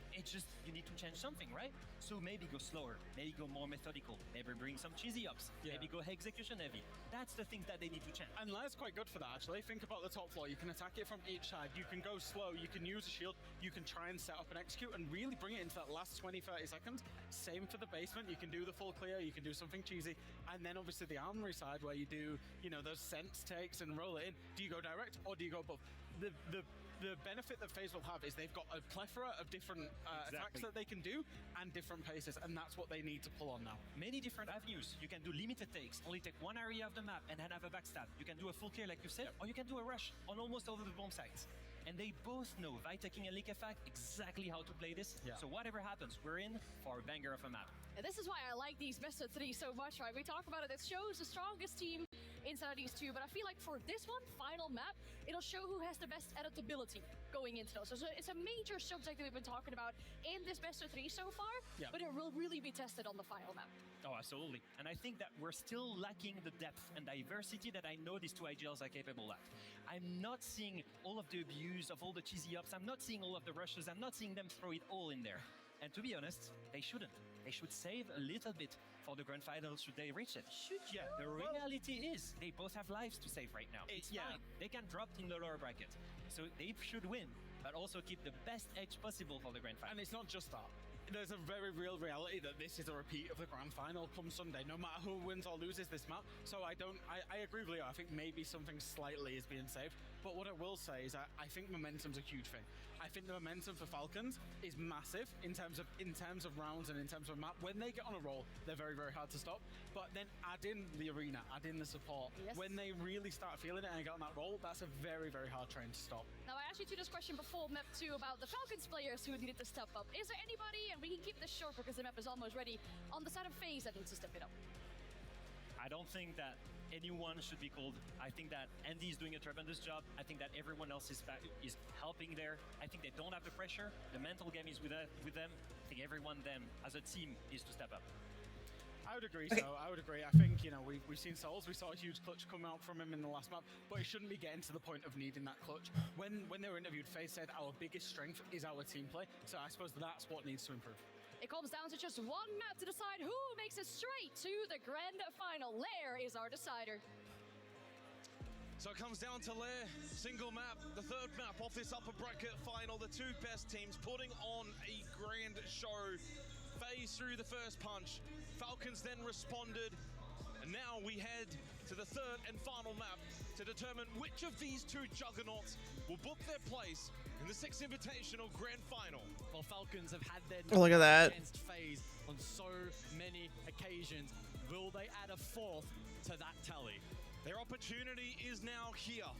it's just, you need to change something, right? So maybe go slower, maybe go more methodical, maybe bring some cheesy ups, maybe go execution heavy. That's the things that they need to change.
And Lair's quite good for that, actually. Think about the top floor. You can attack it from each side. You can go slow. You can use a shield. You can try and set up and execute and really bring it into that last 20, 30 seconds. Same for the basement. You can do the full clear. You can do something cheesy. And then obviously the armory side where you do, you know, those sense takes and roll it in. Do you go direct or do you go above? The benefit that FaZe will have is they've got a plethora of different attacks that they can do and different paces, and that's what they need to pull on now.
Many different avenues. You can do limited takes, only take one area of the map and then have a backstab. You can do a full clear like you said, or you can do a rush on almost all of the bomb sites. And they both know, Vitaking and Liquefact, exactly how to play this. So whatever happens, we're in for a banger of a map.
And this is why I like these best of 3 so much, right? We talk about it. It shows the strongest team inside of these two. But I feel like for this one, final map, it'll show who has the best adaptability going into those. So it's a major subject that we've been talking about in this best of 3 so far,
Yeah.
but it will really be tested on the final map.
Oh, absolutely. And I think that we're still lacking the depth and diversity that I know these two IGLs are capable of. I'm not seeing all of the abuse of all the cheesy ups. I'm not seeing all of the rushes. I'm not seeing them throw it all in there. And to be honest, they shouldn't. They should save a little bit for the grand finals should they reach it. Yeah, the reality is they both have lives to save right now. It's fine. They can drop in the lower bracket. So they should win, but also keep the best edge possible for the grand final.
And it's not just that. There's a very real reality that this is a repeat of the grand final come Sunday, no matter who wins or loses this map. So I agree with you. I think maybe something slightly is being saved. But what I will say is I think momentum's a huge thing. I think the momentum for Falcons is massive in terms of rounds and in terms of map. When they get on a roll, they're very, very hard to stop. But then add in the arena, add in the support.
Yes.
When they really start feeling it and get on that roll, that's a very, very hard train to stop.
Now, I asked you to this question before map 2 about the Falcons players who needed to step up. Is there anybody, and we can keep this short because the map is almost ready, on the side of FaZe that needs to step it up?
I don't think that anyone should be called. I think that Andy is doing a tremendous job. I think that everyone else is helping there. I think they don't have the pressure. The mental game is with them. I think everyone then, as a team, needs to step up.
I would agree. I would agree. I think, we've seen Souls. We saw a huge clutch come out from him in the last map, but it shouldn't be getting to the point of needing that clutch. When they were interviewed, FaZe said our biggest strength is our team play. So I suppose that's what needs to improve.
It comes down to just one map to decide who makes it straight to the grand final. Lair is our decider.
So it comes down to Lair, single map, the third map off this upper bracket final. The two best teams putting on a grand show. FaZe through the first punch. Falcons then responded. And now we head to the third and final map to determine which of these two juggernauts will book their place in the 6th Invitational Grand Final.
Well, Falcons have had their
Oh, look at that.
against FaZe on so many occasions. Will they add a fourth to that tally?
Their opportunity is now here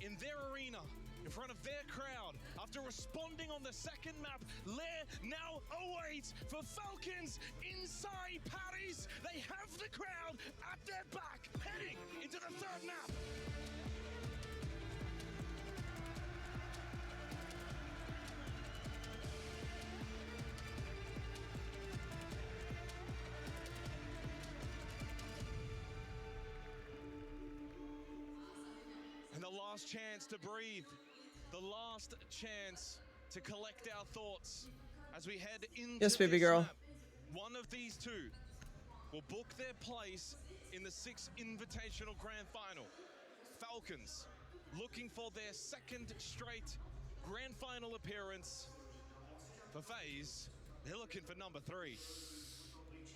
in their arena, in front of their crowd. After responding on the second map, Lair now awaits for Falcons inside Paris. They have the crowd at their back, heading into the third map. And the last chance to breathe, the last chance to collect our thoughts as we head into
Yes, baby
this
girl.
map. One of these two will book their place in the 6th Invitational Grand Final. Falcons looking for their second straight Grand Final appearance. For FaZe, they're looking for number 3.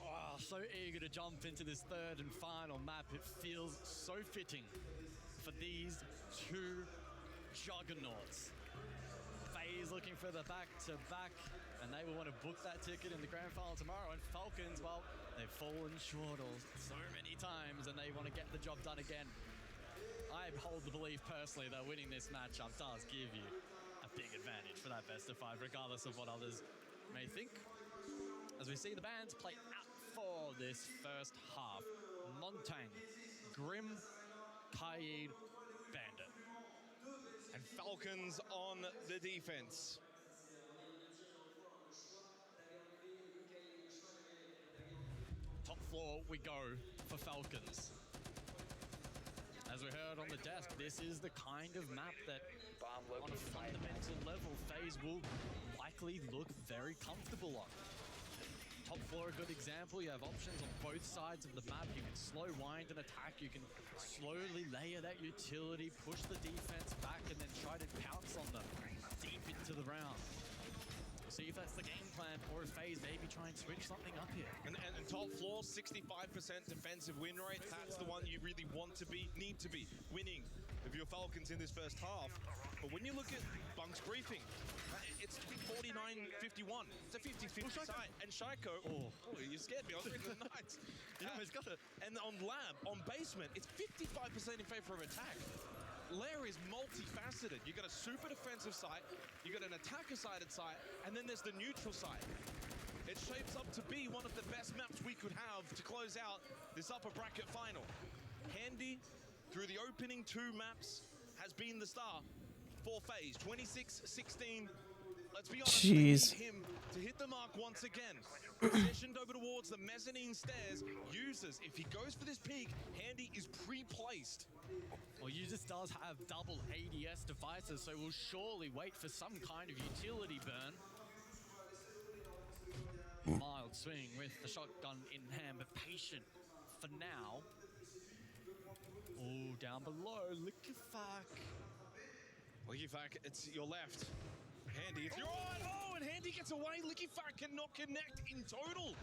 Oh, so eager to jump into this third and final map. It feels so fitting for these two juggernauts. FaZe looking for the back-to-back, and they will want to book that ticket in the grand final tomorrow. And Falcons, well, they've fallen short so many times, and they want to get the job done again. I hold the belief personally that winning this matchup does give you a big advantage for that best of 5, regardless of what others may think. As we see the bands play out for this first half. Montaigne, Grim, Kaid, Bandit.
And Falcons on the defense.
Top floor we go for Falcons. As we heard on the desk, this is the kind of map that on a fundamental level, FaZe will likely look very comfortable on. Top floor, a good example. You have options on both sides of the map. You can slow wind and attack. You can slowly layer that utility, push the defense back, and then try to pounce on them deep into the round. See if that's the game plan, or if FaZe maybe try and switch something up here.
And top floor, 65% defensive win rate. That's the one you really want to be, need to be winning of your Falcons in this first half. But when you look at Bunk's briefing, it's 49-51. It's a 50-50 side. And Shaiko, oh, you scared me. I was reading the Knights.
He's got it.
And on Lab, on basement, it's 55% in favor of attack. Lair is multifaceted. You got a super defensive side, you got an attacker-sided side, and then there's the neutral side. It shapes up to be one of the best maps we could have to close out this upper bracket final. Handy, through the opening 2 maps, has been the star for FaZe. 26-16. Let's be honest, they need
Jeez.
him to hit the mark once again. Positioned over towards the mezzanine stairs. Users, if he goes for this peak, Handy is pre-placed.
Well, Users does have double ADS devices, so we'll surely wait for some kind of utility burn. Mild swing with the shotgun in hand, but patient for now. Oh, down below, Liquefac.
Liquefac, it's your left. Handy, it's your right. Oh, and Handy gets away. Liquefac cannot connect in total.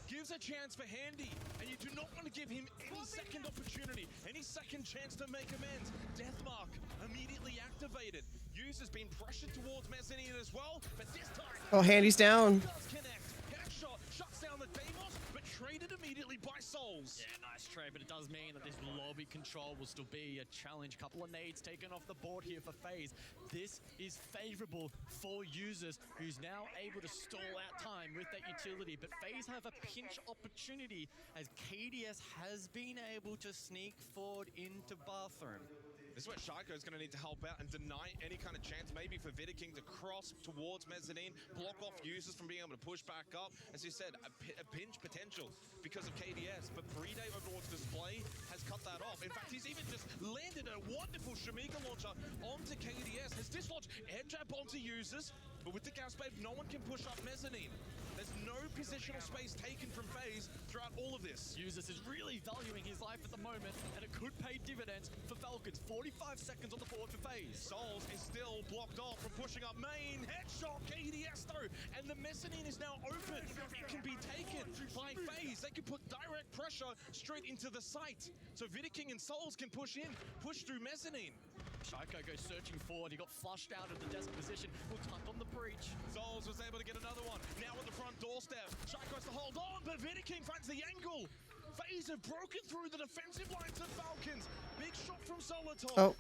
Gives a chance for Handy, and you do not want to give him any second opportunity, any second chance to make amends. Deathmark immediately activated. User's been pressured towards mezzanine as well, but this time...
Oh, Handy's down.
Does connect. Headshot shuts down the Deimos, but traded immediately by Souls.
Yeah, nice trade, but it does mean that this lobby control will still be a challenge. Couple of nades taken off the board here for FaZe. This is favorable for Users, who's now able to stall out time with that utility, but FaZe have a pinch opportunity as KDS has been able to sneak forward into bathroom.
This is where Shaiko is going to need to help out and deny any kind of chance, maybe for Vidaking to cross towards mezzanine, block off Users from being able to push back up. As you said, a pinch potential because of KDS, but Bride over towards Display has cut that off. In fact, he's even just landed a wonderful Shamiga launcher onto KDS, has dislodged air jab onto Users, but with the gas babe, no one can push up mezzanine. There's no positional space taken from FaZe throughout all of this.
Users is really valuing his life at the moment, and it could pay dividends for Falcons. 45 seconds on the board for FaZe.
Souls is still blocked off from pushing up main. Headshot KDS though, and the mezzanine is now open. It can be taken by FaZe. They can put direct pressure straight into the site. So Vidaking and Souls can push in, push through mezzanine.
Shaiko goes searching forward. He got flushed out of the desk position. Will tuck on the breach.
Souls was able to get another one. Now on the front doorstep. Shaiko has to hold on, but Vidaking finds the angle. FaZe have broken through the defensive lines of Falcons. Big shot from Solotov.
Oh,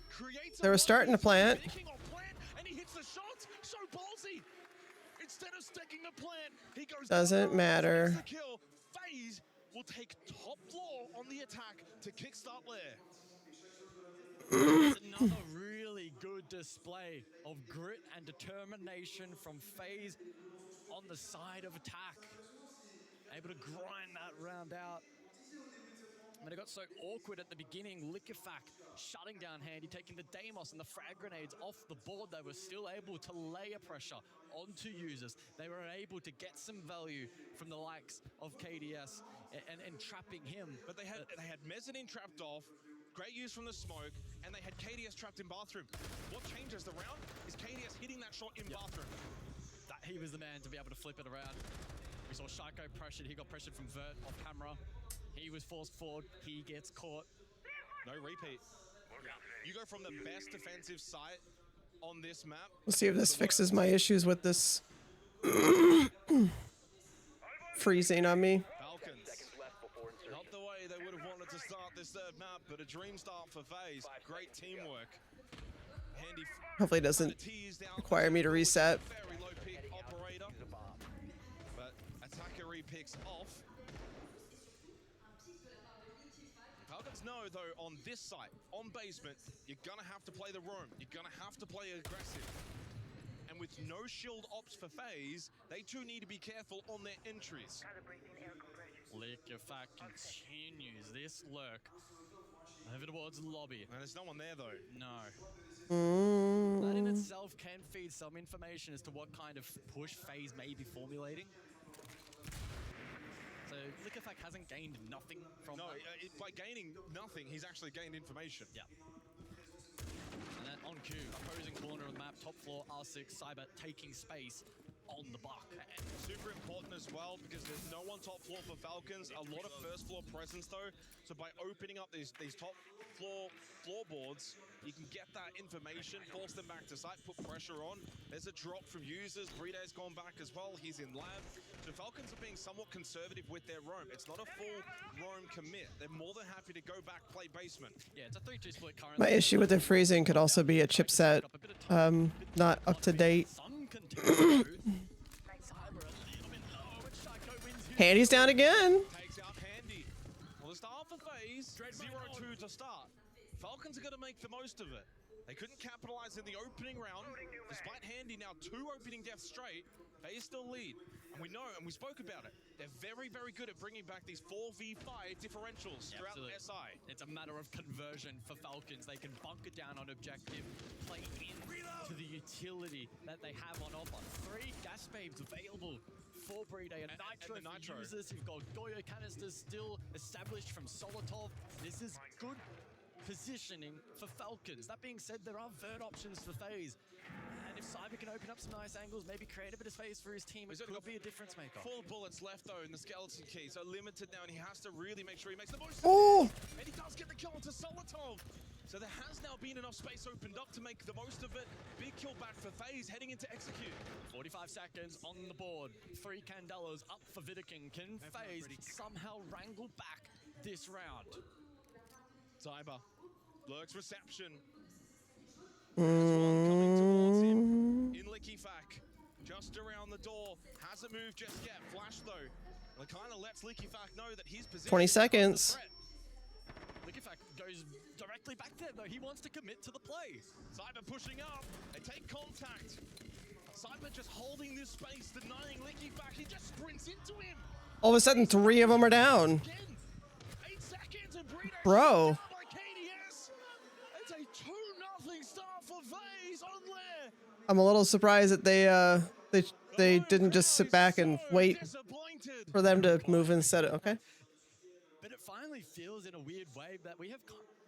they were starting to plant.
And he hits the shot. So ballsy. Instead of sticking the plant, he goes.
Doesn't matter.
The kill. FaZe will take top floor on the attack to kickstart Lair.
Another really good display of grit and determination from FaZe on the side of attack. Able to grind that round out. I mean, it got so awkward at the beginning. Liquefac shutting down Handy, taking the Deimos and the frag grenades off the board. They were still able to layer pressure onto Users. They were able to get some value from the likes of KDS and trapping him.
But they had mezzanine trapped off. Great use from the smoke, and they had KDS trapped in bathroom. What changes the round is KDS hitting that shot in bathroom.
He was the man to be able to flip it around. We saw Shaiko pressured. He got pressured from Vert off camera. He was forced forward. He gets caught.
No repeat. You go from the best defensive site on this map.
We'll see if this fixes my issues with this freezing on me.
Not the way they would have wanted to start this third map, but a dream start for FaZe. Great teamwork. Handy.
Hopefully it doesn't require me to reset.
Very low pick operator, but attacker repicks off. Falcons know though on this site, on basement, you're gonna have to play the roam. You're gonna have to play aggressive. And with no shield ops for FaZe, they too need to be careful on their entries.
Liquefac continues this lurk over towards the lobby.
And there's no one there though.
No. That in itself can feed some information as to what kind of push FaZe may be formulating. So Liquefac hasn't gained nothing from that.
By gaining nothing, he's actually gained information.
Yeah. And then on cue, opposing corner of the map, top floor, R6, Cyber taking space on the buck.
Super important as well because there's no one top floor for Falcons. A lot of first floor presence though. So by opening up these top floorboards, you can get that information, force them back to site, put pressure on. There's a drop from Users. Bride's gone back as well. He's in lab. So Falcons are being somewhat conservative with their roam. It's not a full roam commit. They're more than happy to go back, play basement.
Yeah, it's a 3-2 split currently.
My issue with the freezing could also be a chipset not up to date.
Handy's
Handy's down again.
Takes out Handy. Well, the start for FaZe. It's 0-2 to start. Falcons are going to make the most of it. They couldn't capitalize in the opening round. Despite Handy now 2 opening deaths straight, they still lead. And we know, and we spoke about it, they're very, very good at bringing back these 4v5 differentials throughout the SI.
It's a matter of conversion for Falcons. They can bunker down on objective, play into the utility that they have on offer. 3 gas babes available for Brede and Nitro.
And the Nitro.
Users who've got Goyo canisters still established from Solotov. This is good positioning for Falcons. That being said, there are vert options for FaZe. And if Cyber can open up some nice angles, maybe create a bit of space for his team, it could be a difference maker.
4 bullets left though in the skeleton key, so limited now, and he has to really make sure he makes the most
Oh!
of it. And he does get the kill onto Solotov. So there has now been enough space opened up to make the most of it. Big kill back for FaZe heading into execute.
45 seconds on the board. 3 Candelas up for Vidaking. Can FaZe somehow wrangle back this round?
Cyber lurks reception. In Licky Fack, just around the door, hasn't moved just yet. Flash though, well, kind of lets Licky Fack know that his position
20 seconds.
Licky Fack goes directly back there though. He wants to commit to the play.
Cyber pushing up, they take contact. Cyber just holding this space, denying Licky Fack. He just sprints into him.
All of a sudden, 3 of them are down.
8 seconds and Breeder
Bro.
by KDS. It's a 2-0 start for FaZe on Lair.
I'm a little surprised that they didn't just sit back and wait for them to move instead of, okay.
But it finally feels in a weird way that we have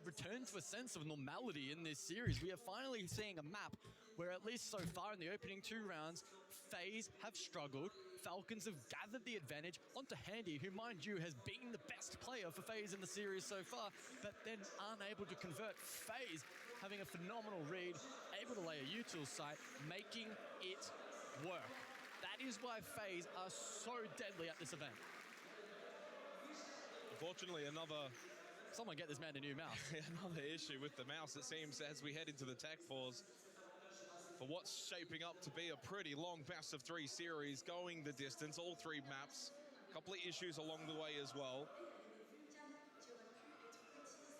returned to a sense of normality in this series. We are finally seeing a map where, at least so far in the opening 2 rounds, FaZe have struggled. Falcons have gathered the advantage onto Handy, who, mind you, has been the best player for FaZe in the series so far, but then aren't able to convert. FaZe having a phenomenal read, able to lay a util site, making it work. That is why FaZe are so deadly at this event.
Unfortunately,
someone get this man a new mouse.
Another issue with the mouse, it seems, as we head into the tech pause for what's shaping up to be a pretty long best of 3 series, going the distance, all 3 maps. A couple of issues along the way as well.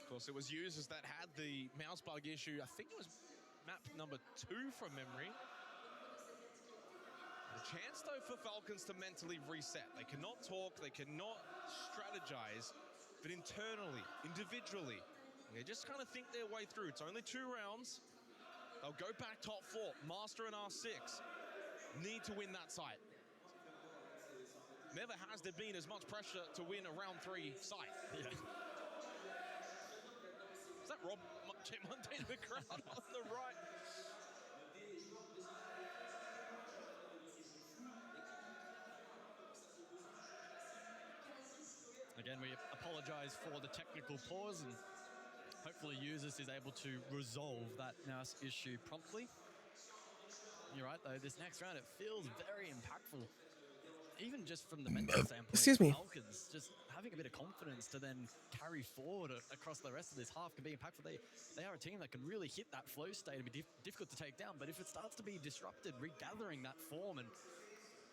Of course, it was users that had the mouse bug issue. I think it was map number 2 from memory. A chance, though, for Falcons to mentally reset. They cannot talk, they cannot strategize, but internally, individually, they just kind of think their way through. It's only 2 rounds. They'll go back top 4. Master and R6 need to win that site. Never has there been as much pressure to win a round 3 site.
Yeah.
Is that Rob Monday in the crowd on the right?
Again, we apologize for the technical pause, and hopefully users is able to resolve that mouse issue promptly. You're right though, this next round, it feels very impactful. Even just from the mental standpoint,
Excuse me.
Falcons just having a bit of confidence to then carry forward across the rest of this half can be impactful. They are a team that can really hit that flow state and be difficult to take down, but if it starts to be disrupted, regathering that form and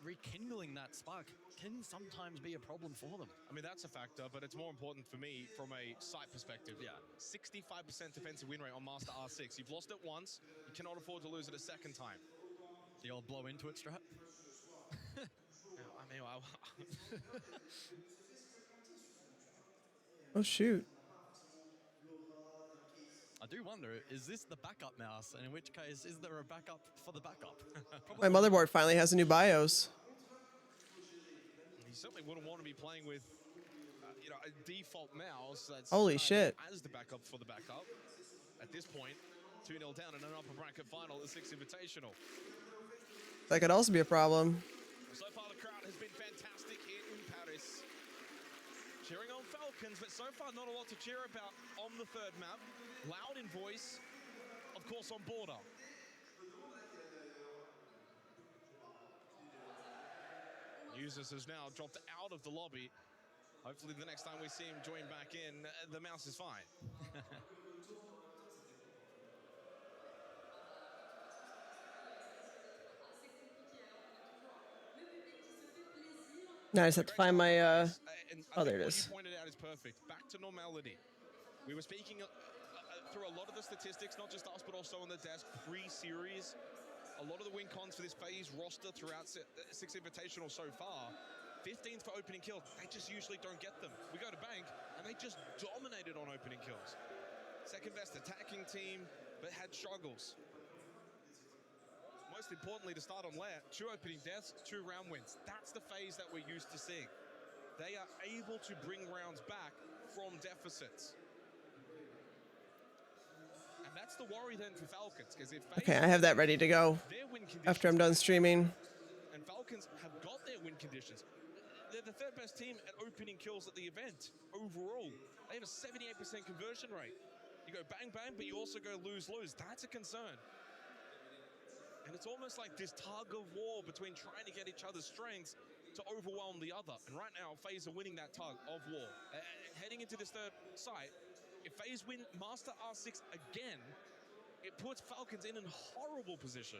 rekindling that spark can sometimes be a problem for them.
I mean, that's a factor, but it's more important for me from a site perspective. Yeah, 65% defensive win rate on Master R6. You've lost it once, you cannot afford to lose it a second time.
The old blow into it strat.
I mean,
Oh, shoot.
I do wonder, is this the backup mouse? And in which case, is there a backup for the backup?
My motherboard finally has a new BIOS.
He certainly wouldn't want to be playing with, a default mouse that's
Holy shit.
as the backup for the backup. At this point, 2-0 down in an upper bracket final at the 6th Invitational.
That could also be a problem.
So far, the crowd has been fantastic here in Paris. Cheering on Falcons, but so far not a lot to cheer about on the 3rd map. Loud in voice, of course, on Border. Users has now dropped out of the lobby. Hopefully the next time we see him join back in, the mouse is fine.
Now I just have to find my, oh, there it
What
is.
you pointed out is perfect. Back to normality. We were speaking through a lot of the statistics, not just us, but also on the desk pre-series. A lot of the win cons for this phase roster throughout 6 Invitational so far, 15th for opening kills. They just usually don't get them. We go to Bank, and they just dominated on opening kills. Second best attacking team, but had struggles. Most importantly, to start on Lair, 2 opening deaths, 2 round wins. That's the phase that we're used to seeing. They are able to bring rounds back from deficits. And that's the worry then for Falcons, because if
Okay, I have that ready to go
their win conditions
after I'm done streaming.
and Falcons have got their win conditions. They're the 3rd best team at opening kills at the event overall. They have a 78% conversion rate. You go bang bang, but you also go lose lose. That's a concern. And it's almost like this tug of war between trying to get each other's strengths to overwhelm the other. And right now, FaZe are winning that tug of war. Heading into this 3rd site, if FaZe win Master R6 again, it puts Falcons in a horrible position.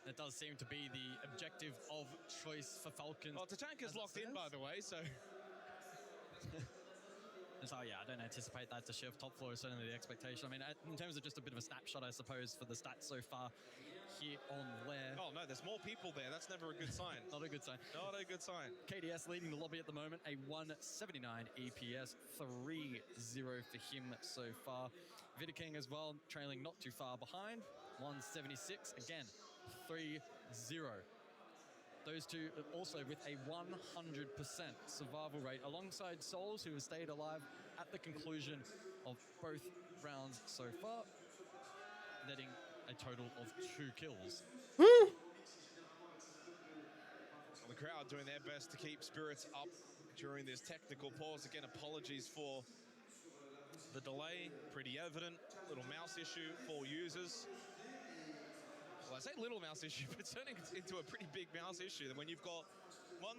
That does seem to be the objective of choice for Falcons.
Well, Tachanka's locked in, by the way, so...
So yeah, I don't anticipate that to shift. Top floor is certainly the expectation. I mean, in terms of just a bit of a snapshot, I suppose, for the stats so far here on Lair.
Oh no, there's more people there. That's never a good sign.
Not a good sign.
Not a good sign.
KDS leading the lobby at the moment, a 179 EPS, 3-0 for him so far. Vidaking as well, trailing not too far behind, 176, again, 3-0. Those two also with a 100% survival rate, alongside Souls, who has stayed alive at the conclusion of both rounds so far, netting a total of 2 kills.
Well, the crowd doing their best to keep spirits up during this technical pause. Again, apologies for the delay. Pretty evident. Little mouse issue for users. Well, I say little mouse issue, but it's turning into a pretty big mouse issue. When you've got 4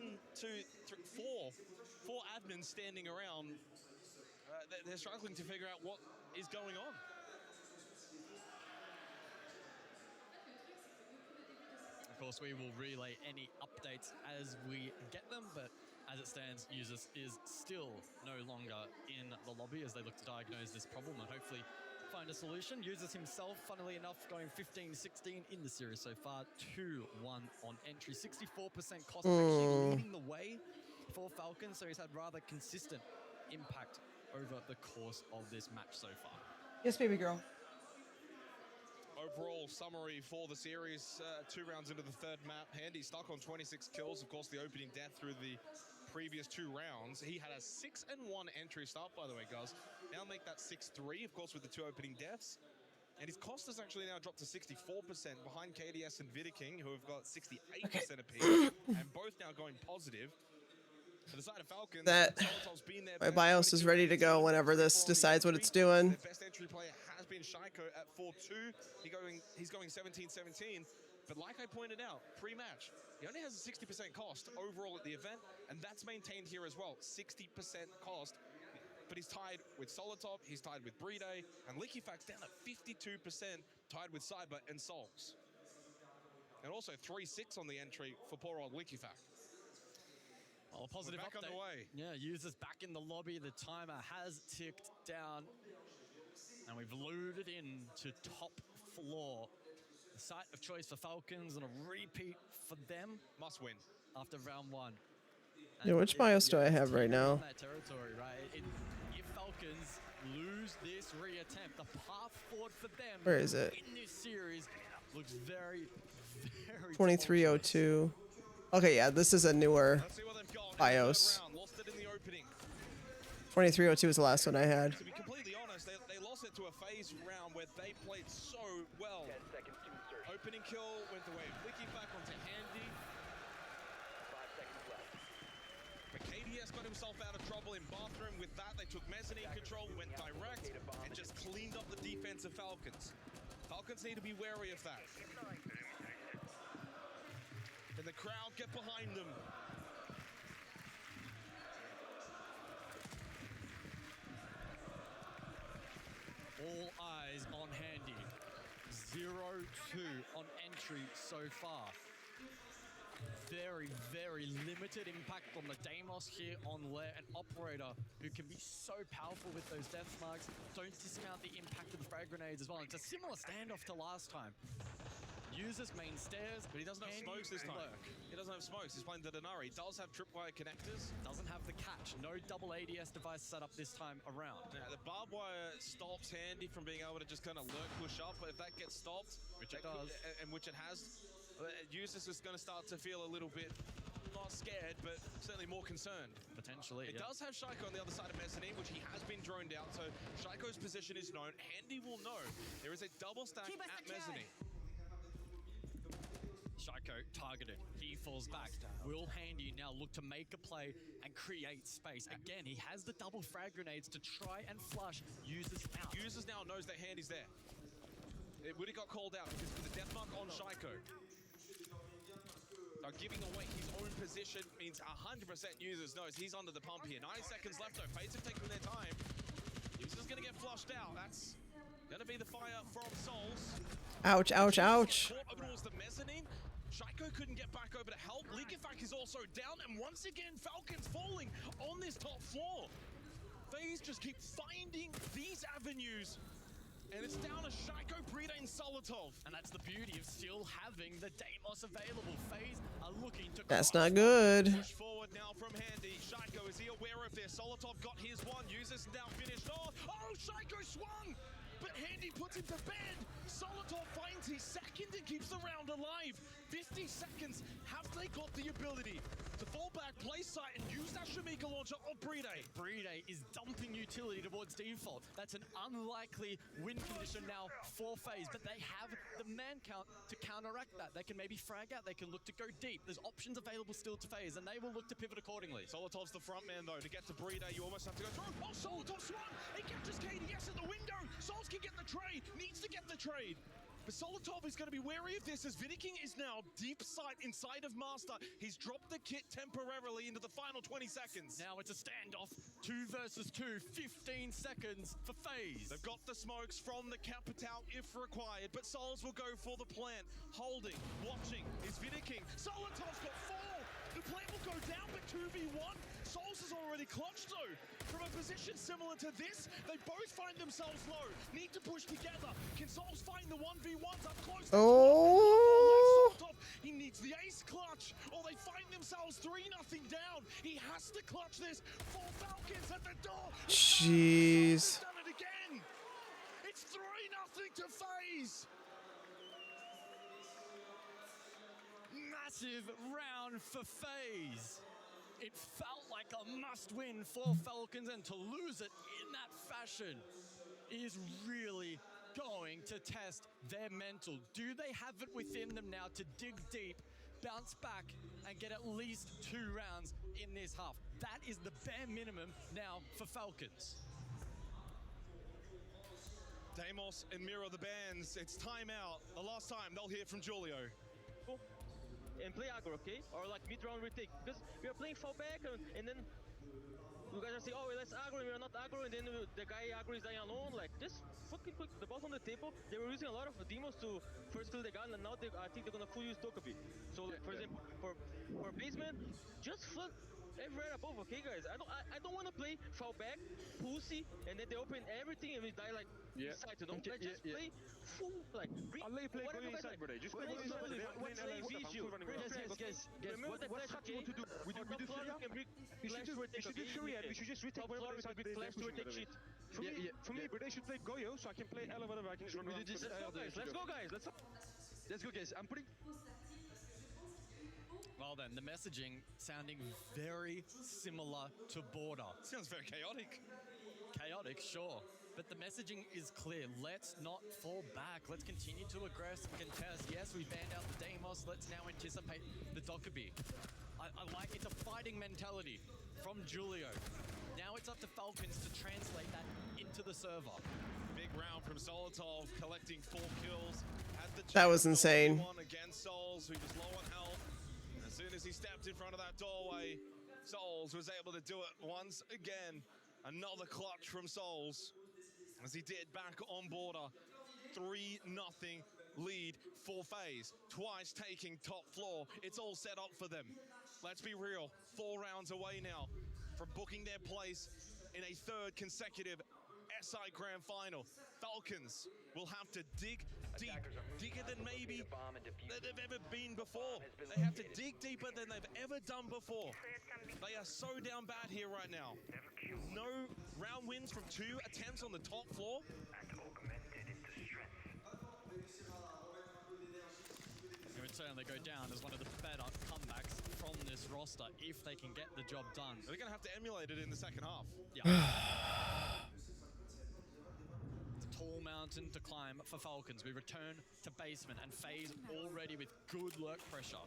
admins standing around, they're struggling to figure out what is going on.
Of course, we will relay any updates as we get them, but as it stands, Users is still no longer in the lobby as they look to diagnose this problem and hopefully find a solution. Users himself, funnily enough, going 15-16 in the series so far, 2-1 on entry, 64% cost, actually leading the way for Falcons, so he's had rather consistent impact over the course of this match so far.
Yes, baby girl.
Overall summary for the series, 2 rounds into the 3rd map. Handy stuck on 26 kills, of course the opening death through the previous 2 rounds. He had a 6-1 entry start, by the way, guys. Now make that 6-3, of course, with the 2 opening deaths. And his cost has actually now dropped to 64% behind KDS and Vidaking, who have got 68% apiece, and both now going positive. For the side of Falcons,
That my BIOS is ready to go whenever this decides what it's doing.
the best entry player has been Shaiko at 4-2. He's going 17-17. But like I pointed out, pre-match, he only has a 60% cost overall at the event, and that's maintained here as well, 60% cost. But he's tied with Solotov, he's tied with Bride, and Liquifax down at 52%, tied with Cyber and Souls. And also 3-6 on the entry for poor old Liquifax.
Well, a positive
back
update.
underway.
Yeah, Users back in the lobby. The timer has ticked down, and we've loaded in to top floor. The site of choice for Falcons and a repeat for them.
Must win
after round 1.
Yeah, which BIOS do I have right now?
That territory, right? If Falcons lose this reattempt, the path forward for them
Where is it?
in this series looks very, very
2302. Okay, yeah, this is a newer BIOS. 2302 was the last one I had.
To be completely honest, they lost it to a phase round where they played so well.
10 seconds to insertion.
Opening kill went the way of Liquifax onto Handy.
5 seconds left.
But KDS got himself out of trouble in bathroom. With that, they took mezzanine control, went direct, and just cleaned up the defense of Falcons. Falcons need to be wary of that. And the crowd get behind them.
All eyes on Handy. 0-2 on entry so far. very, very limited impact on the Deimos here on Lair, an operator who can be so powerful with those death marks. Don't discount the impact of the frag grenades as well. It's a similar standoff to last time. Uses main stairs,
but he doesn't have smokes this time. He doesn't have smokes. He's playing the Denari. He does have tripwire connectors.
Doesn't have the catch. No double ADS device set up this time around.
Yeah, the barbed wire stops Handy from being able to just kind of lurk push up. But if that gets stopped,
which it does,
and which it has, Users is going to start to feel a little bit not scared, but certainly more concerned.
Potentially,
It does have Shaiko on the other side of Mezzanine, which he has been droned out, so Shaiko's position is known. Handy will know. There is a double stack at Mezzanine.
Shaiko targeted. He falls back. Will Handy now look to make a play and create space? Again, he has the double frag grenades to try and flush Users out.
Users now knows that Handy's there. It would have got called out because with the death mark on Shaiko. Now giving away his own position means 100% Users knows he's under the pump here. 90 seconds left though. FaZe have taken their time. Users gonna get flushed out. That's gonna be the fire from Souls.
Ouch, ouch, ouch.
Towards the Mezzanine. Shaiko couldn't get back over to help. Likifak is also down, and once again, Falcons falling on this top floor. FaZe just keep finding these avenues. And it's down to Shaiko, Brita, and Solotov.
And that's the beauty of still having the Deimos available. FaZe are looking to
That's not good.
Push forward now from Handy. Shaiko, is he aware of this? Solotov got his one. Users now finished off. Oh, Shaiko swung! But Handy puts him to bed. Solotov finds his second and keeps the round alive. 50 seconds. Have they got the ability to fall back, play sight, and use that Shamika launcher on Bride?
Bride is dumping utility towards default. That's an unlikely win condition now for FaZe, but they have the man count to counteract that. They can maybe frag out, they can look to go deep. There's options available still to FaZe, and they will look to pivot accordingly.
Solotov's the front man, though. To get to Bride, you almost have to go through. Oh, Solotov swung! He catches KDS at the window! Souls can get the trade, needs to get the trade. But Solotov is going to be wary of this as Vidiking is now deep sight inside of Master. He's dropped the kit temporarily into the final 20 seconds.
Now it's a standoff, 2 versus 2, 15 seconds for FaZe.
They've got the smokes from the Capital if required, but Souls will go for the plant. Holding, watching, is Vidiking. Solotov's got 4! The plant will go down, but 2v1. Souls is already clutched though. From a position similar to this, they both find themselves low. Need to push together. Can Souls find the 1v1s up close?
Oh!
He needs the ace clutch, or they find themselves 3-0 down. He has to clutch this. 4 Falcons at the door.
Jeez.
Done it again. It's 3-0 to FaZe.
Massive round for FaZe. It felt like a must-win for Falcons, and to lose it in that fashion is really going to test their mental. Do they have it within them now to dig deep, bounce back, and get at least 2 rounds in this half? That is the bare minimum now for Falcons.
Deimos and Miro the bands. It's timeout. The last time they'll hear from Julio.
And play aggro, okay? Or like mid-round retake. Because we are playing fallback and then you guys are saying, oh, let's aggro, and we are not aggro, and then the guy aggro is dying alone. Like, just fucking put the balls on the table. They were using a lot of demons to first kill the gun, and now I think they're gonna full use Tokabi. So, like, for example, for basement, just flood everywhere above, okay, guys? I don't want to play fallback, pussy, and then they open everything and we die like inside, you know? Like, just play full, like,
I'll let you play go inside, brother. Just play go inside.
What's the visual? Guys,
what you want to do? We do Fury. You should do Fury and we should just retake whatever inside with Flash to retake shit. For me, brother, should play Goyo so I can play L or whatever. I can just run around.
Let's go, guys. Let's go, guys. I'm putting...
Well then, the messaging sounding very similar to Border.
Sounds very chaotic.
Chaotic, sure. But the messaging is clear. Let's not fall back. Let's continue to aggress, contest. Yes, we banned out the Deimos. Let's now anticipate the Dokkaebi. I like it's a fighting mentality from Julio. Now it's up to Falcons to translate that into the server.
Big round from Solotov, collecting 4 kills.
That was insane.
Against Souls, who was low on health. As soon as he stepped in front of that doorway, Souls was able to do it once again. Another clutch from Souls, as he did back on Border. 3-0 lead. for FaZe. Twice taking top floor. It's all set up for them. Let's be real. 4 rounds away now from booking their place in a 3rd consecutive SI Grand Final. Falcons will have to dig deep, digger than maybe they've ever been before. They have to dig deeper than they've ever done before. They are so down bad here right now. No round wins from 2 attempts on the top floor.
In return, they go down as one of the better comebacks from this roster if they can get the job done.
They're going to have to emulate it in the second half.
Yeah. Tall mountain to climb for Falcons. We return to basement and FaZe already with good lurk pressure.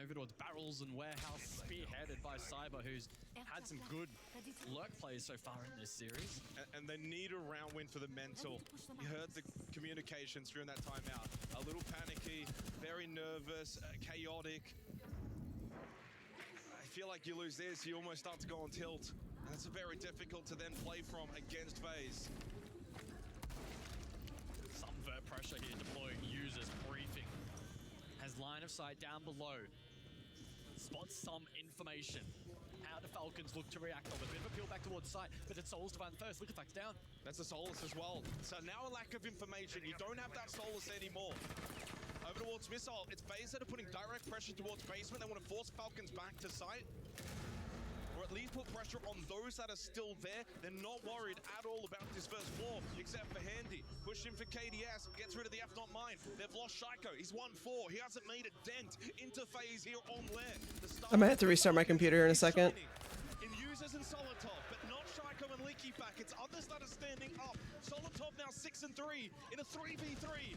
Over towards barrels and warehouse, spearheaded by Cyber, who's had some good lurk plays so far in this series.
And they need a round win for the mental. You heard the communications during that timeout. A little panicky, very nervous, chaotic. I feel like you lose this, you almost start to go on tilt. And it's very difficult to then play from against FaZe.
Some vert pressure here deploying users, briefing. Has line of sight down below. Spots some information. How do Falcons look to react on it? A bit of a peel back towards sight, but it's Souls to find first. Look at Facts down.
That's a Solus as well. So now a lack of information. You don't have that Solus anymore. Over towards Missile. It's FaZe that are putting direct pressure towards basement. They want to force Falcons back to site. Or at least put pressure on those that are still there. They're not worried at all about this first floor, except for Handy. Push in for KDS, gets rid of the F not mine. They've lost Shaiko, he's 1-4. He hasn't made a dent into FaZe here on land.
I might have to restart my computer in a second.
In users and Solotov, but not Shaiko and Leaky back. It's others that are standing up. Solotov now 6-3 in a 3v3.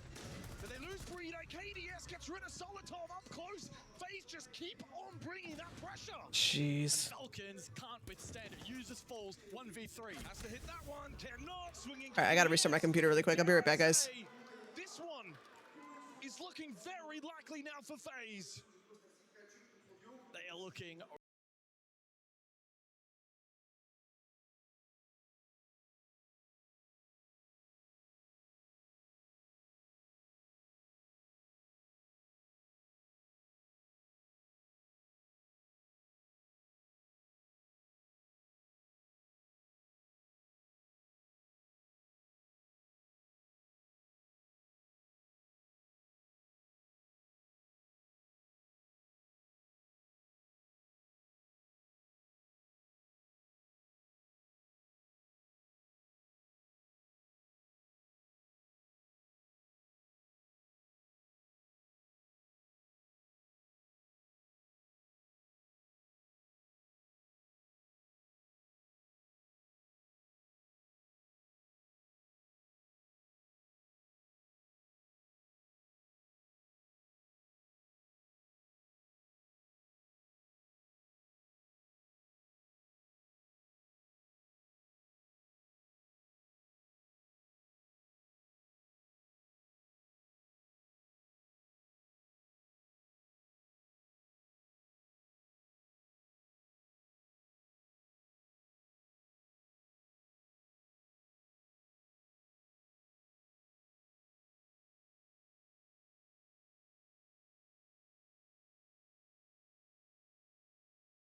But they lose Breeder. KDS gets rid of Solotov up close. FaZe just keep on bringing that pressure.
Jeez.
Falcons can't withstand it. Users falls 1v3.
Has to hit that one. Cannot. Swinging.
All right, I gotta restart my computer really quick. I'll be right back, guys.
This one is looking very likely now for FaZe.
They are looking